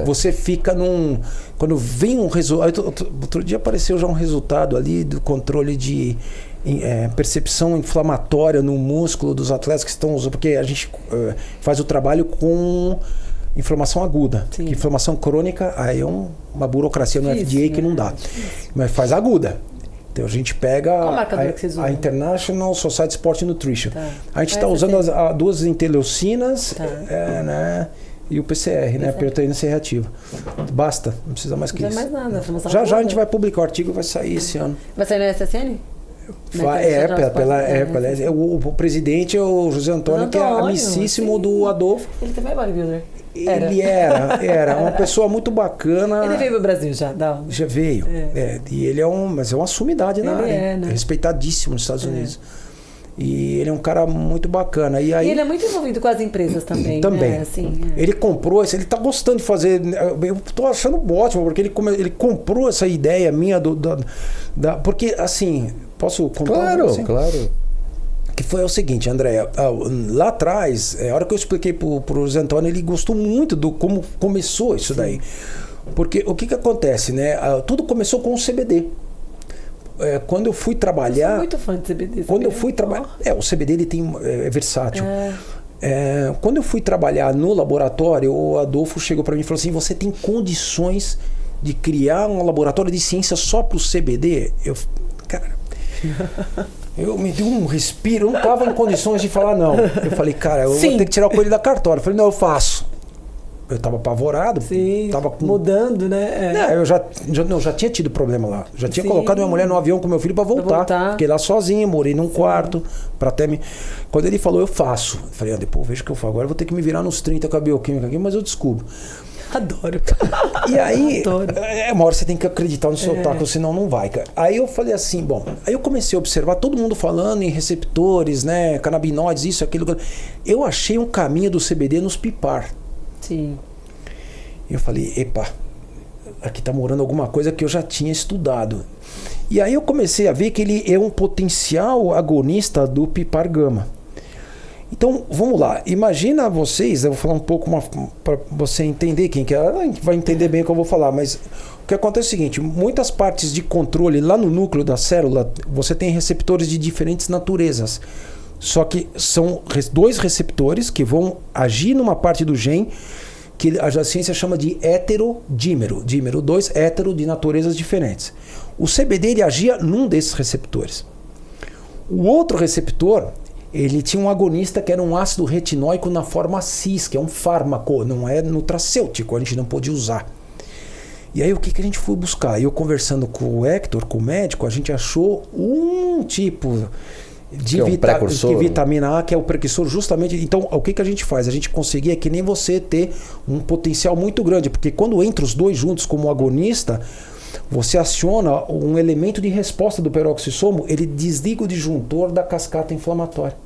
você fica num... Quando vem um resultado... Outro dia apareceu já um resultado ali do controle de... percepção inflamatória no músculo dos atletas que estão usando, porque a gente faz o trabalho com inflamação aguda. Inflamação crônica, aí é uma burocracia no FDA que não dá. Mas faz aguda. Então a gente pega a International Society Sport Nutrition. A gente está usando as duas interleucinas, né? e o PCR, né? Proteína C reativa. Basta, não precisa mais que isso. Não é mais nada. Já a gente vai publicar o artigo, vai sair esse ano. Vai sair no SSN? O presidente é o José Antônio, que é amicíssimo do Adolfo. Ele também é bodybuilder. Ele era uma pessoa muito bacana. Ele veio pro Brasil já? Já veio. E ele mas é uma sumidade na área. Né? Respeitadíssimo nos Estados Unidos. E ele é um cara muito bacana. E ele é muito envolvido com as empresas também. Também. Né? Assim, Ele comprou, ele tá gostando de fazer. Eu tô achando ótimo, porque ele comprou essa ideia minha porque, assim, posso contar? Claro. Que foi o seguinte, André, lá atrás, a hora que eu expliquei pro José Antônio, ele gostou muito do como começou isso daí. Porque o que acontece, né? Tudo começou com o CBD. Quando eu fui trabalhar... Eu sou muito fã de CBD. Quando eu fui trabalhar... o CBD ele é versátil. Quando eu fui trabalhar no laboratório, o Adolfo chegou para mim e falou assim, você tem condições de criar um laboratório de ciência só para o CBD? Eu me dei um respiro, eu não estava em condições de falar não. Eu falei, cara, eu vou ter que tirar o coelho da cartola. Eu falei, não, eu faço. Eu estava apavorado. Sim, mudando, né? Eu já tinha tido problema lá. Já tinha colocado minha mulher no avião com meu filho para voltar. Fiquei lá sozinho, morei num quarto. Quando ele falou, eu faço. Eu falei, depois vejo o que eu faço. Agora eu vou ter que me virar nos 30 com a bioquímica aqui, mas eu descubro. Adoro. E aí, uma hora você tem que acreditar no seu taco, senão não vai, cara. Aí eu falei assim, aí eu comecei a observar todo mundo falando em receptores, né, canabinoides, isso, aquilo. Eu achei um caminho do CBD nos pipar. Sim. E eu falei, epa, aqui tá morando alguma coisa que eu já tinha estudado. E aí eu comecei a ver que ele é um potencial agonista do pipar gama. Então, vamos lá. Imagina vocês, eu vou falar um pouco para você entender quem que é. A gente vai entender bem o que eu vou falar, mas o que acontece é o seguinte, muitas partes de controle lá no núcleo da célula, você tem receptores de diferentes naturezas. Só que são dois receptores que vão agir numa parte do gene que a ciência chama de heterodímero. Dímero 2, hétero, de naturezas diferentes. O CBD ele agia num desses receptores. O outro receptor, ele tinha um agonista que era um ácido retinóico na forma cis, que é um fármaco, não é nutracêutico, a gente não pôde usar. E aí o que a gente foi buscar? Eu conversando com o Hector, com o médico, a gente achou um tipo de vitamina A, que é o precursor justamente. Então, o que a gente faz? A gente conseguia que nem você ter um potencial muito grande, porque quando entra os dois juntos como agonista, você aciona um elemento de resposta do peroxissomo, ele desliga o disjuntor da cascata inflamatória.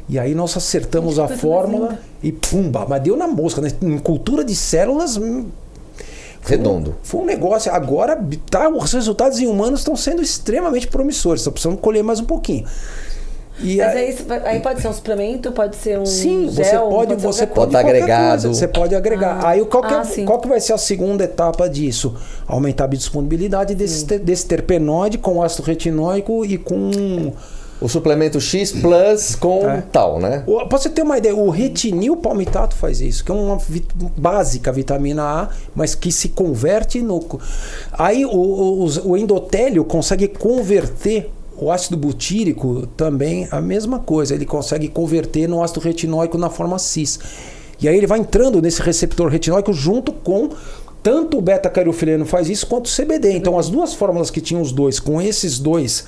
E aí nós acertamos a fórmula e pumba, mas deu na mosca, né? Em cultura de células... Redondo. Foi um negócio. Agora, os resultados em humanos estão sendo extremamente promissores. Só precisamos colher mais um pouquinho. Mas aí pode ser um suplemento, pode ser um sim, gel, você pode estar agregado. Você pode agregar. Aí qual que vai ser a segunda etapa disso? Aumentar a biodisponibilidade desse terpenoide com ácido retinóico e com... O suplemento X plus com tal, né? Pra você ter uma ideia, o retinil palmitato faz isso, que é uma básica vitamina A, mas que se converte no... Aí o endotélio consegue converter o ácido butírico também, a mesma coisa, ele consegue converter no ácido retinóico na forma cis. E aí ele vai entrando nesse receptor retinóico junto com... Tanto o beta-carotenoide faz isso quanto o CBD. Então as duas fórmulas que tinham os dois, com esses dois...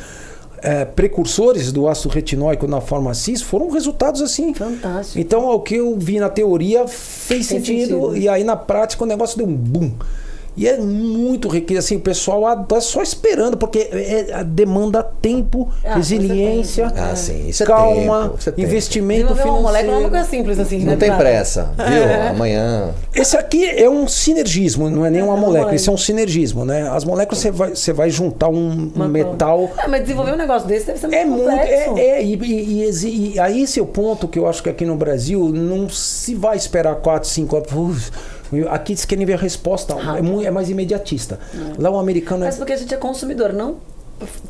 precursores do ácido retinóico na forma cis foram resultados assim. Fantástico. Então, o que eu vi na teoria fez sentido. E aí, na prática, o negócio deu um boom. E é muito rico. Assim, o pessoal está só esperando, porque demanda tempo, resiliência, calma, investimento financeiro. Uma molécula é uma coisa simples assim. Não tem pressa, viu? Amanhã... Esse aqui é um sinergismo, não é nem uma molécula. Esse é um sinergismo, né? As moléculas você vai juntar um metal... mas desenvolver um negócio desse deve ser muito complexo. E aí esse é o ponto que eu acho que aqui no Brasil não se vai esperar 4, 5 anos... Aqui eles querem ver a resposta, é mais imediatista. Lá o americano Mas porque a gente é consumidor, não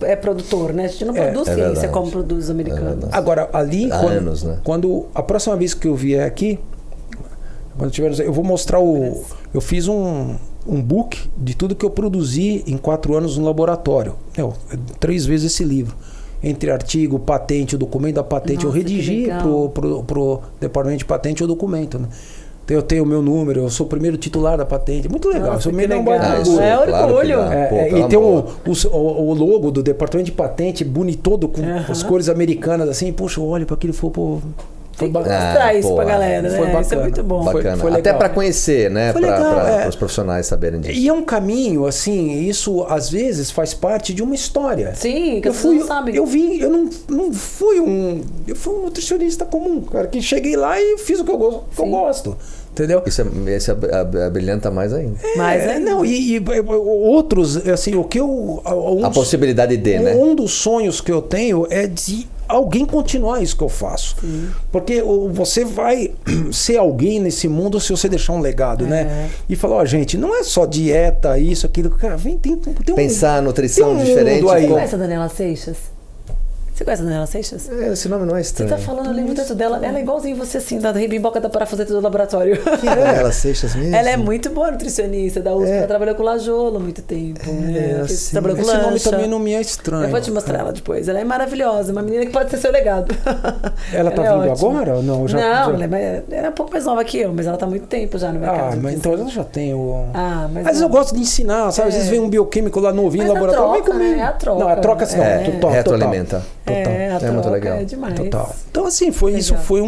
é produtor, né? A gente não produz ciência verdade. como produz os americanos. Agora, ali, quando a próxima vez que eu vier aqui, eu vou mostrar eu fiz um book de tudo que eu produzi em 4 anos no laboratório. 3 vezes esse livro. Entre artigo, patente, o documento da patente. Nossa, eu redigi pro departamento de patente o documento, né? Eu tenho o meu número, eu sou o primeiro titular da patente. Muito legal. Nossa, isso me dá um legal. orgulho. É orgulho. E tem o logo do departamento de patente bonito, todo com as cores americanas, assim. Poxa, olha para aquilo e falou, tem que mostrar isso pra galera, né? Foi Isso é muito bom. Bacana. Foi até para conhecer, né? Para os profissionais saberem disso. E é um caminho, assim, isso às vezes faz parte de uma história. Sim, que vocês não sabem. Eu não fui eu fui um nutricionista comum, cara, que cheguei lá e fiz o que eu gosto. Entendeu? Isso brilhanta mais ainda. Não, e outros, assim, o que eu... a possibilidade de, né? Um dos sonhos que eu tenho é de alguém continuar isso que eu faço. Sim. Porque você vai ser alguém nesse mundo se você deixar um legado, né? E falar, gente, não é só dieta, isso, aquilo. Cara, tem pensar nutrição diferente. Você conhece a Daniela Seixas? Você conhece a Daniela Seixas? Esse nome não é estranho. Você tá falando, eu lembro tanto dela. Ela é igualzinho você, assim, da rebimboca da parafuseta do laboratório. Que é Daniela Seixas mesmo? Ela é muito boa nutricionista da USP. Ela trabalhou com Lajolo há muito tempo. Trabalhou com esse nome também não me é estranho. Eu vou te mostrar ela depois. Ela é maravilhosa. Uma menina que pode ser seu legado. Ela tá vindo agora ou não? Ela é um pouco mais nova que eu, mas ela tá há muito tempo já no mercado. Mas então ela já tem o... Mas às vezes eu gosto de ensinar, sabe? Às vezes vem um bioquímico lá novinho no laboratório. Vem comigo. É a troca. Não, a troca assim, total. Retroalimenta. Total. É muito legal. É demais. Total. Então, assim, isso foi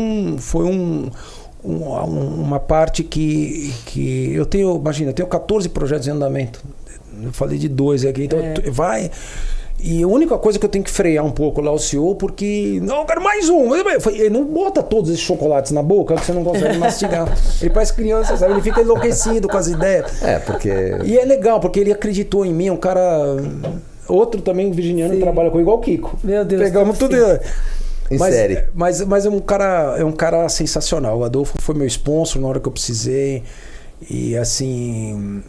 uma parte que eu tenho, imagina, eu tenho 14 projetos em andamento. Eu falei de 2 aqui, então vai. E a única coisa que eu tenho que frear um pouco lá o CEO, porque não, eu quero mais um. Ele não bota todos esses chocolates na boca que você não consegue mastigar. Ele parece criança, sabe? Ele fica enlouquecido com as ideias. Porque... E é legal, porque ele acreditou em mim, um cara... Outro também, virginiano, trabalha com igual o Kiko. Meu Deus. Pegamos tudo... Em série. Mas é um cara sensacional. O Adolfo foi meu sponsor na hora que eu precisei. E assim...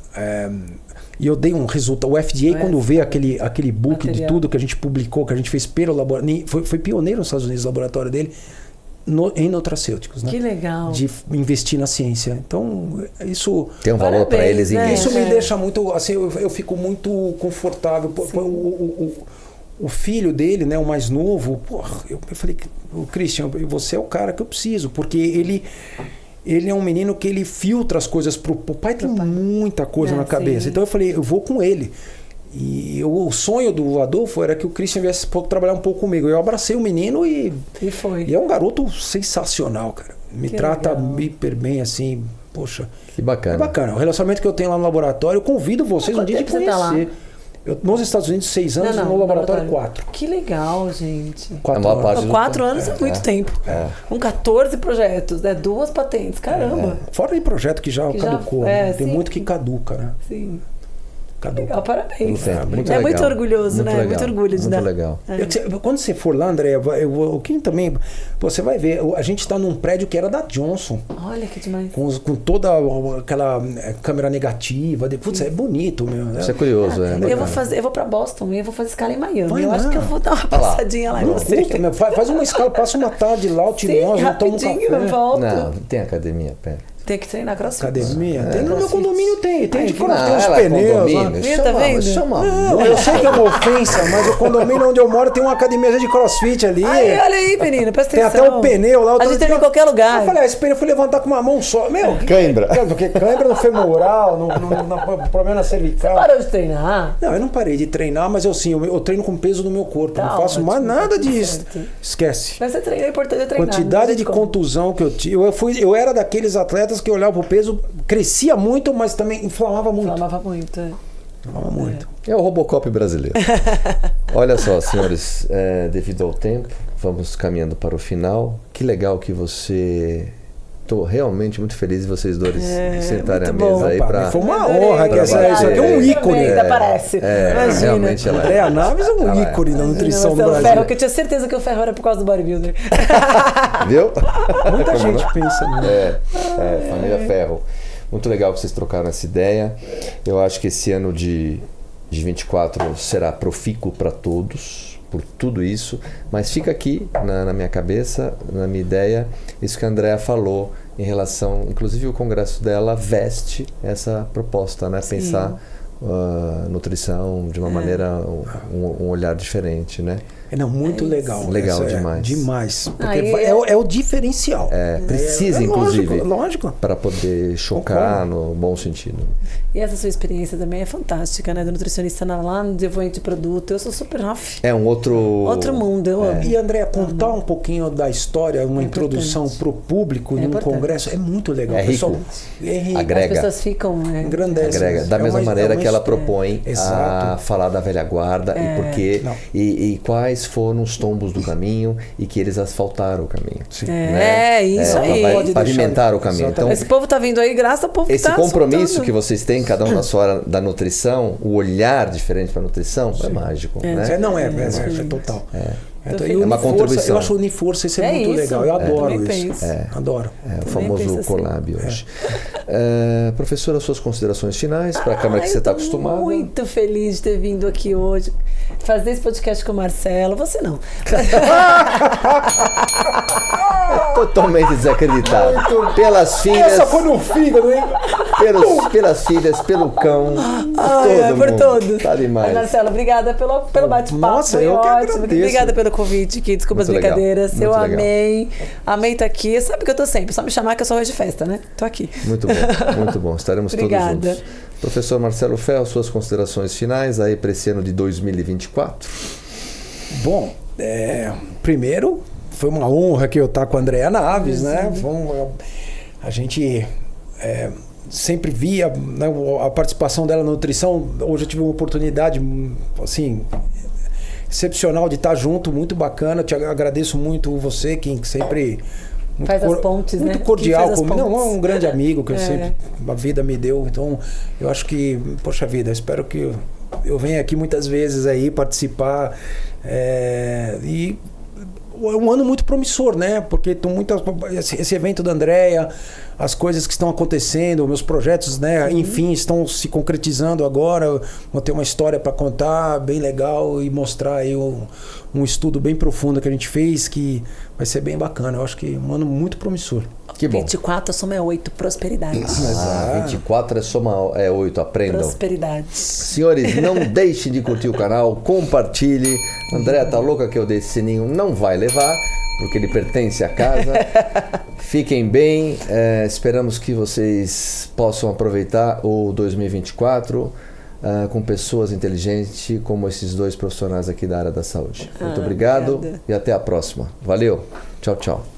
E eu dei um resultado. O FDA, quando vê aquele book de tudo que a gente publicou, que a gente fez pelo laboratório... Foi pioneiro nos Estados Unidos, o laboratório dele, em nutracêuticos, né? Que legal. De investir na ciência. Então, isso... Tem um valor para eles. Né? Isso me deixa muito... Assim, eu fico muito confortável. O filho dele, né, o mais novo, eu falei, o Christian, você é o cara que eu preciso, porque ele é um menino que ele filtra as coisas o pai tem muita coisa na cabeça. Sim. Então eu falei, eu vou com ele. E o sonho do Adolfo era que o Christian viesse trabalhar um pouco comigo. Eu abracei o menino e foi. E é um garoto sensacional, cara. Me trata hiper bem, assim, poxa. Que bacana. É bacana. O relacionamento que eu tenho lá no laboratório, eu convido vocês um dia de conhecer. Nos Estados Unidos, 6 anos, no laboratório 4. Que legal, gente. 4 anos é muito tempo. Com 14 projetos, 2 patentes, caramba. Fora de projeto que já caducou. Tem muito que caduca, né? Sim. Caduca. Legal, parabéns. Muito legal. Muito orgulhoso, muito né? Legal. Muito orgulho de muito dar. Legal. Quando você for lá, André, o Kim também, você vai ver, a gente está num prédio que era da Johnson. Olha que demais. Com toda aquela câmera negativa. Putz, é bonito, meu. Isso é curioso, eu vou para Boston e eu vou fazer escala em Miami. Eu acho que eu vou dar uma passadinha lá em você. Faz uma escala, passa uma tarde lá, eu te mostro, toma um café. Eu volto. Não, tem academia perto. Tem que treinar crossfit. Academia? No meu condomínio tem. Tem uns pneus. Tá vendo? Eu sei que é uma ofensa, mas o condomínio onde eu moro tem uma academia de crossfit ali. Olha aí, menino, presta atenção. Tem até um pneu lá. A gente treina em qualquer lugar. Eu falei, esse pneu eu fui levantar com uma mão só. Meu, cãibra. Porque cãibra no femoral, no problema na cervical. Você parou de treinar? Não, eu não parei de treinar, mas eu treino com o peso do meu corpo. Não faço mais nada disso. Esquece. Mas você treina, é importante treinar. Quantidade de contusão que eu tive. Eu era daqueles atletas que olhavam pro peso, crescia muito, mas também inflamava muito. Inflamava muito. É o Robocop brasileiro. Olha só, senhores, devido ao tempo, vamos caminhando para o final. Que legal que você... Estou realmente muito feliz de vocês dois sentarem à mesa aí para... Foi uma honra que essa é um ícone. Parece. Imagina. Realmente ela é. A Naves é um ícone da nutrição do Brasil. Ferro, que eu tinha certeza que o ferro era por causa do bodybuilder. Viu? Muita gente pensa nisso. Família Ferro. Muito legal que vocês trocaram essa ideia. Eu acho que esse ano de 24 será profícuo para todos, por tudo isso, mas fica aqui na minha cabeça, na minha ideia, isso que a Andrea falou em relação, inclusive o congresso dela veste essa proposta, né? Pensar nutrição de uma maneira, um olhar diferente, né? Não, muito legal. Legal demais. Demais. Porque é o diferencial. Precisa, inclusive. Lógico. Para poder chocar no bom sentido. E essa sua experiência também é fantástica, né? Do nutricionista lá no desenvolvimento de produto. Eu sou super off. É um outro mundo. Eu amo. E, André, contar um pouquinho da história, uma introdução para o público num congresso é muito legal. É rico. Agrega. As pessoas ficam... Agrega. Da mesma maneira que ela propõe a falar da velha guarda e por quê. E quais foram os tombos do caminho e que eles asfaltaram o caminho. Isso aí. Vai pavimentar o caminho. Então, esse povo tá vindo aí, graças ao povo que tá esse compromisso soltando. que vocês têm, cada um na sua área da nutrição, o olhar diferente para a nutrição, é mágico. Né? É total. É uma contribuição. Eu acho unir força, isso é muito legal. Eu adoro isso. Adoro. É o famoso collab hoje. Professora, suas considerações finais para a câmera que você está acostumada. Muito feliz de ter vindo aqui hoje, fazer esse podcast com o Marcelo. Você não. Totalmente desacreditado. Pelas filhas. Essa foi no fígado, hein? Pelas filhas, pelo cão. Por todos. Tá demais. Marcelo, obrigada pelo bate-papo. Nossa, eu que agradeço. Obrigada pelo convite, que desculpa as brincadeiras. Eu amei. Amei estar aqui. Sabe que eu tô sempre. Só me chamar que eu sou hoje de festa, né? Tô aqui. Muito bom, muito bom. Estaremos todos juntos. Professor Marcelo Fel, suas considerações finais aí para esse ano de 2024? Bom, primeiro, foi uma honra que eu estar com a Andréa Naves, né? A gente sempre via, né, a participação dela na nutrição. Hoje eu tive uma oportunidade, assim, excepcional de estar junto, muito bacana. Te agradeço muito você, que sempre... Faz as pontes, muito né? cordial comigo. Não, é um grande amigo que eu sempre, a vida me deu. Então, eu acho que, poxa vida, espero que eu venha aqui muitas vezes aí participar. E é um ano muito promissor, né? Porque esse evento da Andréa, as coisas que estão acontecendo, meus projetos, né? Enfim, estão se concretizando agora. Vou ter uma história para contar bem legal e mostrar aí um estudo bem profundo que a gente fez, que vai ser bem bacana. Eu acho que um ano muito promissor. Que bom. 24 a soma é 8, prosperidade. 24 a soma é 8, aprendam. Prosperidade. Senhores, não deixem de curtir o canal, compartilhe. Andréa tá louca que eu dei esse sininho, não vai levar, porque ele pertence à casa. Fiquem bem, esperamos que vocês possam aproveitar o 2024 com pessoas inteligentes como esses dois profissionais aqui da área da saúde. Muito obrigado e até a próxima. Valeu, tchau, tchau.